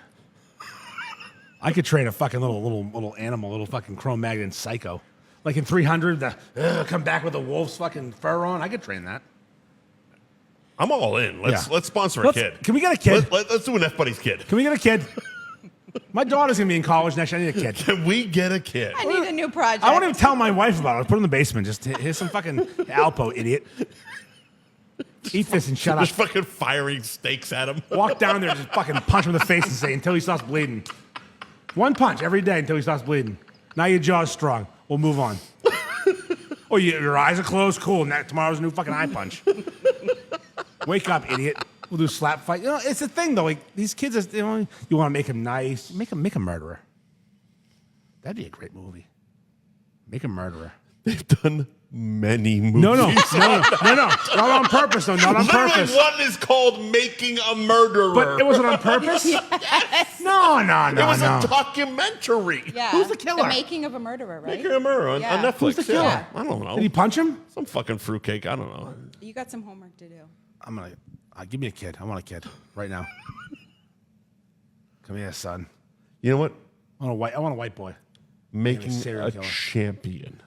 I could train a fucking little animal, little fucking Cro-Magnon psycho. Like in 300, come back with a wolf's fucking fur on. I could train that. I'm all in. Let's sponsor a Let's- kid. Can we get a kid? Let's do an F Buddies kid. Can we get a kid? My daughter's gonna be in college next year. I need a kid. Can we get a kid? I need a new project. I won't even tell my wife about it. I'll put it in the basement. Just here's some fucking Alpo, idiot. Eat this and shut up. Just fucking firing stakes at him. Walk down there, just fucking punch him in the face and say, until he stops bleeding. One punch every day until he stops bleeding. Now your jaw's strong. We'll move on. Or your eyes are closed. Cool. Now, tomorrow's a new fucking eye punch. Wake up, idiot. We'll do slap fight. You know, it's the thing though. Like these kids, you want to make them nice. Make a murderer. That'd be a great movie. Make a murderer. They've done many movies. No. Not on purpose, though. Not on Literally, purpose. one is called Making a Murderer. But it wasn't on purpose? No. It was a documentary. Yeah. Who's the killer? The Making of a Murderer, right? Making a Murderer on Yeah. Netflix. Who's the killer? Yeah. I don't know. Did he punch him? Some fucking fruitcake. I don't know. You got some homework to do. I'm gonna give me a kid. I want a kid right now. Come here, son. You know what? I want a white boy. Making serial a killer. champion.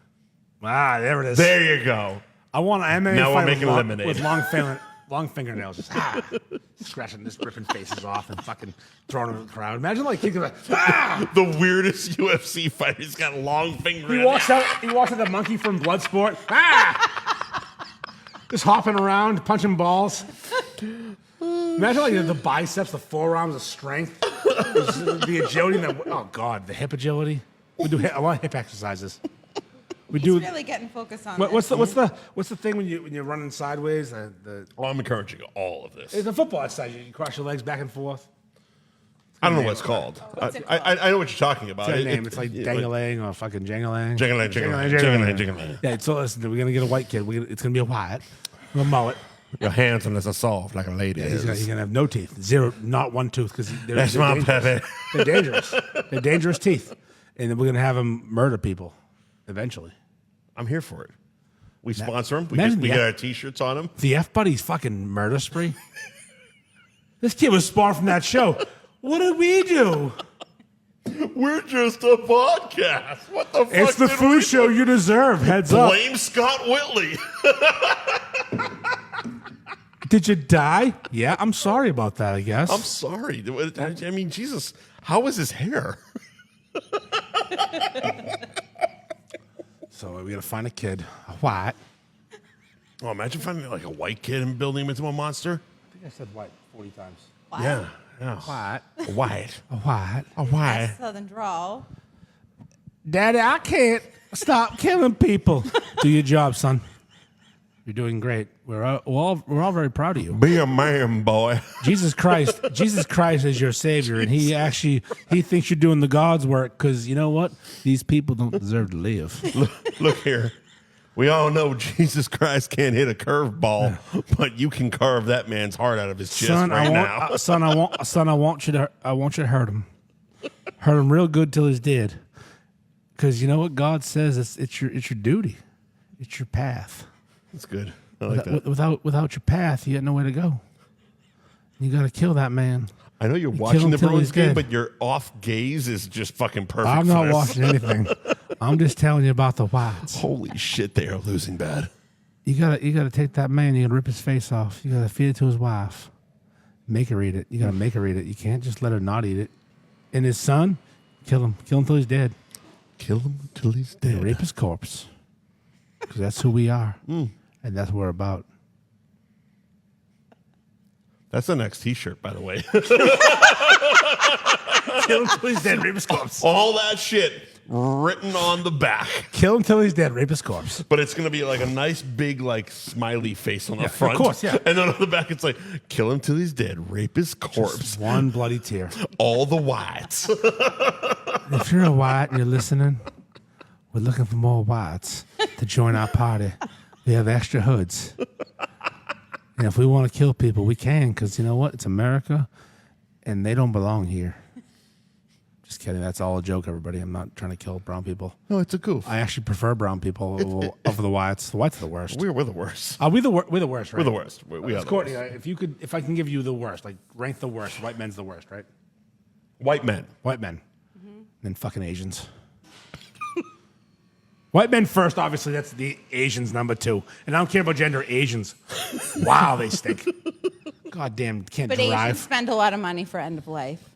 Ah, there it is. There you go. I want an MMA Now we're fight making with lemonade. with long fingernails, just scratching this, ripping faces off, and fucking throwing them in the crowd. Imagine like kicking like, The weirdest UFC fighter. He's got long fingers. He walks out like the monkey from Bloodsport. Just hopping around, punching balls. Imagine like the biceps, the forearms, the strength, the agility. Oh God, the hip agility. We do a lot of hip exercises. We do. He's really getting focused on What's this. the thing when you're running sideways? Well, I'm encouraging all of this. It's a football exercise. You cross your legs back and forth. I don't know what it's called. What's it called? I know what you're talking about. It's got a name. It's like dangalang or fucking jangalang. Jangalang. Yeah, so listen, we're gonna get a white kid. It's gonna be a white, a mullet. Your hands unless are soft like a lady He's is. gonna have no teeth, zero, not one tooth, because That's my pepe. They're dangerous. They're dangerous teeth, and then we're gonna have him murder people eventually. I'm here for it. We sponsor him. We imagine get the- our T-shirts on him. The F Buddy's fucking murder spree. This kid was spawned from that show. What did we do? We're just a podcast. What the fuck? It's the did food we show you deserve. Heads up. Blame Scott Whitley. Did you die? Yeah, I'm sorry about that, I guess. I'm sorry. I mean, Jesus, how is his hair? So we gotta find a kid, a white. Oh, imagine finding like a white kid and building him into a monster. I think I said white 40 times. Wow. Yeah. White. A white. A white. A white. Southern drawl. Daddy, I can't stop killing people. Do your job, son. You're doing great. We're all very proud of you. Be a man, boy. Jesus Christ is your savior, and he thinks you're doing the God's work, because you know what? These people don't deserve to live. Look here. We all know Jesus Christ can't hit a curveball, but you can carve that man's heart out of his chest Son, right I now. want you to hurt him. Hurt him real good till he's dead. Because you know what God says? It's your duty. It's your path. That's good. I like that. Without your path, you got nowhere to go. You got to kill that man. I know you're kill watching him the till Bruins he's game, dead. but your off gaze is just fucking perfect. I'm for not this. watching anything. I'm just telling you about the whites. Holy shit, they are losing bad. You gotta take that man. You gotta rip his face off. You gotta feed it to his wife. Make her eat it. You gotta make her eat it. You can't just let her not eat it. And his son, kill him. Kill him till he's dead. Kill him till he's And dead. rape his corpse. Because that's who we are, and that's what we're about. That's the next T-shirt, by the way. Kill him till he's dead. Rape his corpse. All that shit written on the back. Kill him till he's dead. Rape his corpse. But it's going to be like a nice big like smiley face on the Yeah, of front. course, yeah. And then on the back it's like, kill him till he's dead, rape his corpse. Just one bloody tear. All the whites. If you're a white and you're listening, we're looking for more whites to join our party. We have extra hoods. And if we want to kill people, we can, because you know what? It's America, and they don't belong here. Just kidding. That's all a joke, everybody. I'm not trying to kill brown people. No, it's a goof. I actually prefer brown people over the whites. The whites are the worst. We're the worst. We're the worst, right? We're the worst. We are the Courtney, worst. if I can give you the worst, like rank the worst, white men's the worst, right? White men. White men. Then fucking Asians. White men first, obviously, that's the Asians number 2. And I don't care about gender, Asians. Wow, they stink. God damn, can't But drive. Asians spend a lot of money for end of life.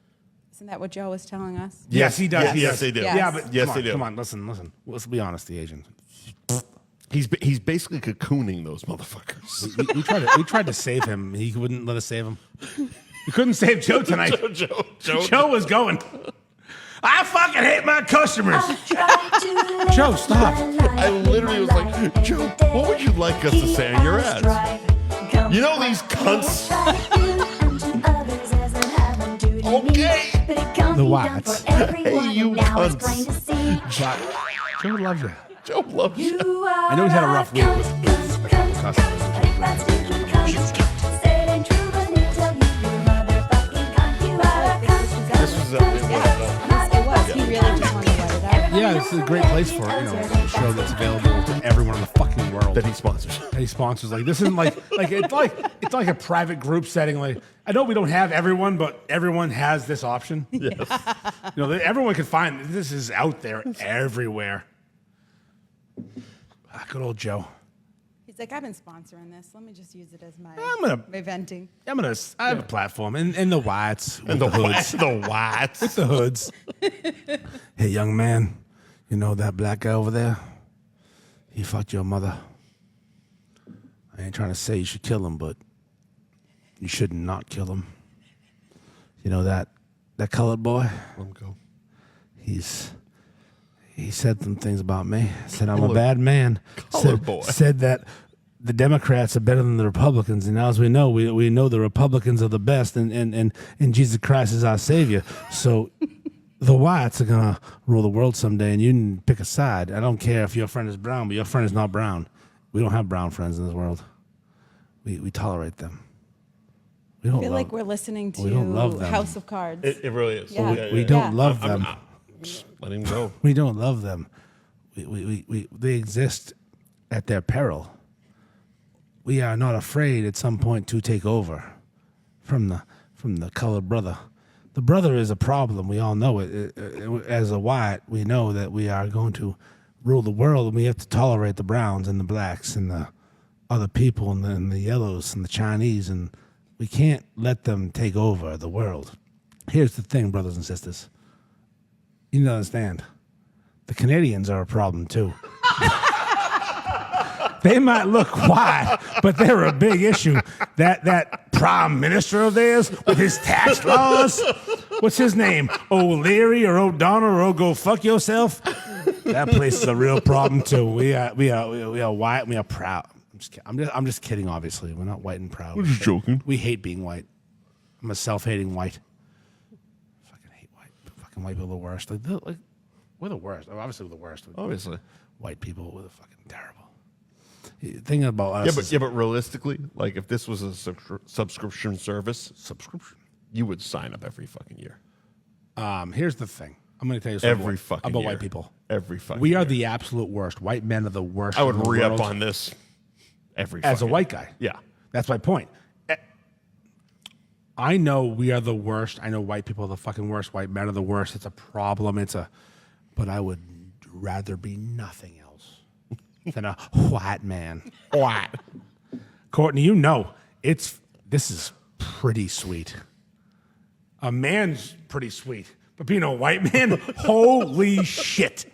Isn't that what Joe was telling us? Yes, he does. Yes, they do. Yes. Yeah, but Yes, come they on, do. Come on, listen. Let's be honest, the Asians. He's basically cocooning those motherfuckers. We tried to save him. He wouldn't let us save him. We couldn't save Joe tonight. Joe was going. I fucking hate my customers. Joe, stop. I literally was like, Joe, what would you like us to say on your ads? You know these cunts. Okay. The whites. Hey, you cunts. Joe loves you. Joe loves you. I know he's had a rough week with a couple customers. This was It was. He really just wanted to let it out. Yeah, it's a great place for a show that's available to everyone in the fucking world. that he sponsors. Any sponsors like this isn't like it's like a private group setting. Like I know we don't have everyone, but everyone has this option. Yes. Everyone can find this is out there everywhere. Good old Joe. He's like, I've been sponsoring this. Let me just use it as my, I'm venting. I have a platform and the whites And the whites. The whites. with the hoods. Hey, young man, you know that black guy over there? He fucked your mother. I ain't trying to say you should kill him, but you should not kill him. You know that colored boy? Let him go. He said some things about me. Said I'm a Colored- bad man. colored boy. Said that the Democrats are better than the Republicans, and now as we know the Republicans are the best, and Jesus Christ is our savior. So the whites are gonna rule the world someday, and you can pick a side. I don't care if your friend is brown, but your friend is not brown. We don't have brown friends in this world. We tolerate them. We don't I feel love, like we're listening we don't love to them. House of Cards. It really is. Yeah. we don't love them. Let him go. We don't love them. They exist at their peril. We are not afraid at some point to take over from the colored brother. The brother is a problem. We all know it. As a white, we know that we are going to rule the world, and we have to tolerate the browns and the blacks and the other people and the yellows and the Chinese, and we can't let them take over the world. Here's the thing, brothers and sisters. You need to understand. The Canadians are a problem too. They might look white, but they're a big issue. That prime minister of theirs with his tax laws, what's his name? O'Leary or O'Donnell or oh, go fuck yourself. That place is a real problem too. We are white and we are proud. I'm just kidding. Obviously, we're not white and proud. I'm just joking. We hate being white. I'm a self-hating white. Fucking hate white. Fucking white people are the worst. Like we're the worst. Obviously, we're the worst. Obviously. White people were the fucking terrible. Thinking about us. Yeah, but realistically, like if this was a subscription service, subscription. you would sign up every fucking year. Here's the thing. I'm going to tell you something Every fucking about year. white people. Every fucking We are year. the absolute worst. White men are the worst. I would in the re-up world. on this every As a fucking white guy. Yeah. That's my point. I know we are the worst. I know white people are the fucking worst. White men are the worst. It's a problem. But I would rather be nothing else than a white man. White. Courtney, you know this is pretty sweet. A man's pretty sweet, but being a white man, holy shit!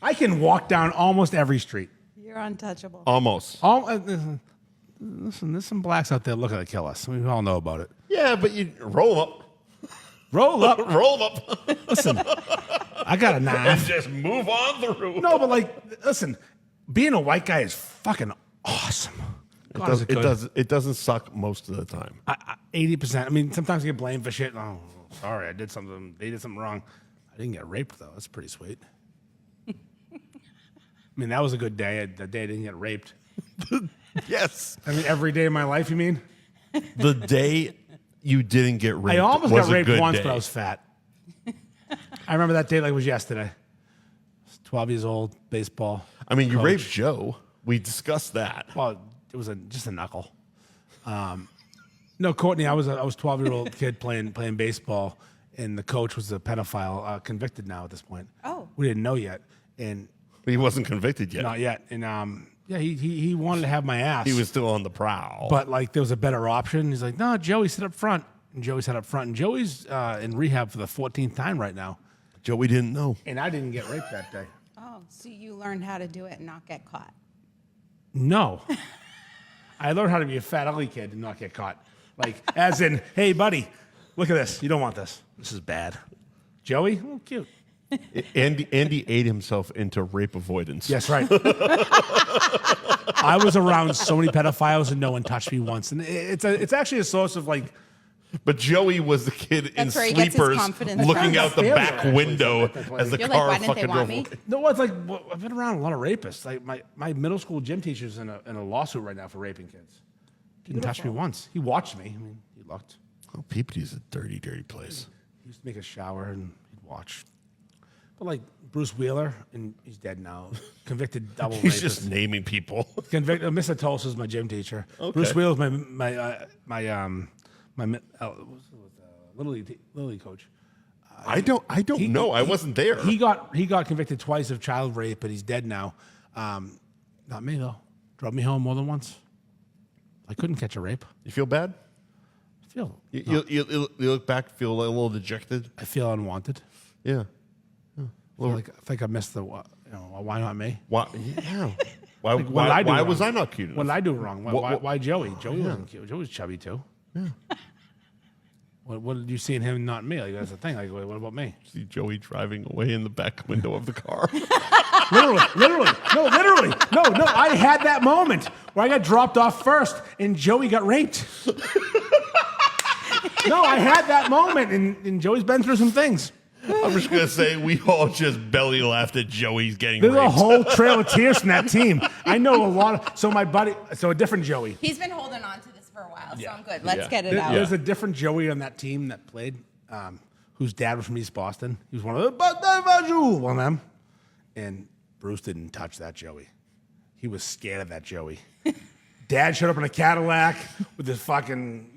I can walk down almost every street. You're untouchable. Almost. Listen, there's some blacks out there looking to kill us. We all know about it. Yeah, but you roll them up. Roll up. Roll them up. Listen, I got a and knife. just move on through. No, but listen, being a white guy is fucking awesome. God, is it good. It doesn't suck most of the time. 80%. I mean, sometimes you get blamed for shit. Oh, sorry, I did something. They did something wrong. I didn't get raped though. That's pretty sweet. I mean, that was a good day. The day I didn't get raped. Yes. I mean, every day of my life. You mean? The day you didn't get raped. I almost was got a raped good once, day. but I was fat. I remember that day like it was yesterday. I was 12 years old, baseball. I mean, you coach. raped Joe. We discussed that. Well, it was just a knuckle. No, Courtney, I was 12-year-old kid playing baseball, and the coach was a pedophile, convicted now at this point. Oh. We didn't know yet, and He wasn't convicted yet. not yet. And yeah, he wanted to have my ass. He was still on the prowl. but like there was a better option. He's like, no, Joey, sit up front. And Joey sat up front, and Joey's in rehab for the 14th time right now. Joey didn't know. And I didn't get raped that day. Oh, so you learned how to do it and not get caught. No. I learned how to be a fat, ugly kid and not get caught. Like, as in, hey, buddy, look at this. You don't want this. This is bad. Joey? Oh, cute. Andy ate himself into rape avoidance. Yes, right. I was around so many pedophiles and no one touched me once. And it's actually a source of like, But Joey was the kid in That's where he gets his sleepers confidence looking from. out the Failure, back actually, window so as the You're like, car why didn't they fucking want drove me? away. no, it's like, well, I've been around a lot of rapists. Like my middle school gym teacher's in a lawsuit right now for raping kids. Didn't touch me once. He watched me. I mean, he looked. Oh, Peabody's a dirty, dirty place. He used to make a shower and he'd watch. But like Bruce Wheeler, and he's dead now, convicted double He's rapist. just naming people. Convicted. Mr. Tulsa's my gym teacher. Okay. Bruce Wheeler's my little league coach. I don't know. I wasn't there. He got convicted twice of child rape, but he's dead now. Not me though. Drove me home more than once. I couldn't catch a rape. You feel bad? I feel You look back, feel a little dejected. I feel unwanted. Yeah. I think I missed the. Why not me? Why? Yeah. Why? Like, what did I do why wrong? was I not cute enough? What did I do wrong? Why Joey? Joey yeah. wasn't cute. Joey was chubby too. Yeah. What did you see in him and not me? Like that's the thing. Like what about me? See Joey driving away in the back window of the car. Literally. No. I had that moment where I got dropped off first and Joey got raped. No, I had that moment and Joey's been through some things. I'm just gonna say we all just belly laughed at Joey's getting There's a raped. whole trail of tears from that team. I know a lot of. So my buddy. So a different Joey. He's been holding on to this for a while, Yeah. so I'm good. Let's Yeah. get it out. There's a different Joey on that team that played, whose dad was from East Boston. He was one of one of them. And Bruce didn't touch that Joey. He was scared of that Joey. Dad showed up in a Cadillac with this fucking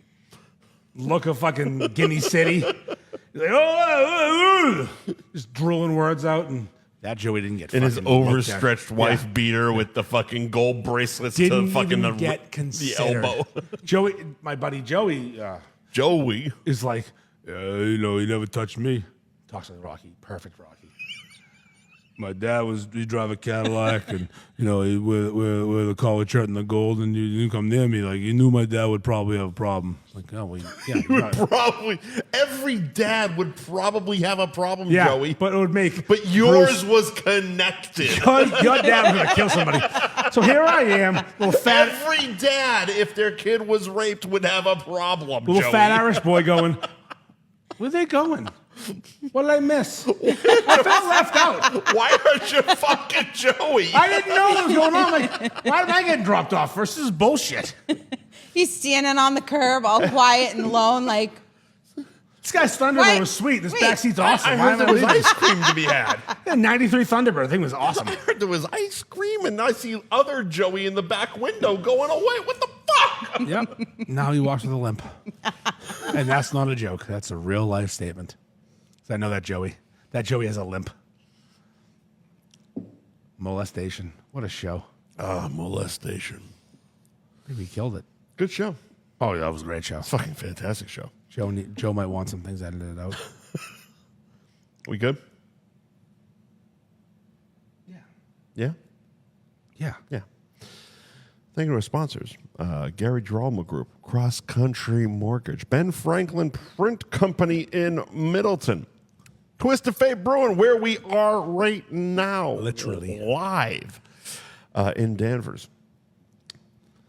look of fucking Guinea City. He's like, oh, just drooling words out, and that Joey didn't get. And his fucking looked at. overstretched wife Yeah. beater with the fucking gold bracelets Didn't to fucking even the get the considered. elbow. Joey, my buddy Joey, Joey. is like, he never touched me. Talks like Rocky, perfect Rocky. My dad he drive a Cadillac, and he wear the collared shirt and the gold, and you didn't come near me. Like you knew my dad would probably have a problem. Like, oh, well, yeah, you got it. Probably every dad would probably have a problem, Yeah, Joey. but it would make. But yours was connected. your dad was gonna kill somebody. So here I am, little fat, Every dad, if their kid was raped, would have a problem. little Joey. fat Irish boy going. Where they going? What did I miss? I felt left out. Why aren't you fucking Joey? I didn't know what was going on. Like, why did I get dropped off first? This is bullshit. He's standing on the curb, all quiet and lone, like, This guy's Thunderbird Wait, was sweet. This wait. backseat's awesome. I Why heard am I there was leaving? ice cream to be had. Yeah, 93 Thunderbird. The thing was awesome. I heard there was ice cream, and I see other Joey in the back window going away. What the fuck? Yep. Now he walks with a limp. And that's not a joke. That's a real life statement. I know that Joey. That Joey has a limp. Molestation. What a show. Molestation. I think we killed it. Good show. Oh, yeah, that was a great show. Fucking fantastic show. Joe might want some things edited out. We good? Yeah. Yeah? Yeah. Yeah. Thank you to our sponsors. Gary Girolamo Group, Cross Country Mortgage, Ben Franklin Print Company in Middleton, Twisted Fate Brewing, where we are right now. Literally. Live in Danvers.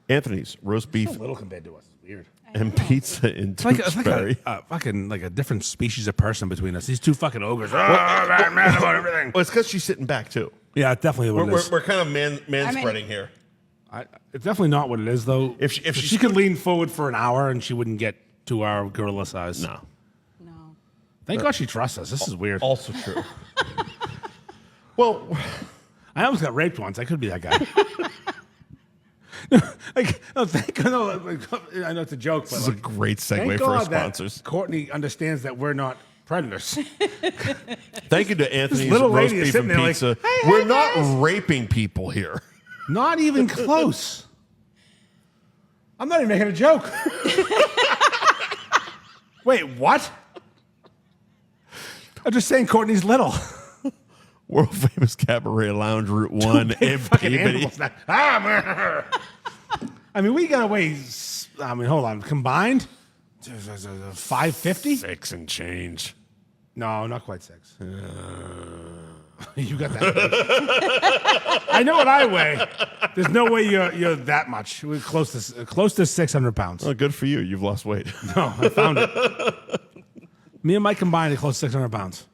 Anthony's Roast Beef So little compared to us. It's weird. and Pizza in It's like Tewksbury. a fucking like a different species of person between us. These two fucking ogres. Mad about everything. Well, it's because she's sitting back, too. Yeah, it's definitely what it is. We're kind of man-spreading here. It's definitely not what it is, though. If she she could lean forward for an hour and she wouldn't get to our gorilla size. No. No. Thank God she trusts us. This is weird. Also true. Well, I almost got raped once. I could be that guy. Like, no, thank God. No, I know it's a joke, but this is a great segue thank for our God that sponsors. Courtney understands that we're not predators. Thank you to Anthony's little Roast lady is Beef sitting and there like, Pizza. "Hey, We're hey, not guys." raping people here. Not even close. I'm not even making a joke. Wait, what? I'm just saying Courtney's little. World famous Cabaret Lounge Route 1 in Fucking Peabody. animals now. I mean, we got away. I mean, hold on. Combined, 550. 6 and change. No, not quite 6. You got that. I know what I weigh. There's no way you're that much. We're close to 600 pounds. Oh, good for you. You've lost weight. No, I found it. Me and Mike combined are close to 600 pounds.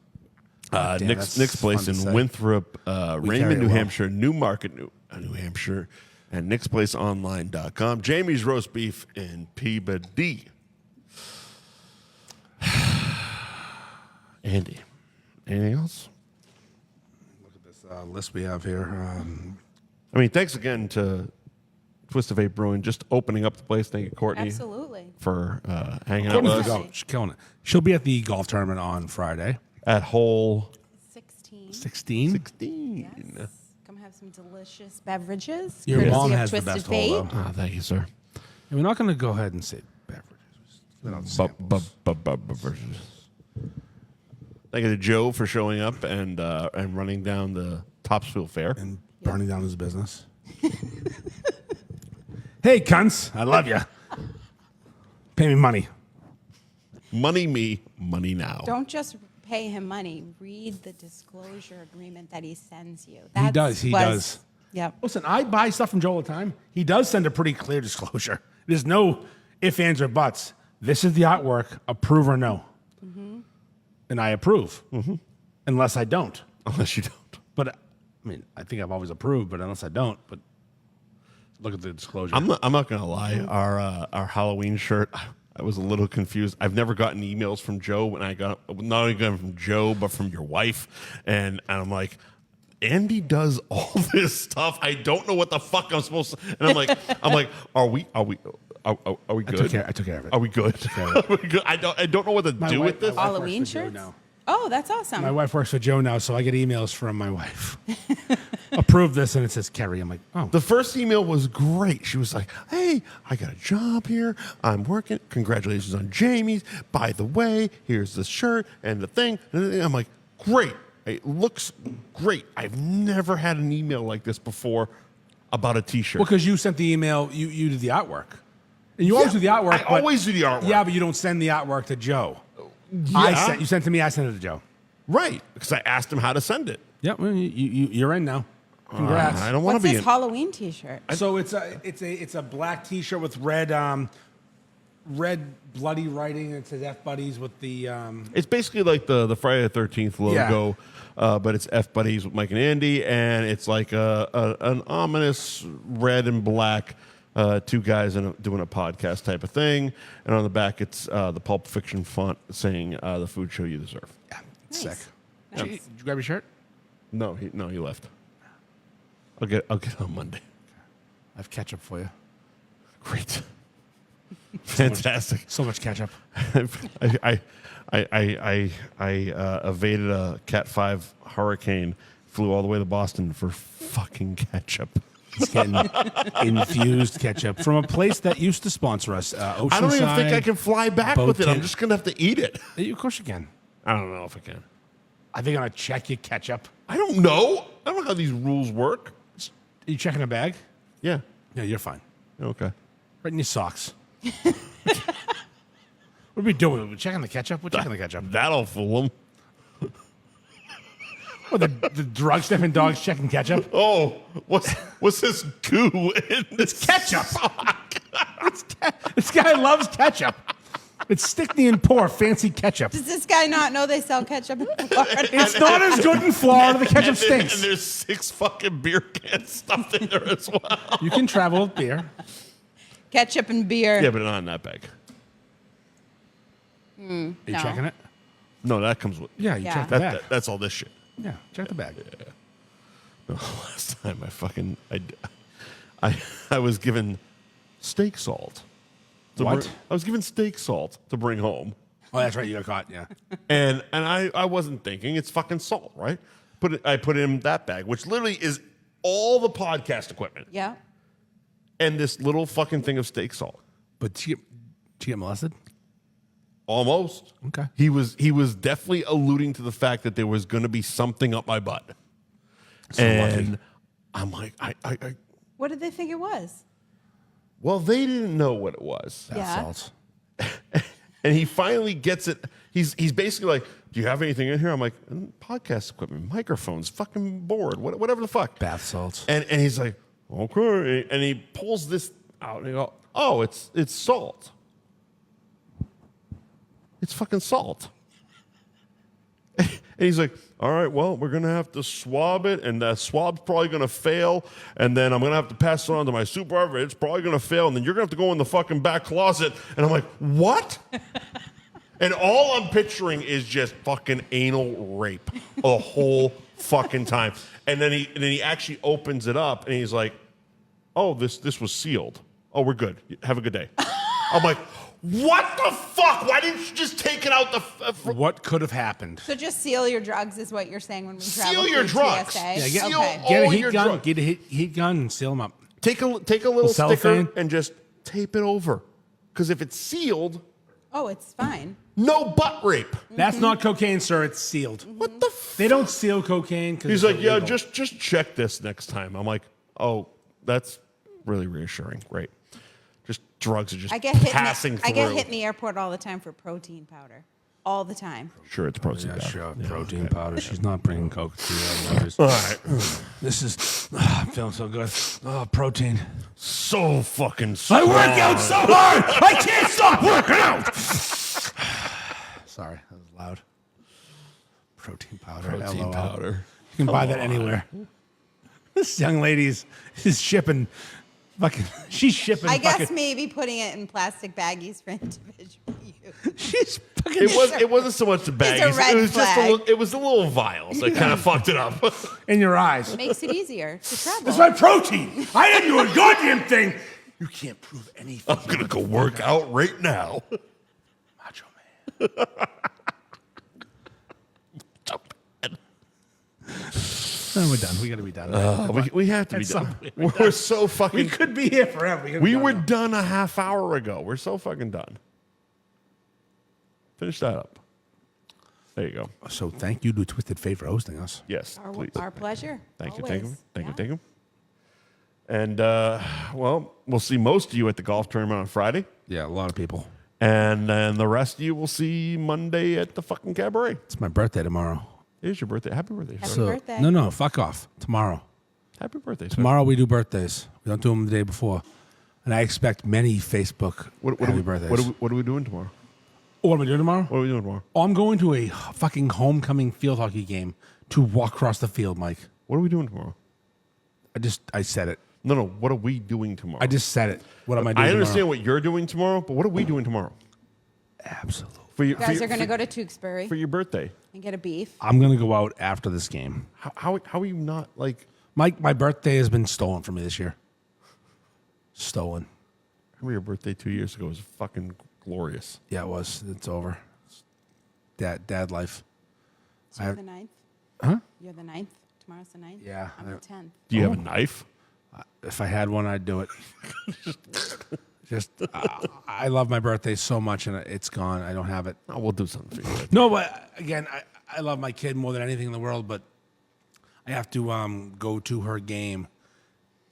Damn, Nick's that's Place fun to in say. Winthrop, carry Raymond, it New well. Hampshire, Newmarket, New Hampshire, and nicksplaceonline.com. Jamie's Roast Beef in Peabody. Andy, anything else? Look at this list we have here. I mean, thanks again to Twisted Fate Brewing just opening up the place. Thank you, Courtney, Absolutely. for hanging out Courtney's with the us goat. She's killing it. She'll be at the golf tournament on Friday. at Hole 16. 16. 16. Yes. Come have some delicious beverages. Your courtesy mom of has the Twisted best Fate. hole, though. Ah, thank you, sir. And we're not going to go ahead and say beverages. Versions. Thank you to Joe for showing up and running down the Topsfield Fair. And burning down his business. Hey, cunts. I love you. Pay me money. Money me, money now. Don't just pay him money. Read the disclosure agreement that he sends you. He does. He does. Yep. Listen, I buy stuff from Joel all the time. He does send a pretty clear disclosure. There's no ifs, ands, or buts. This is the artwork. Approve or no. Mm-hmm. And I approve. Unless I don't. Unless you don't. But, I mean, I think I've always approved, but unless I don't. But look at the disclosure. I'm not gonna lie. Our Halloween shirt, I was a little confused. I've never gotten emails from Joe when I got not only got from Joe but from your wife, and I'm like, Andy does all this stuff. I don't know what the fuck I'm supposed to. And I'm like, are we good? I took care of it. Are we good? Are we good? I don't know what to do with this. my wife Halloween works for Joe shirts? now. Oh, that's awesome. My wife works for Joe now, so I get emails from my wife. Approve this, and it says Kerry. I'm like, oh. The first email was great. She was like, hey, I got a job here. I'm working. Congratulations on Jamie's. By the way, here's the shirt and the thing. And I'm like, great. It looks great. I've never had an email like this before about a T-shirt. Well, because you sent the email, you did the artwork. And you always do the artwork. I always do the artwork. Yeah, but you don't send the artwork to Joe. Yeah. You sent it to me, I sent it to Joe. Right, because I asked him how to send it. Yeah, well, you're in now. Congrats. I don't want What's to be this in. Halloween T-shirt? So it's a black T-shirt with red bloody writing. It says F Buddies with the. It's basically like the Friday the 13th logo, but it's F Buddies with Mike and Andy, and it's like an ominous red and black two guys doing a podcast type of thing. And on the back, it's the Pulp Fiction font saying the food show you deserve. Yeah, it's Nice. sick. Did you grab your shirt? No, he left. I'll get it on Monday. I have ketchup for you. Great. Fantastic. So much ketchup. I evaded a Cat 5 hurricane, flew all the way to Boston for fucking ketchup. It's getting infused ketchup from a place that used to sponsor us, Oceanside. I don't even think I can fly back with it. I'm Boat just going to have to eat it. Of course you can. I don't know if I can. Are they going to check your ketchup? I don't know. I don't know how these rules work. Are you checking a bag? Yeah. Yeah, you're fine. Okay. Right in your socks. What are we doing? We're checking the ketchup? We're checking the ketchup. That'll fool them. Oh, the drug sniffing dog's checking ketchup? Oh, what's this goo in this? Ketchup. This guy loves ketchup. It's sticky and poor, fancy ketchup. Does this guy not know they sell ketchup in Florida? It's not as good in Florida. The ketchup stinks. And there's 6 fucking beer cans stuffed in there as well. You can travel with beer. Ketchup and beer. Yeah, but not in that bag. Are you No. checking it? No, that comes with. Yeah, you Yeah. check the bag. That's all this shit. Yeah, check the bag. No, last time I was given steak salt. What? I was given steak salt to bring home. Oh, that's right. You got caught. Yeah. And I wasn't thinking it's fucking salt, right? I put it in that bag, which literally is all the podcast equipment Yeah. and this little fucking thing of steak salt. But did you get molested? Almost. Okay. He was definitely alluding to the fact that there was going to be something up my butt. And lucky. I'm like, I What did they think it was? well, they didn't know what it was. Bath Yeah. salts. And he finally gets it. He's basically like, do you have anything in here? I'm like, podcast equipment, microphones, fucking board, whatever the fuck. Bath salts. And he's like, okay. And he pulls this out and he goes, oh, it's salt. It's fucking salt. And he's like, all right, well, we're going to have to swab it, and that swab's probably going to fail, and then I'm going to have to pass it on to my supervisor. It's probably going to fail, and then you're going to have to go in the fucking back closet. And I'm like, what? And all I'm picturing is just fucking anal rape the whole fucking time. And then he actually opens it up, and he's like, oh, this was sealed. Oh, we're good. Have a good day. I'm like, what the fuck? Why didn't you just take it out the... What could have happened? So just seal your drugs is what you're saying when we travel Seal your through drugs. TSA. Yeah, get- seal Okay. Get a all heat your gun. drugs. Get a heat gun and seal them up. Take a little cellophane? sticker and just tape it over. Because if it's sealed, Oh, it's fine. no butt rape. That's not cocaine, sir. It's sealed. What the f... They don't seal cocaine because He's like, yeah, just check this next time. I'm like, oh, that's really reassuring. Great. Just drugs are just I get hit. passing through. I get hit in the airport all the time for protein powder. All the time. Sure, it's protein Yeah, powder. sure. Protein powder. She's not bringing coke to you. Otherwise. All right. This is. I'm feeling so good. Oh, protein. So fucking I strong. work out so hard. I can't stop working out. Sorry, that was loud. Protein powder. Protein LOL. powder. You can buy that anywhere. This young lady's is shipping. Fucking. She's shipping. I guess fucking, maybe putting it in plastic baggies for individual use. she's fucking. It wasn't so much the baggies. red It was just flag. it was the little vials that kind of fucked it up. in your eyes. Makes it easier to travel. It's my protein. I didn't do a goddamn thing. You can't prove anything. I'm gonna go work out right now. Macho man. Oh, we're done. We got to be done. We have to be At some done. point, We're so fucking. we could be here forever. We were done a half hour ago. We're so fucking done. Finish that up. There you go. So thank you to Twisted Fate for hosting us. Yes, please. Our pleasure. Thank you, Always. thank you. Yeah. Thank you. And well, we'll see most of you at the golf tournament on Friday, Yeah, a lot of people. and then the rest of you will see Monday at the fucking Cabaret. It's my birthday tomorrow. It is your birthday. Happy birthday. Happy sir. So birthday. no, fuck off. Tomorrow. Happy birthday. sir. Tomorrow we do birthdays. We don't do them the day before. And I expect many Facebook What happy are we, birthdays. what are we doing tomorrow? Oh, what am I doing tomorrow? What are we doing tomorrow? Oh, I'm going to a fucking homecoming field hockey game to walk across the field, Mike. What are we doing tomorrow? I said it. No. What are we doing tomorrow? I just said it. What am I doing I understand tomorrow? what you're doing tomorrow, but what are we doing tomorrow Absolutely. for your, You guys are going to go to Tewksbury for your birthday? and get a beef. I'm going to go out after this game. How are you not like? Mike, my birthday has been stolen from me this year. Stolen. I remember your birthday 2 years ago was fucking glorious. Yeah, it was. It's over. Dad life. So you're the 9th? Huh? You're the 9th? Tomorrow's the 9th? Yeah. I'm the 10th. Do you have a knife? If I had one, I'd do it. Just, I love my birthday so much, and it's gone. I don't have it. Oh, we'll do something for you. No, but again, I love my kid more than anything in the world, but I have to go to her game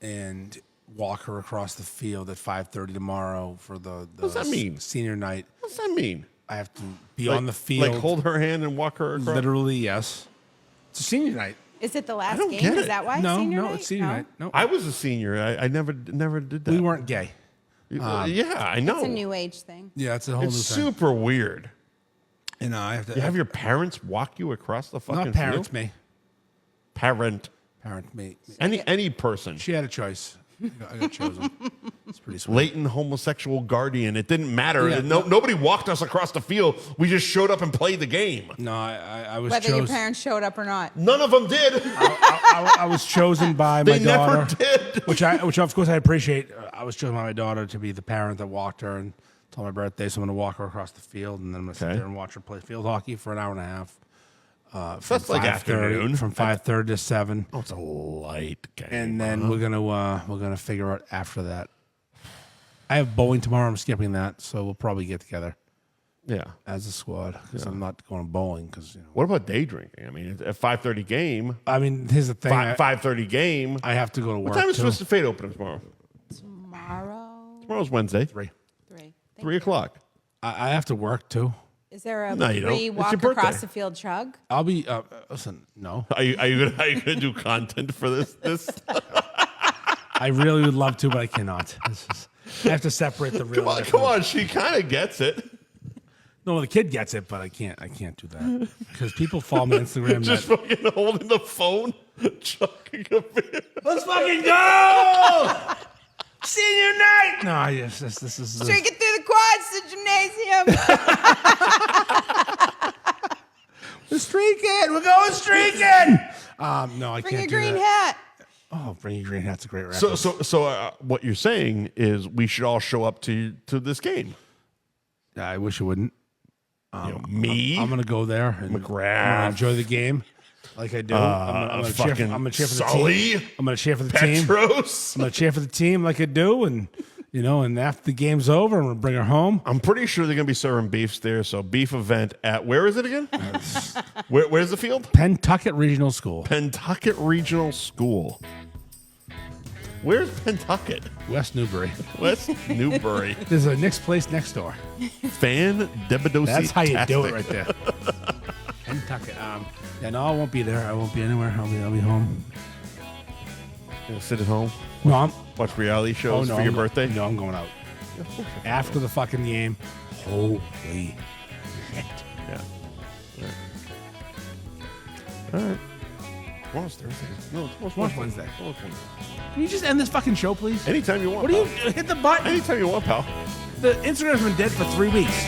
and walk her across the field at 5:30 tomorrow for the does that mean? senior night. What does that mean? I have to be on the field. Like hold her hand and walk her across? Literally, yes. It's a senior night. Is it the last don't game? get Is it. that why? No, senior no, night? it's senior No? night. No, I was a senior. I never did that. we weren't gay. Yeah, I know. It's a new age thing. Yeah, it's a whole It's new thing. super weird. And I have to You have your parents walk you across the fucking not parents, field? me. Parent. Parent, me. Any person. She had a choice. I got chosen. pretty sweet. latent homosexual guardian. It didn't matter. Yeah, Nobody walked us across the field. We just showed up and played the game. No, I was Whether your chosen. parents showed up or not. None of them did. I was chosen by my They daughter. never did. Which of course I appreciate. I was chosen by my daughter to be the parent that walked her and told my birthday, so I'm going to walk her across the field, and then I'm going to sit Okay. there and watch her play field hockey for an hour and a half. That's like 5:30 afternoon. from 5:30 to 7, Oh, it's a light game. and then we're gonna figure out after that. I have bowling tomorrow. I'm skipping that, so we'll probably get together Yeah. as a squad because I'm not going bowling because What about day drinking? I mean, at 5:30 game, I mean, here's the thing. 5:30 game. I have to go to work. What time is too. Twisted Fate opening tomorrow? Tomorrow. Tomorrow's Wednesday. 3. 3. 3 o'clock. I have to work too. Is there a No, you don't. It's your walk birthday. across the field chug? I'll be listen. No, Are you gonna do content for this? I really would love to, but I cannot. I have to separate the real. Come on. She kind of gets it. No, the kid gets it, but I can't do that because people follow me on Instagram. Just That, fucking holding the phone, chucking a beer. let's fucking go! Senior night. No, yes, this is. Drink it through the quads to the gymnasium. We're streaking. We're going streaking. No, I Bring can't your do green that. hat. Oh, bring your green hat's a great reference. So what you're saying is we should all show up to this game. I wish you wouldn't. Me, I'm gonna go there and I'm McGrath. gonna enjoy the game, like I do. I'm gonna cheer for the Sully, team. I'm gonna cheer for the team. Petros. I'm gonna cheer for the team like I do, and and after the game's over, I'm gonna bring her home. I'm pretty sure they're gonna be serving beefs there. So beef event at where is it again? Where's the field? Pentucket Regional School, Pentucket Regional School. Where's Pentucket? West Newbury. West Newbury. There's a Nick's place next door. Fan Debidosi. That's how you do it right there. Pentucket. Yeah, no, I won't be there. I won't be anywhere. I'll be home. Gonna sit at home, No, I'm. watch reality shows no, for your I'm birthday. No, I'm going out after the fucking game. Holy shit! Yeah. All right. Tomorrow's Thursday. No, tomorrow's Wednesday. Tomorrow's Wednesday. Can you just end this fucking show, please? Anytime you want. What do you pal. hit the button? Anytime you want, pal. The Instagram's been dead for 3 weeks.